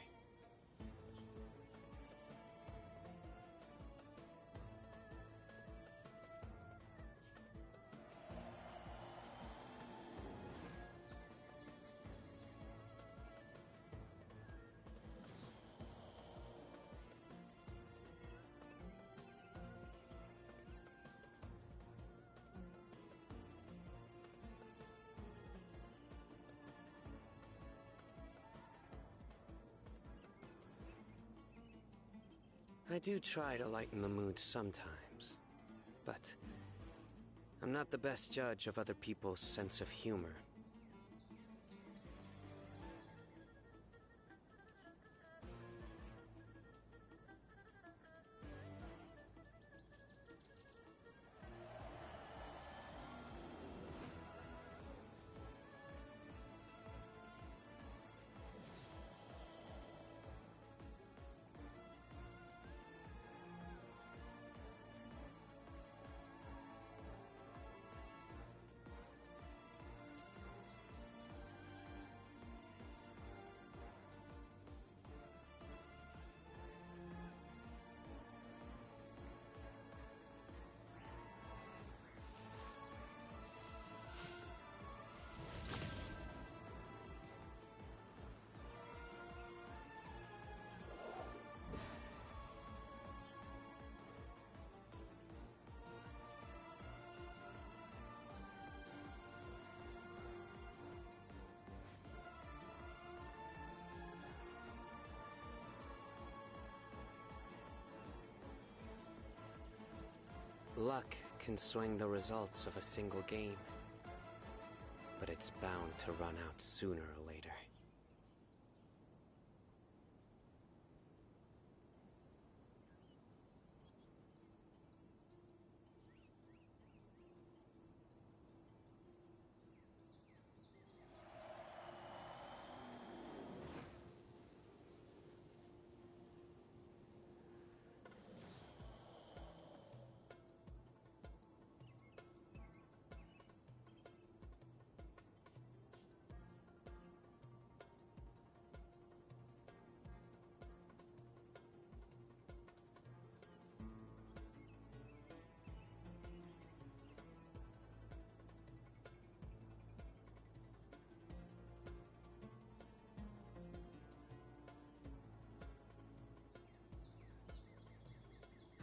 I do try to lighten the mood sometimes, but I'm not the best judge of other people's sense of humor. Luck can swing the results of a single game, but it's bound to run out sooner or later.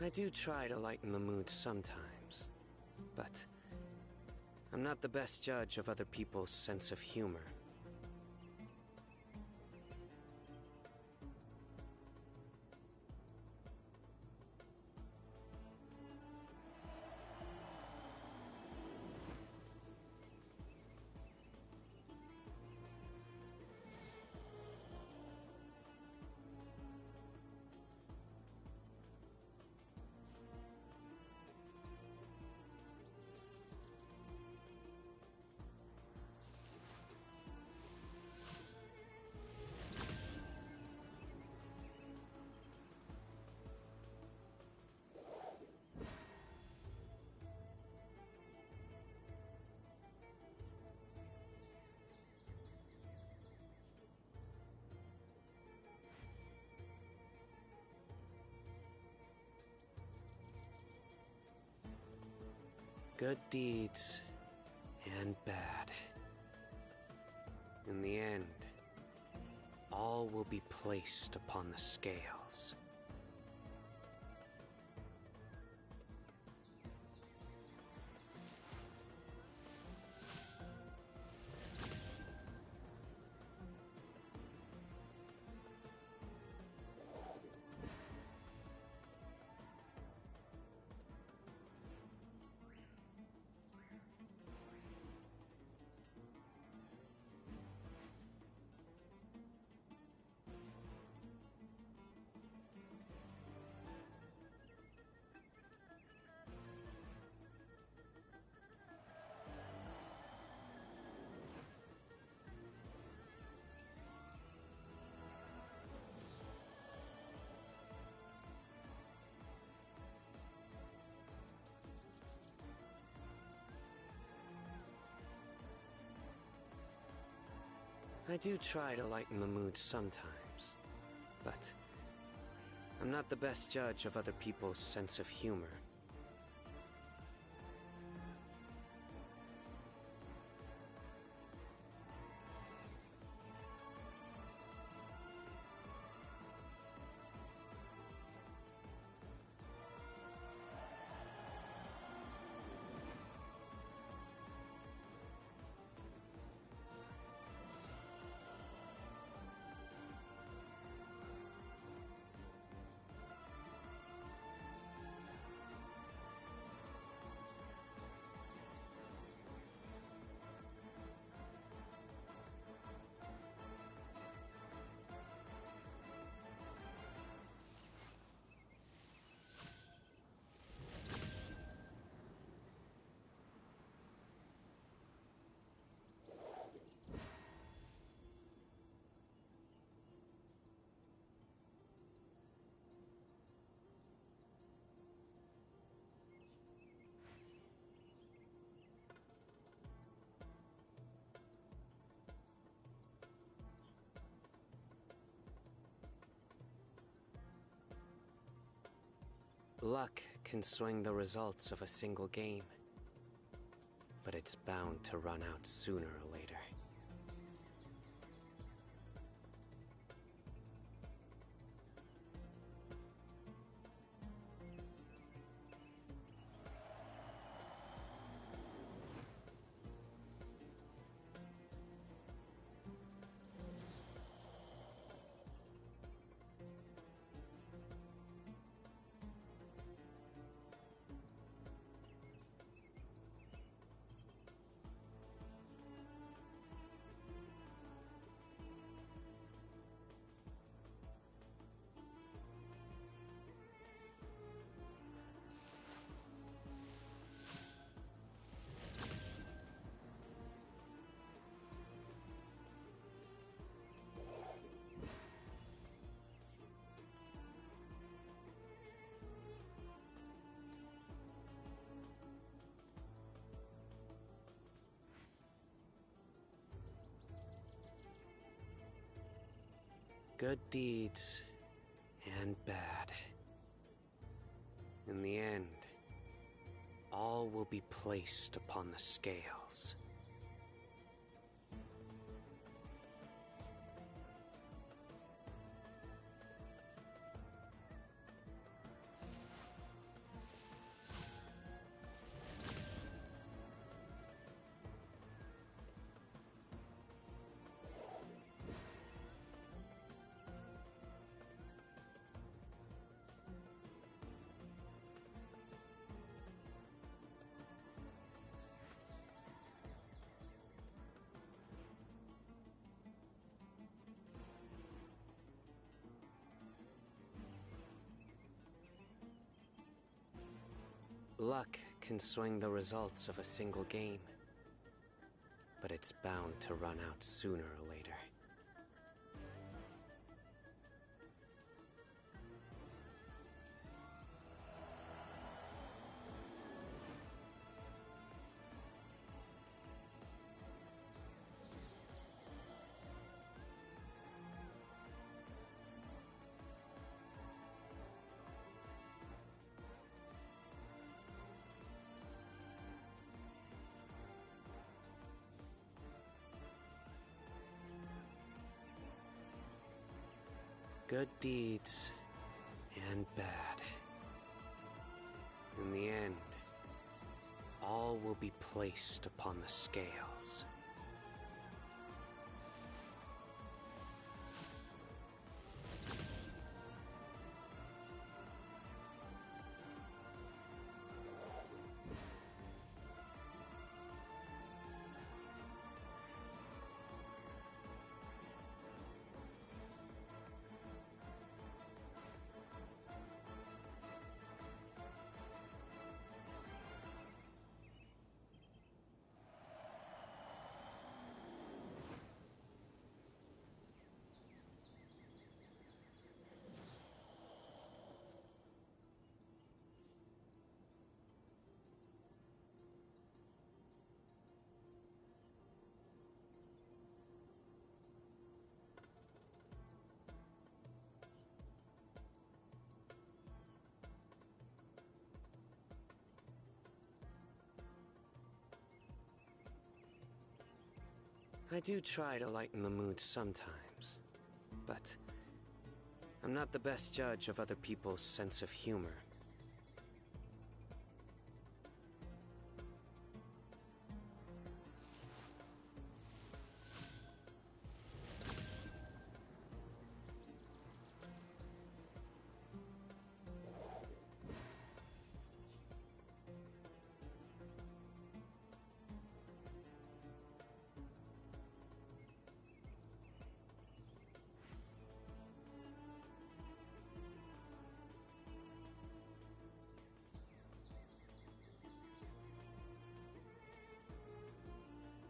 I do try to lighten the mood sometimes, but I'm not the best judge of other people's sense of humor. Good deeds and bad. In the end, all will be placed upon the scales. I do try to lighten the mood sometimes, but I'm not the best judge of other people's sense of humor. Luck can swing the results of a single game, but it's bound to run out sooner or later. Good deeds and bad. In the end, all will be placed upon the scales. Luck can swing the results of a single game, but it's bound to run out sooner or later. Good deeds and bad. In the end, all will be placed upon the scales. I do try to lighten the mood sometimes, but I'm not the best judge of other people's sense of humor.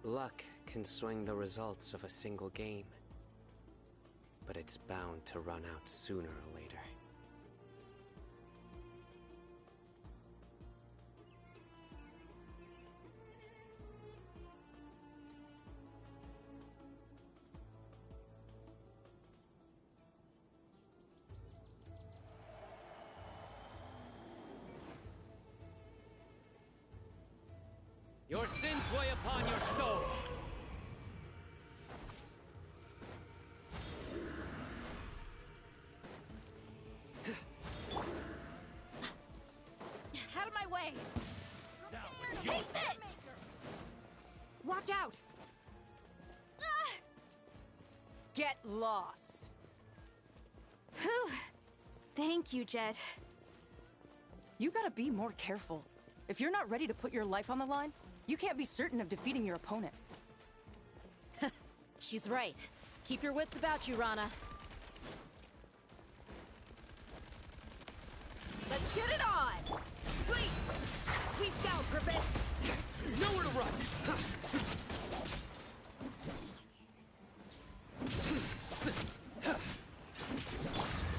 Luck can swing the results of a single game, but it's bound to run out sooner or later. Your sins weigh upon your soul! Out of my way! Take this! Watch out! Get lost! Whew. Thank you, Jet. You gotta be more careful. If you're not ready to put your life on the line, you can't be certain of defeating your opponent. She's right. Keep your wits about you, Rana. Let's get it on! Please! We shall prevent... Nowhere to run!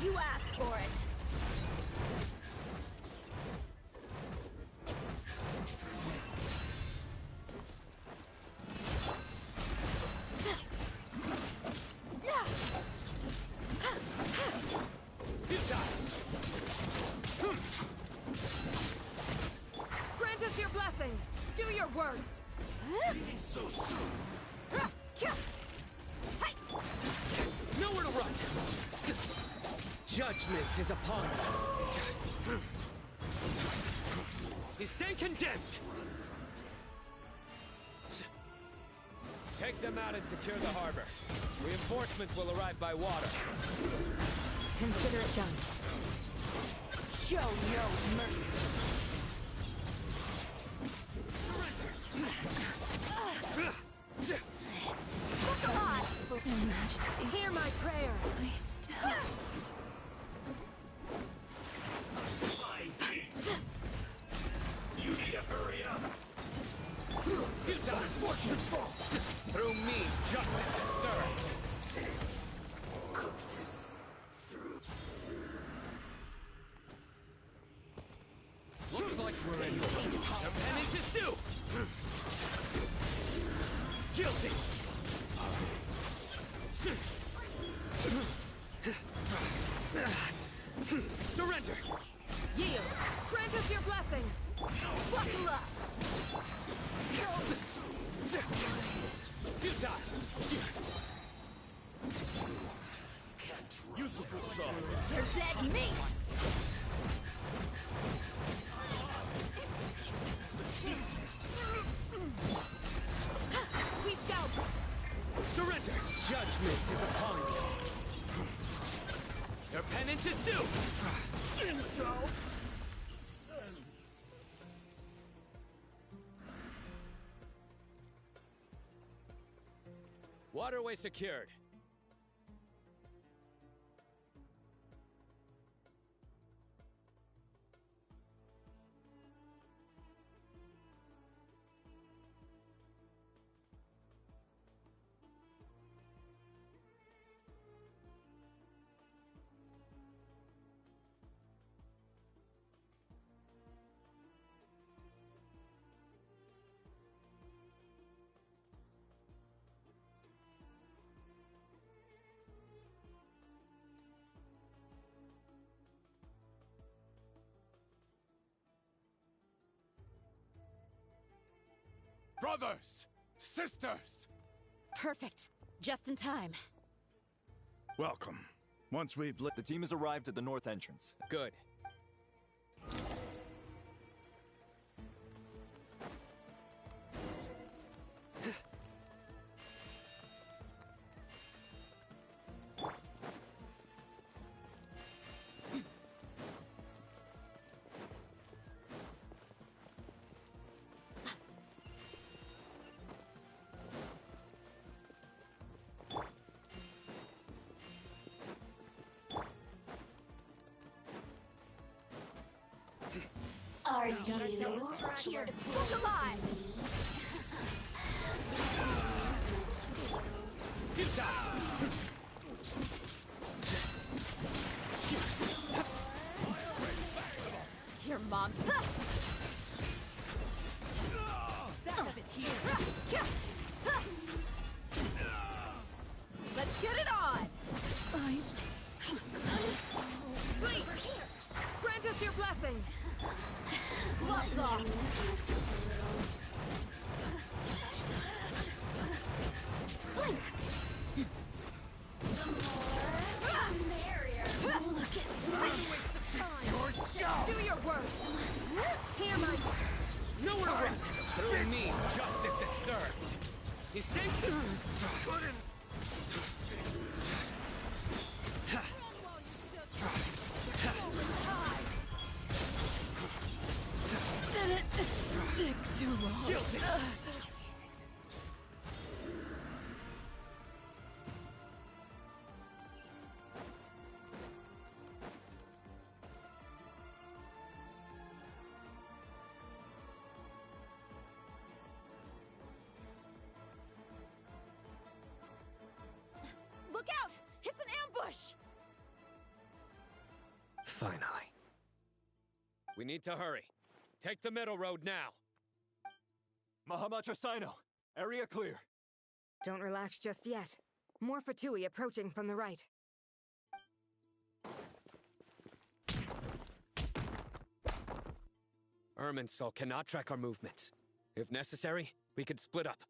You asked for it! Do your worst! So soon. Nowhere to run! Judgment is upon you. You stand condemned! Take them out and secure the harbor. Reinforcements will arrive by water. Consider it done. Show no mercy! Look alive! Your Majesty, Hear my prayer! I still... You need to hurry up. Futile unfortunate faults! Through me, justice is served! Goodness. Through. Looks like we're in for the penance is due! Guilty! Surrender! Yield! Grant us your blessing! Buckle up! Futile! Use the fools on. You're dead meat! We shall... Surrender! Judgment is upon you! Your penance is due! Waterway secured. Brothers! Sisters! Perfect. Just in time. Welcome. Once we've The team has arrived at the north entrance. Good. Are you here to Look alive! Your mom... That is here! Let's get it on! Please! Grant us your blessing! Gloves off! Blink! the merrier? Look at Waste of time! Do your worst! Hear my... Nowhere to run! Through me, justice is served! You stink? did it take too long? Guilty! Look out! It's an ambush! Finally. We need to hurry. Take the middle road now. Mahamacha Sino, area clear. Don't relax just yet. More Fatui approaching from the right. Irminsul cannot track our movements. If necessary, we could split up.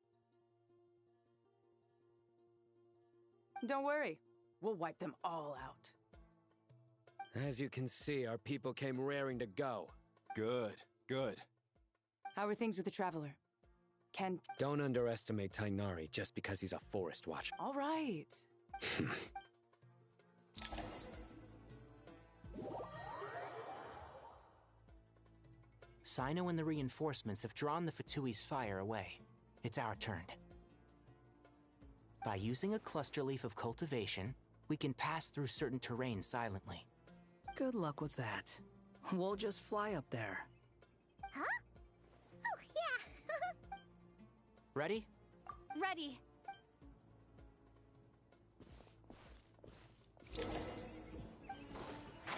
Don't worry. We'll wipe them all out. As you can see, our people came raring to go. Good, good. How are things with the Traveler? Don't underestimate Tainari just because he's a forest watcher. All right. Sino and the reinforcements have drawn the Fatui's fire away. It's our turn. By using a cluster leaf of cultivation, we can pass through certain terrain silently. Good luck with that. We'll just fly up there. Huh? Oh, yeah. Ready? Ready.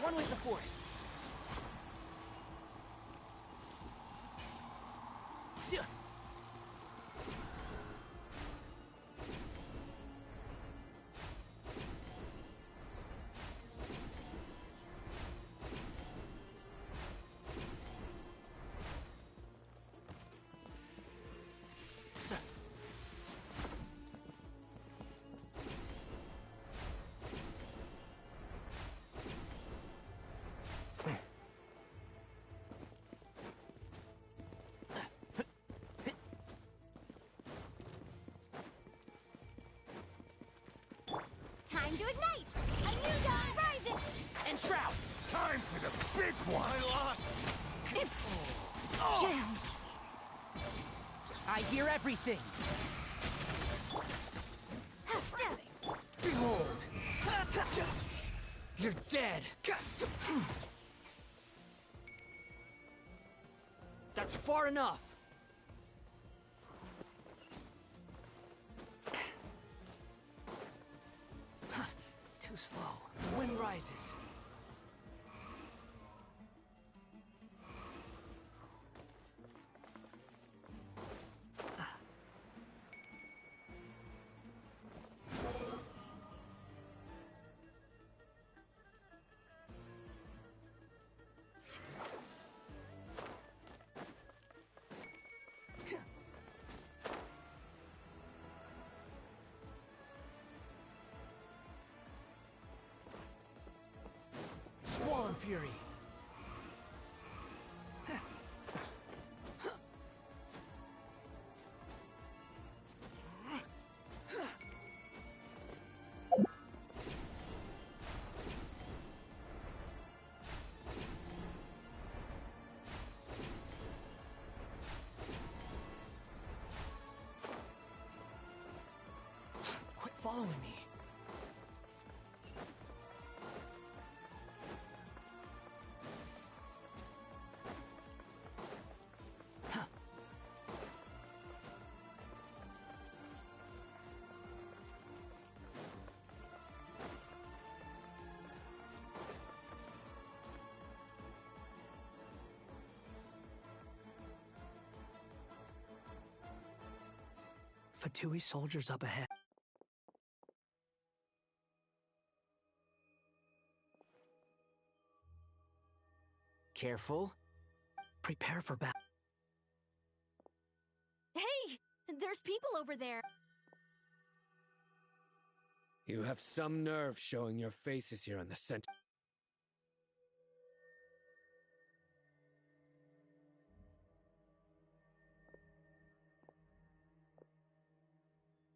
One with the forest. Time to ignite! A new dawn rises! And shroud! Time for the big one! I lost! It's jammed. I hear everything! Behold! You're dead! That's far enough! Too slow. The wind rises. Squall and Fury. Quit following me. Fatui soldiers up ahead. Careful. Prepare for battle. Hey! There's people over there. You have some nerve showing your faces here in the center.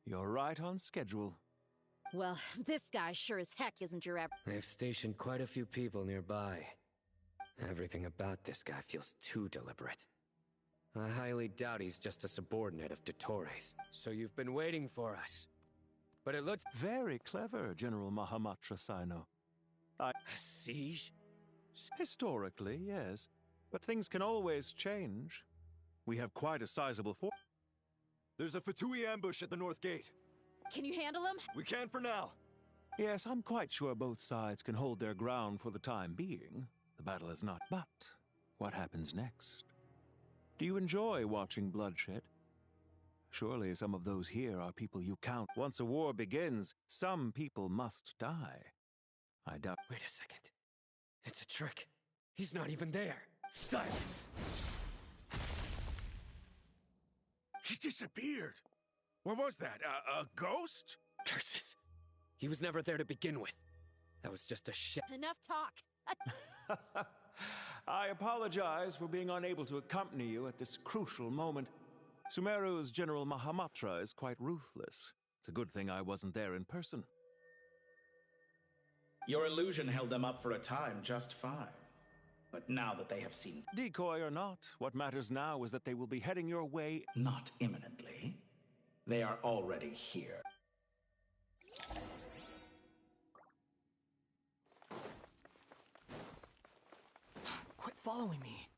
You're right on schedule. Well, this guy sure as heck isn't your average. They've stationed quite a few people nearby. Everything about this guy feels too deliberate. I highly doubt he's just a subordinate of Dottores. So you've been waiting for us. But it looks... Very clever, General Mahamatra Sino. A siege? Historically, yes. But things can always change. We have quite a sizable force. There's a Fatui ambush at the north gate. Can you handle him? We can for now. Yes, I'm quite sure both sides can hold their ground for the time being. The battle is not. But what happens next? Do you enjoy watching bloodshed? Surely some of those here are people you count. Once a war begins, some people must die. I doubt. Wait a second. It's a trick. He's not even there. Silence! He disappeared. What was that? A ghost? Curses. He was never there to begin with. That was just a shit. Enough talk. I apologize for being unable to accompany you at this crucial moment. Sumeru's General Mahamatra is quite ruthless. It's a good thing I wasn't there in person. Your illusion held them up for a time just fine. But now that they have seen... Decoy or not, what matters now is that they will be heading your way... Not imminently. They are already here. Quit following me.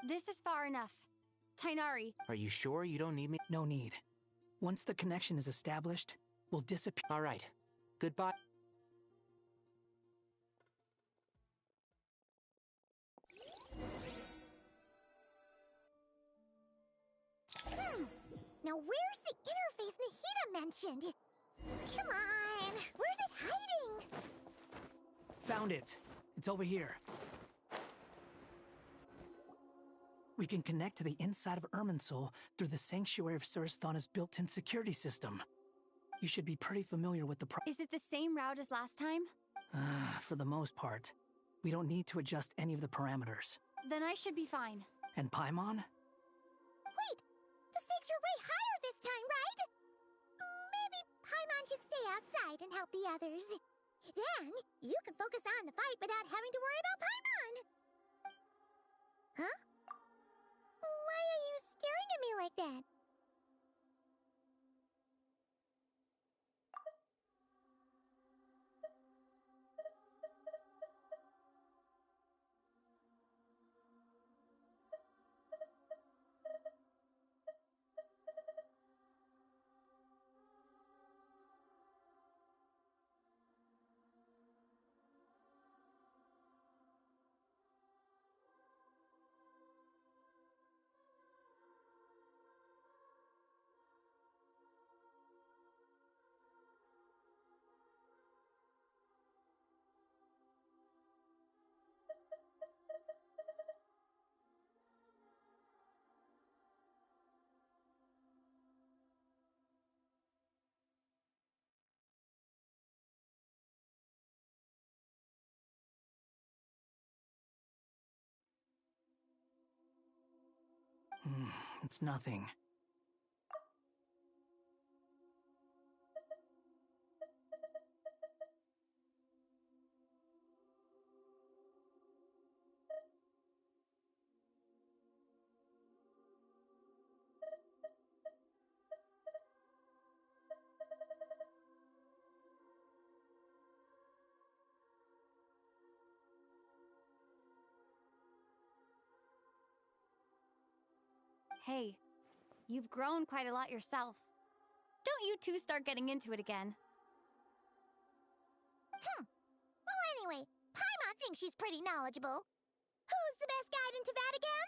This is far enough. Tainari. Are you sure you don't need me? No need. Once the connection is established, we'll disappear. All right. Goodbye. Now where's the interface Nahida mentioned? Come on, where's it hiding? Found it. It's over here. We can connect to the inside of Irminsul through the Sanctuary of Surasthana's built-in security system. You should be pretty familiar with the Is it the same route as last time? For the most part. We don't need to adjust any of the parameters. Then I should be fine. And Paimon? Wait! The stakes are way higher this time, right? Maybe Paimon should stay outside and help the others. Then, you can focus on the fight without having to worry about Paimon! Huh? Why are you staring at me like that? It's nothing. Hey, you've grown quite a lot yourself. Don't you two start getting into it again. Well, anyway, Paimon thinks she's pretty knowledgeable. Who's the best guide into Vatican?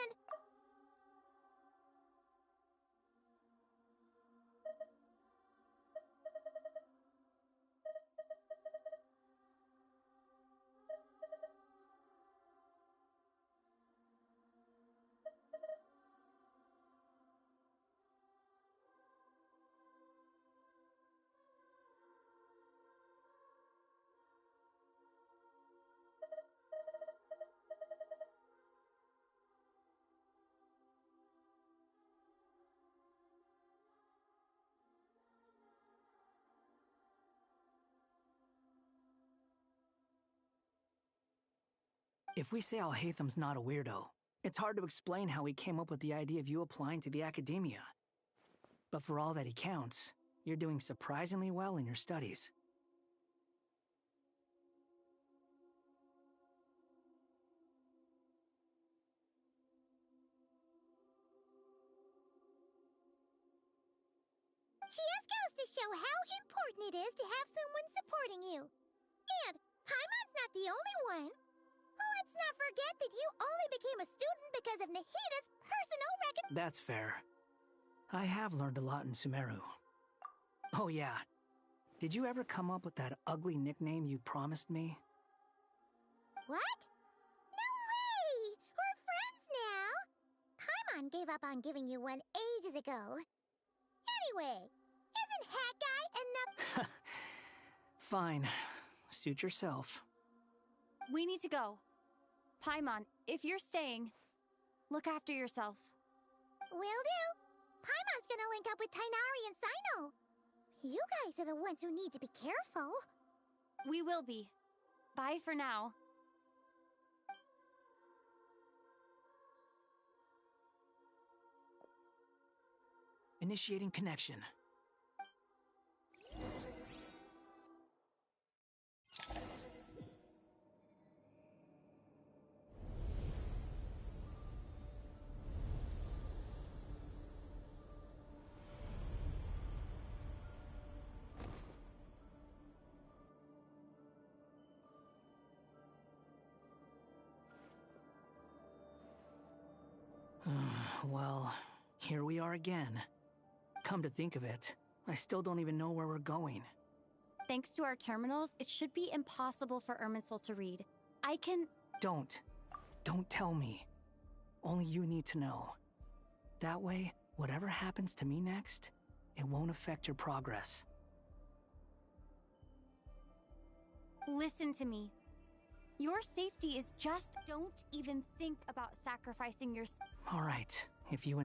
And... If we say Alhatham's not a weirdo, it's hard to explain how he came up with the idea of you applying to the academia. But for all that he counts, you're doing surprisingly well in your studies. Just goes to show how important it is to have someone supporting you. And Paimon's not the only one. Let's not forget that you only became a student because of Nahida's personal recognition. That's fair. I have learned a lot in Sumeru. Oh yeah. Did you ever come up with that ugly nickname you promised me? What? No way! We're friends now! Paimon gave up on giving you one ages ago. Anyway, isn't Hat Guy enough? Fine. Suit yourself. We need to go. Paimon, if you're staying, look after yourself. Will do. Paimon's gonna link up with Tighnari and Sino. You guys are the ones who need to be careful. We will be. Bye for now. Initiating connection. Well, here we are again. Come to think of it, I still don't even know where we're going. Thanks to our terminals, it should be impossible for Irminsul to read. I can... Don't tell me. Only you need to know. That way, whatever happens to me next, it won't affect your progress. Listen to me. Your safety is just... Don't even think about sacrificing your... All right, if you...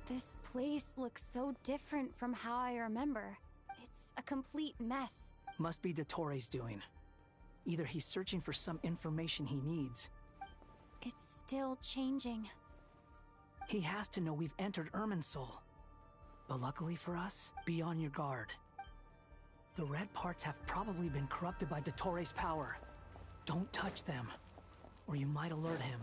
This place looks so different from how I remember. It's a complete mess. Must be Dottoro's doing. Either he's searching for some information he needs. It's still changing. He has to know we've entered Irminsul. But luckily for us, be on your guard. The red parts have probably been corrupted by Dottoro's power. Don't touch them, or you might alert him.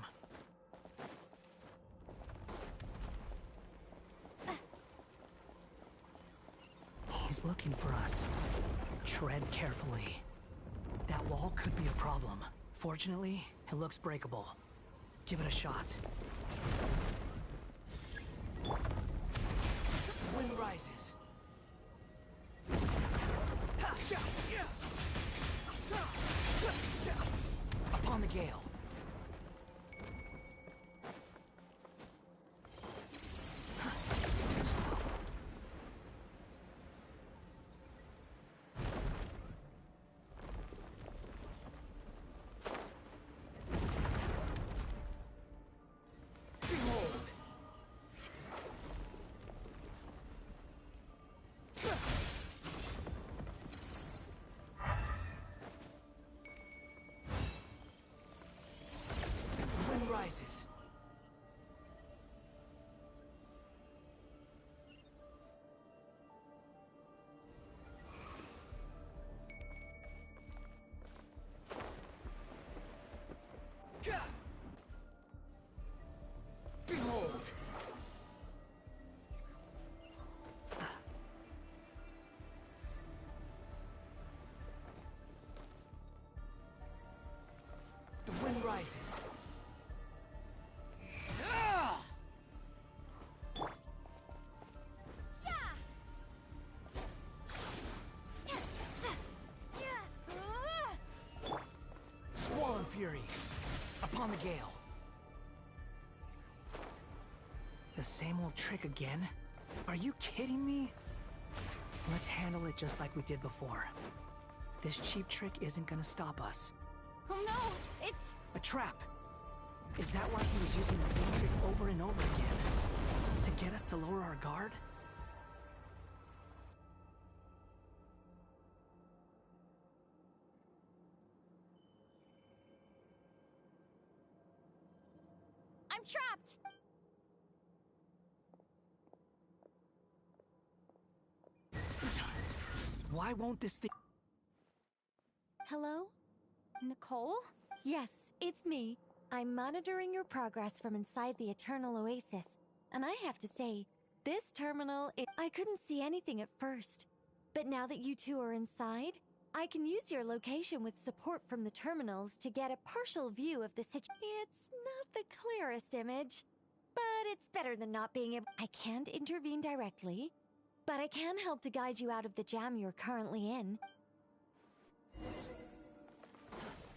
He's looking for us. Tread carefully. That wall could be a problem. Fortunately, it looks breakable. Give it a shot. Wind rises. Upon the gale. Too slow. Rises. Behold! The wind rises. Fury, upon the gale. The same old trick again? Are you kidding me? Let's handle it just like we did before. This cheap trick isn't gonna stop us. Oh no, it's... a trap! Is that why he was using the same trick over and over again? To get us to lower our guard? I'm trapped! Why won't this thing... Hello? Nicole? Yes, it's me. I'm monitoring your progress from inside the Eternal Oasis. And I have to say, this terminal, I couldn't see anything at first. But now that you two are inside, I can use your location with support from the terminals to get a partial view of the situation. It's not the clearest image, but it's better than not being able. I can't intervene directly, but I can help to guide you out of the jam you're currently in.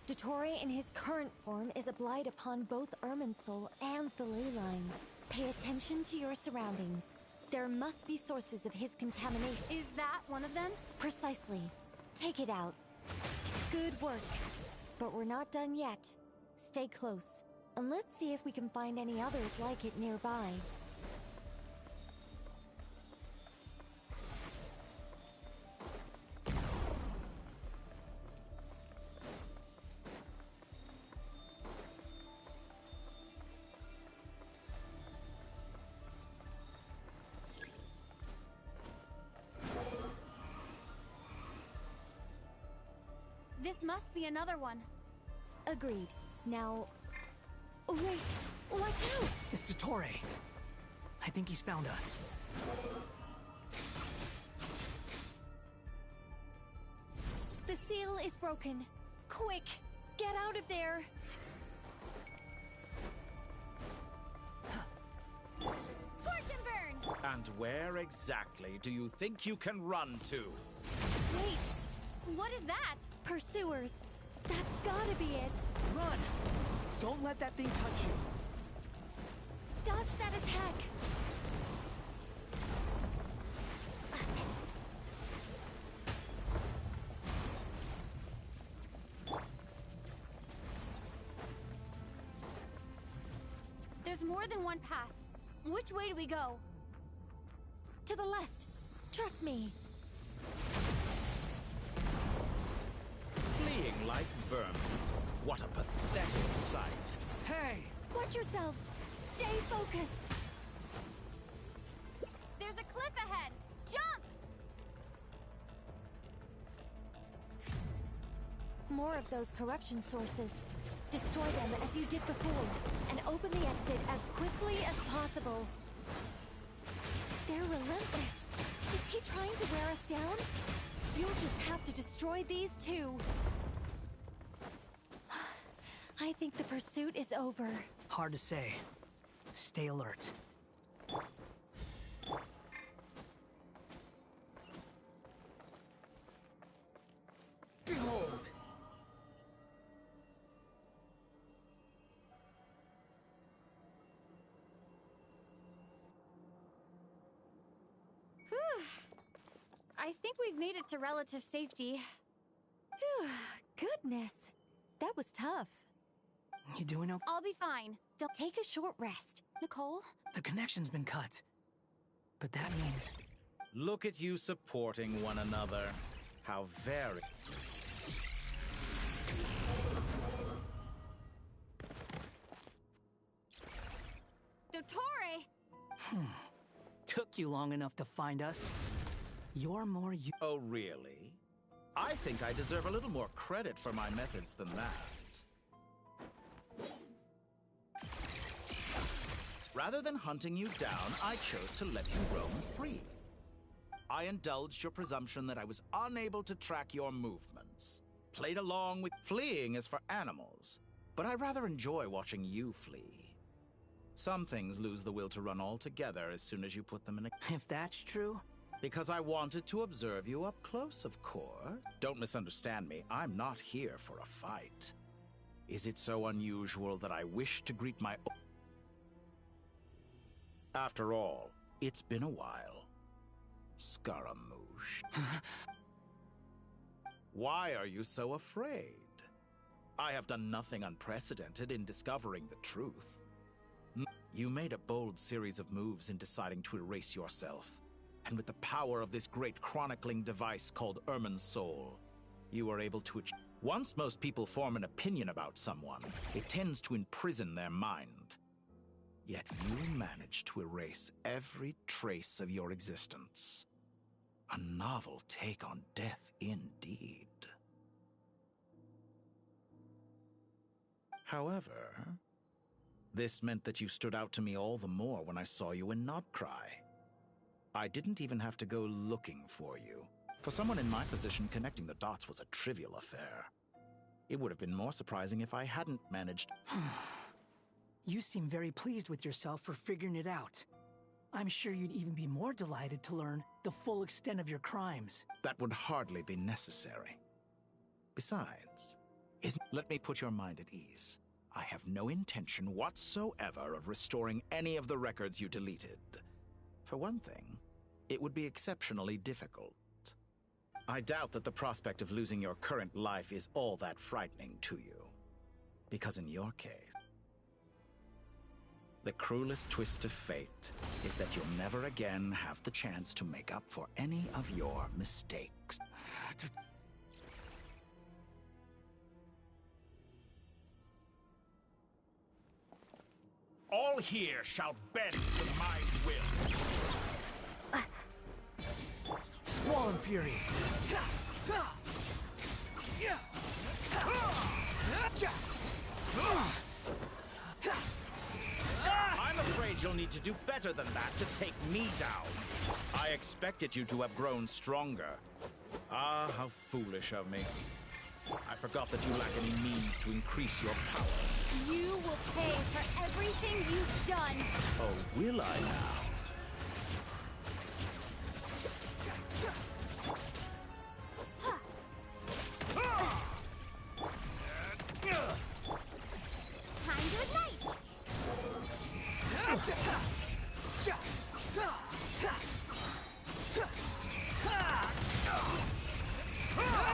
Dottore in his current form is a blight upon both Irminsul and the ley lines. Pay attention to your surroundings. There must be sources of his contamination. Is that one of them? Precisely. Take it out. Good work. But we're not done yet. Stay close, and let's see if we can find any others like it nearby. This must be another one. Agreed. Now... Oh, wait! Watch out! It's Dottore. I think he's found us. The seal is broken. Quick! Get out of there! Scorch and burn! And where exactly do you think you can run to? Wait! What is that? Pursuers! That's gotta be it! Run! Don't let that thing touch you! Dodge that attack! There's more than one path. Which way do we go? To the left! Trust me! Fleeing like vermin. What a pathetic sight. Hey! Watch yourselves! Stay focused! There's a cliff ahead! Jump! More of those corruption sources. Destroy them as you did before, and open the exit as quickly as possible. They're relentless. Is he trying to wear us down? You'll just have to destroy these too. I think the pursuit is over. Hard to say. Stay alert. Behold! Whew. I think we've made it to relative safety. Phew, goodness. That was tough. You doing okay? I'll be fine. Don't take a short rest. Nicole? The connection's been cut. But that means... Look at you supporting one another. How very... Dottore! Took you long enough to find us. You're more you... Oh, really? I think I deserve a little more credit for my methods than that. Rather than hunting you down, I chose to let you roam free. I indulged your presumption that I was unable to track your movements. Played along with fleeing is for animals, but I rather enjoy watching you flee. Some things lose the will to run altogether as soon as you put them in a... If that's true... Because I wanted to observe you up close, of course. Don't misunderstand me. I'm not here for a fight. Is it so unusual that I wish to greet my... After all, it's been a while. Scaramouche. Why are you so afraid? I have done nothing unprecedented in discovering the truth. You made a bold series of moves in deciding to erase yourself. And with the power of this great chronicling device called Irminsul, you are able to achieve... Once most people form an opinion about someone, it tends to imprison their mind. Yet you managed to erase every trace of your existence. A novel take on death indeed. However, this meant that you stood out to me all the more when I saw you in Nodcry. I didn't even have to go looking for you. For someone in my position, connecting the dots was a trivial affair. It would have been more surprising if I hadn't managed... You seem very pleased with yourself for figuring it out. I'm sure you'd even be more delighted to learn the full extent of your crimes. That would hardly be necessary. Besides, let me put your mind at ease. I have no intention whatsoever of restoring any of the records you deleted. For one thing, it would be exceptionally difficult. I doubt that the prospect of losing your current life is all that frightening to you. Because in your case, the cruelest twist of fate is that you'll never again have the chance to make up for any of your mistakes. All here shall bend to my will. Squall and Fury. I'm afraid you'll need to do better than that to take me down. I expected you to have grown stronger. Ah, how foolish of me. I forgot that you lack any means to increase your power. You will pay for everything you've done. Oh, will I now? Time to ignite!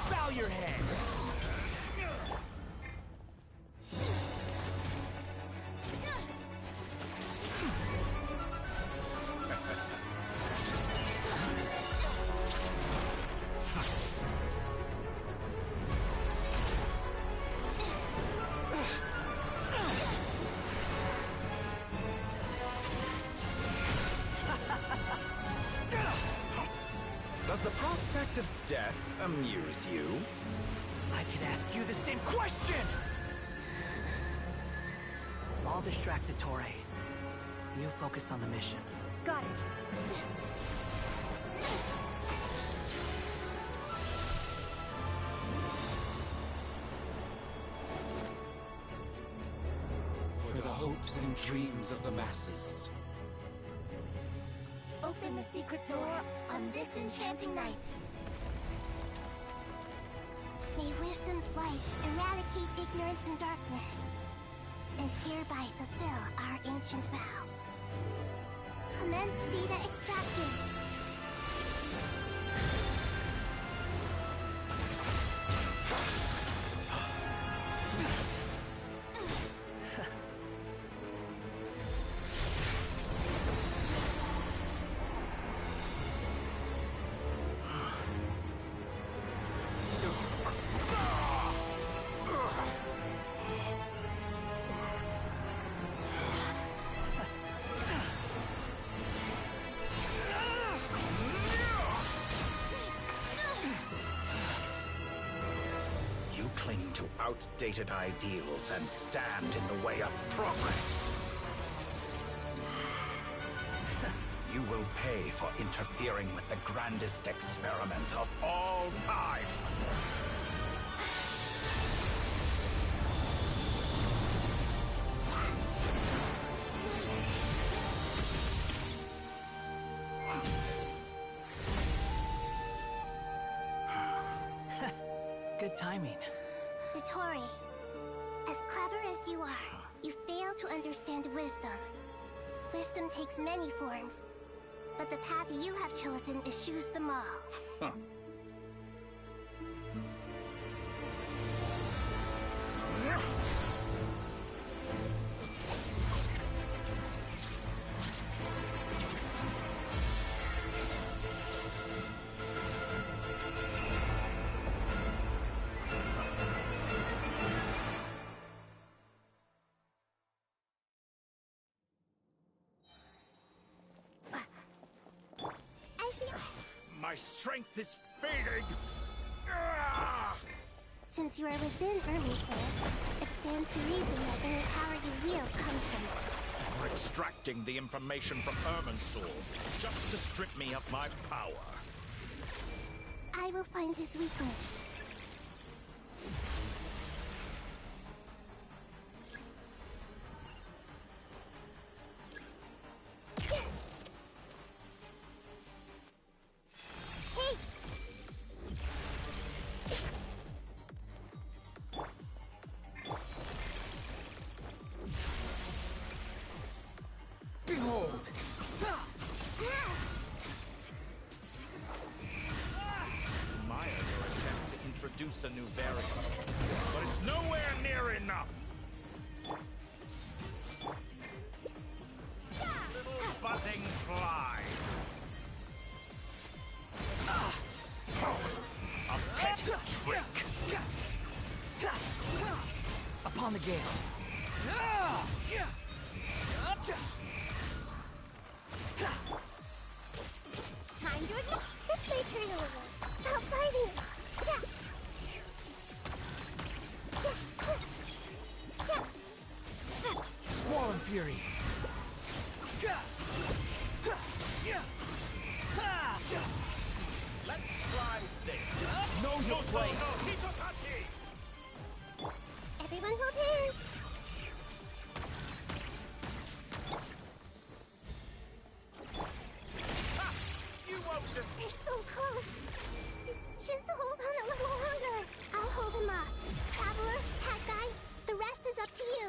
Bow your head! Does the prospect of death amuse you? I could ask you the same question! I'll distract Ettore. You focus on the mission. Got it. For the hopes and dreams of the masses. Open the secret door on this enchanting night. May wisdom's light eradicate ignorance and darkness, and hereby fulfill our ancient vow. Commence data extraction. Cling to outdated ideals and stand in the way of progress. You will pay for interfering with the grandest experiment of all time. Good timing. Ettore, as clever as you are, you fail to understand wisdom. Wisdom takes many forms, but the path you have chosen eschews them all. Huh. My strength is fading! Since you are within Irminsul, it stands to reason that any power you wield comes from it. You're extracting the information from Irminsul just to strip me of my power. I will find his weakness. Hey! Behold! Admire your attempt to introduce a new variant, but it's nowhere near enough. Little buzzing fly. A pet trick. Upon the gale. Time to ignore. This may hurt a little. Stop fighting. Squall and Fury. Let's try this. Know your place. Everyone hold hands. You won't just... They're so close. Just hold on a little longer. I'll hold him up. Traveler, Hat Guy, the rest is up to you.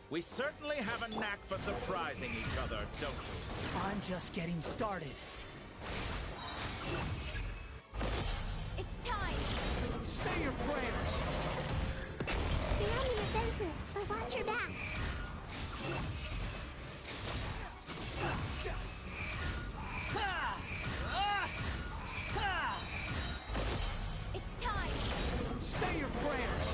We certainly have a knack for surprising each other, don't we? I'm just getting started. It's time. Say your prayers. Stay on the offensive, but watch your back. It's time. Say your prayers.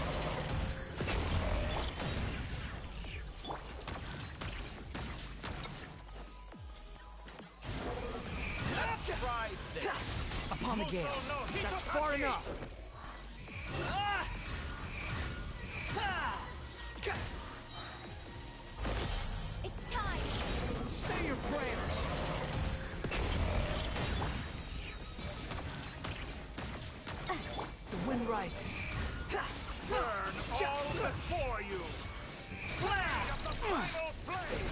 Let's try this. Upon the gale. That's far enough. It's time. Say your prayers. The wind rises. Burn all before you. Blade of the final flame.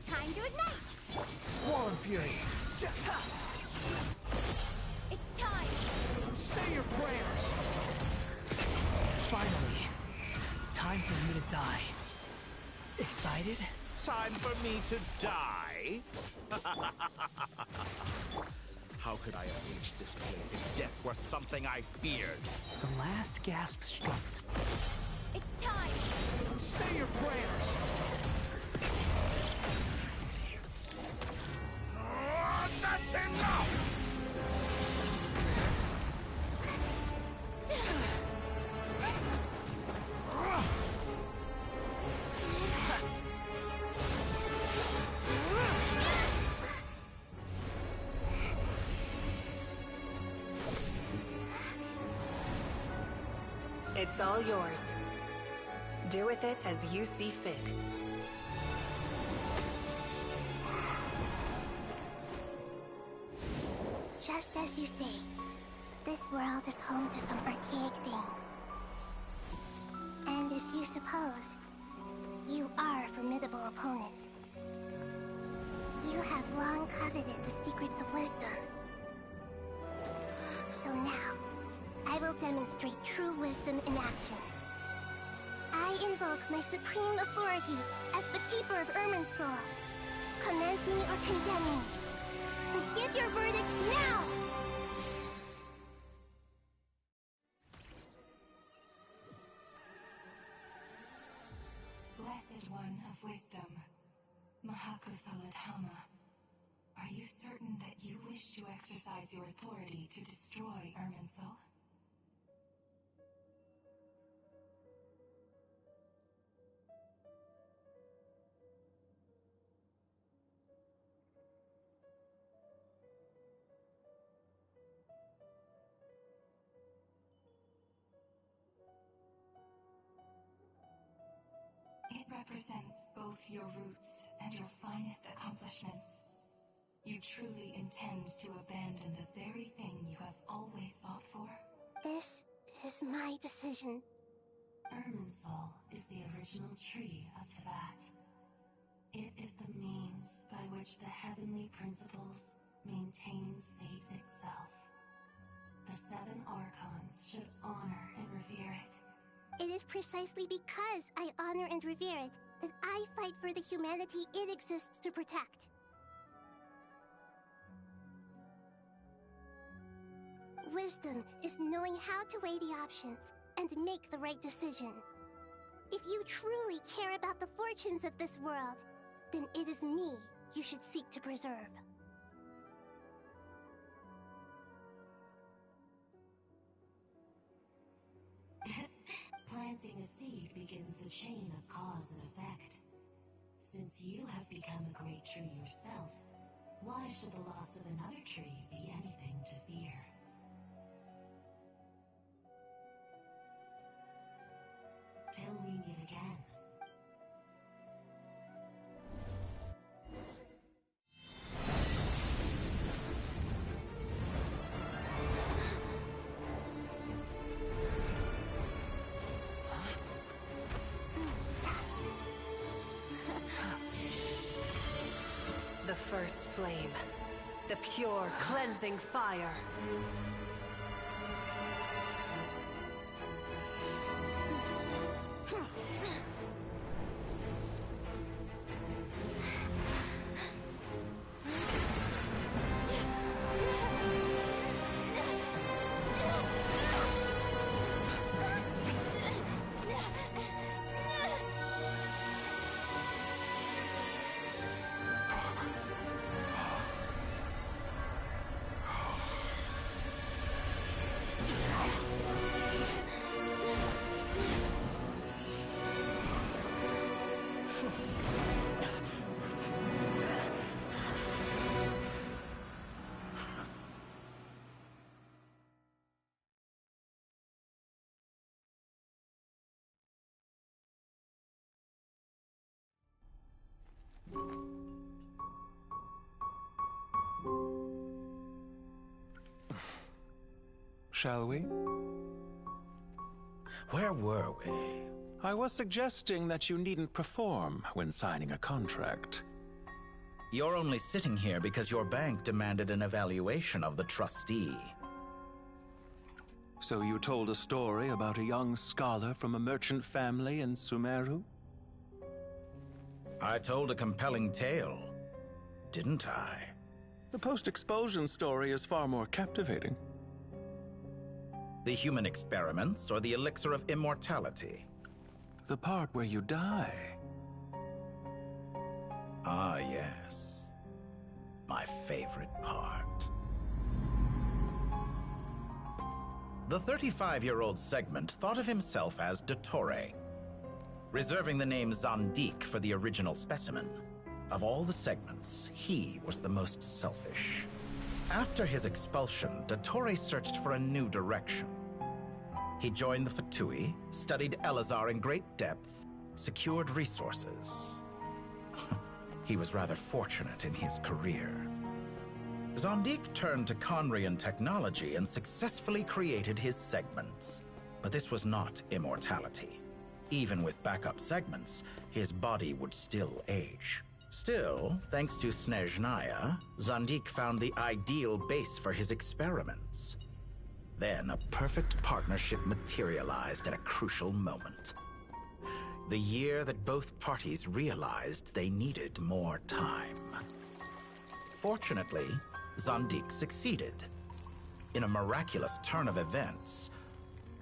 Time to ignite. Squall and Fury. It's time. Say your prayers. Finally, time for you to die. Excited? Time for me to die? How could I have reached this place if death were something I feared? The last gasp struck. It's time. Say your prayers. That's enough! It's all yours. Do with it as you see fit. Just as you say, this world is home to some archaic things. And as you suppose, you are a formidable opponent. You have long coveted the secrets of wisdom. So now, I will demonstrate true wisdom in action. I invoke my supreme authority as the keeper of Irminsul. Command me or condemn me. But give your verdict now! Blessed One of Wisdom, Mahakosaladhama, are you certain that you wish to exercise your authority to destroy Irminsul? represents both your roots and your finest accomplishments. You truly intend to abandon the very thing you have always fought for? This is my decision. Irminsul is the original tree of Teyvat. It is the means by which the heavenly principles maintains fate itself. The 7 Archons should honor and revere it. It is precisely because I honor and revere it that I fight for the humanity it exists to protect. Wisdom is knowing how to weigh the options and make the right decision. If you truly care about the fortunes of this world, then it is me you should seek to preserve. Planting a seed begins the chain of cause and effect. Since you have become a great tree yourself, why should the loss of another tree be anything to fear? Till we meet again. The first flame. The pure, cleansing fire. Shall we? Where were we? I was suggesting that you needn't perform when signing a contract. You're only sitting here because your bank demanded an evaluation of the trustee. So you told a story about a young scholar from a merchant family in Sumeru? I told a compelling tale, didn't I? The post-expulsion story is far more captivating. The human experiments or the elixir of immortality? The part where you die. Ah, yes. My favorite part. The 35-year-old Segment thought of himself as Dottore, reserving the name Zandik for the original specimen. Of all the Segments, he was the most selfish. After his expulsion, Dottore searched for a new direction. He joined the Fatui, studied Elazar in great depth, secured resources. He was rather fortunate in his career. Zandik turned to Conrian technology and successfully created his segments. But this was not immortality. Even with backup segments, his body would still age. Still, thanks to Snezhnaya, Zandik found the ideal base for his experiments. Then a perfect partnership materialized at a crucial moment. The year that both parties realized they needed more time. Fortunately, Zandik succeeded. In a miraculous turn of events,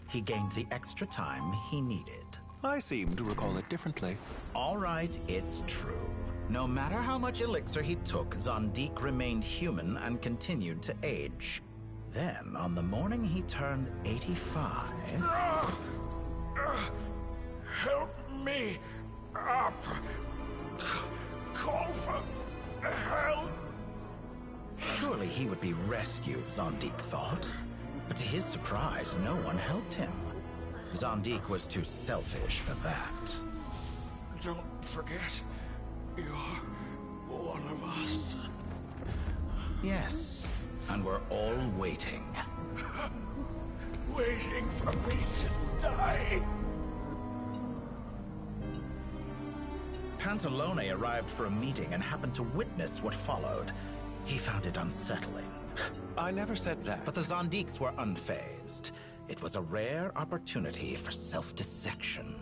he gained the extra time he needed. I seem to recall it differently. All right, it's true. No matter how much elixir he took, Zandik remained human and continued to age. Then, on the morning he turned 85... Help me up! Call for help! Surely he would be rescued, Zandik thought. But to his surprise, no one helped him. Zandik was too selfish for that. Don't forget. You're one of us. Yes, and we're all waiting. Waiting for me to die. Pantalone arrived for a meeting and happened to witness what followed. He found it unsettling. I never said that. But the Zondiques were unfazed. It was a rare opportunity for self-dissection.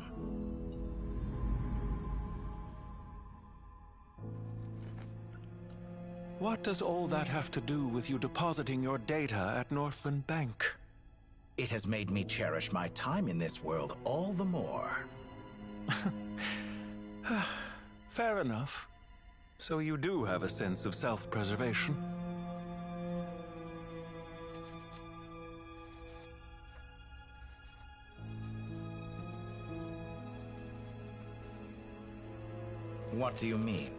What does all that have to do with you depositing your data at Northland Bank? It has made me cherish my time in this world all the more. Fair enough. So you do have a sense of self-preservation. What do you mean?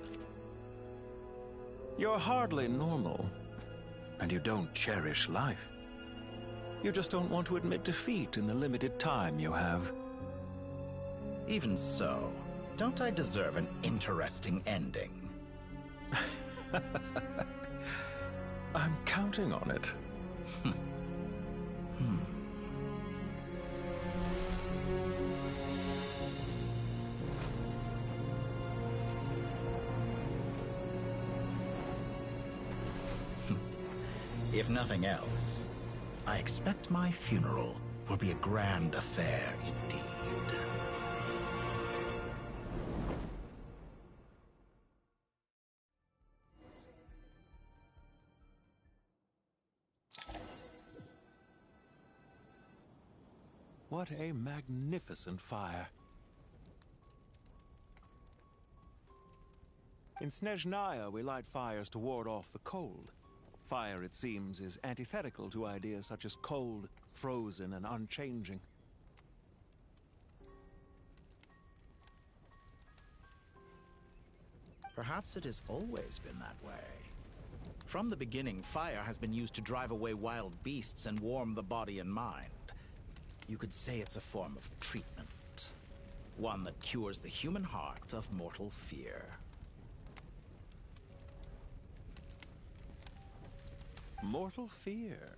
You're hardly normal, and you don't cherish life. You just don't want to admit defeat in the limited time you have. Even so, don't I deserve an interesting ending? I'm counting on it. If nothing else, I expect my funeral will be a grand affair indeed. What a magnificent fire. In Snezhnaya, we light fires to ward off the cold. Fire, it seems, is antithetical to ideas such as cold, frozen, and unchanging. Perhaps it has always been that way. From the beginning, fire has been used to drive away wild beasts and warm the body and mind. You could say it's a form of treatment. One that cures the human heart of mortal fear. Mortal fear.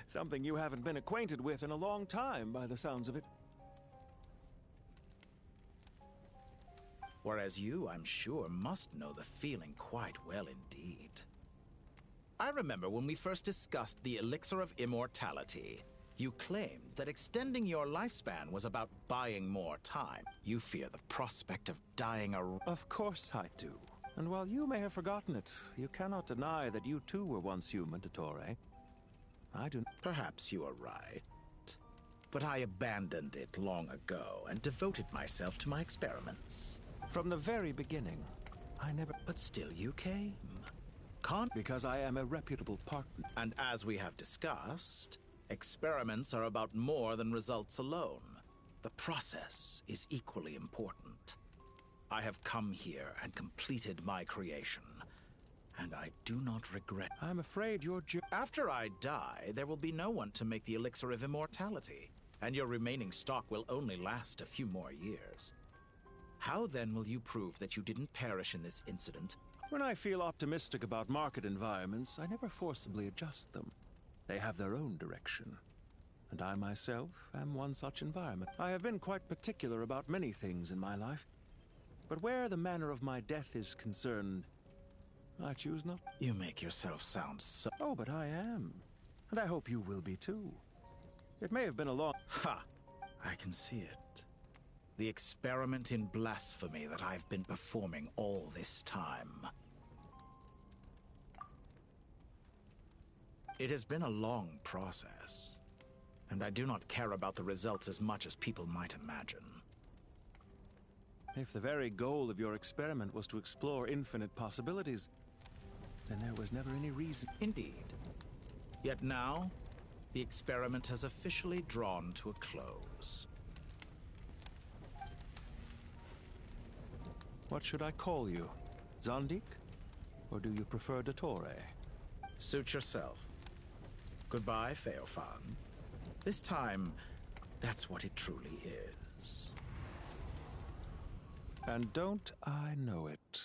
Something you haven't been acquainted with in a long time, by the sounds of it. Whereas you, I'm sure, must know the feeling quite well indeed. I remember when we first discussed the elixir of immortality. You claimed that extending your lifespan was about buying more time. You fear the prospect of dying Of course I do. And while you may have forgotten it, you cannot deny that you too were once human, Dottore. I do. Perhaps you are right. But I abandoned it long ago and devoted myself to my experiments. From the very beginning, I never... But still you came. Because I am a reputable partner. And as we have discussed, experiments are about more than results alone. The process is equally important. I have come here and completed my creation, and I do not regret. I'm afraid you're After I die, there will be no one to make the elixir of immortality, and your remaining stock will only last a few more years. How then will you prove that you didn't perish in this incident? When I feel optimistic about market environments, I never forcibly adjust them. They have their own direction. And I myself am one such environment. I have been quite particular about many things in my life. But where the manner of my death is concerned, I choose not. You make yourself sound so... Oh, but I am. And I hope you will be too. It may have been a long... Ha! I can see it. The experiment in blasphemy that I've been performing all this time. It has been a long process, and I do not care about the results as much as people might imagine. If the very goal of your experiment was to explore infinite possibilities, then there was never any reason. Indeed. Yet now, the experiment has officially drawn to a close. What should I call you? Zondik? Or do you prefer Dottore? Suit yourself. Goodbye, Feofan. This time, that's what it truly is. And don't I know it?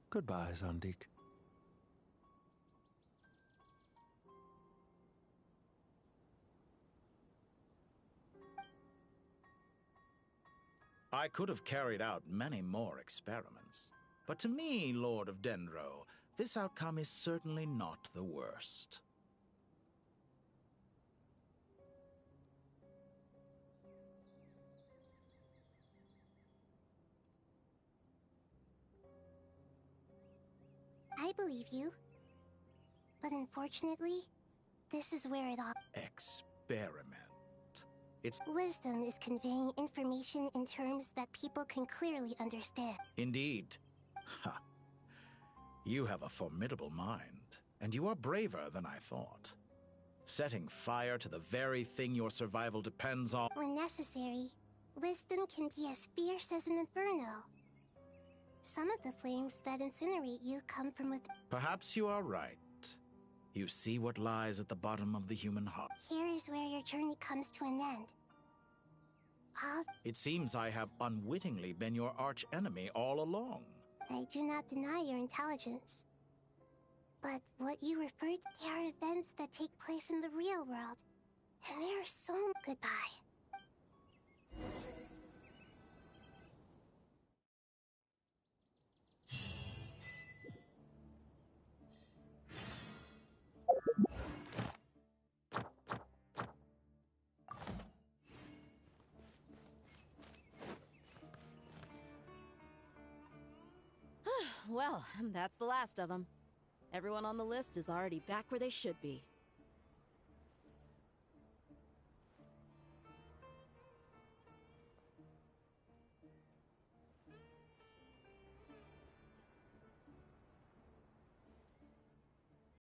Goodbye, Zandik. I could have carried out many more experiments. But to me, Lord of Dendro, this outcome is certainly not the worst. I believe you. But unfortunately, this is where it all... Experiment. It's... Wisdom is conveying information in terms that people can clearly understand. Indeed. Ha. You have a formidable mind, and you are braver than I thought. Setting fire to the very thing your survival depends on... When necessary, wisdom can be as fierce as an inferno. Some of the flames that incinerate you come from within. Perhaps you are right. You see what lies at the bottom of the human heart. Here is where your journey comes to an end. It seems I have unwittingly been your arch-enemy all along. I do not deny your intelligence. But what you referred to, they are events that take place in the real world. And they are so... Goodbye. Well, that's the last of them. Everyone on the list is already back where they should be.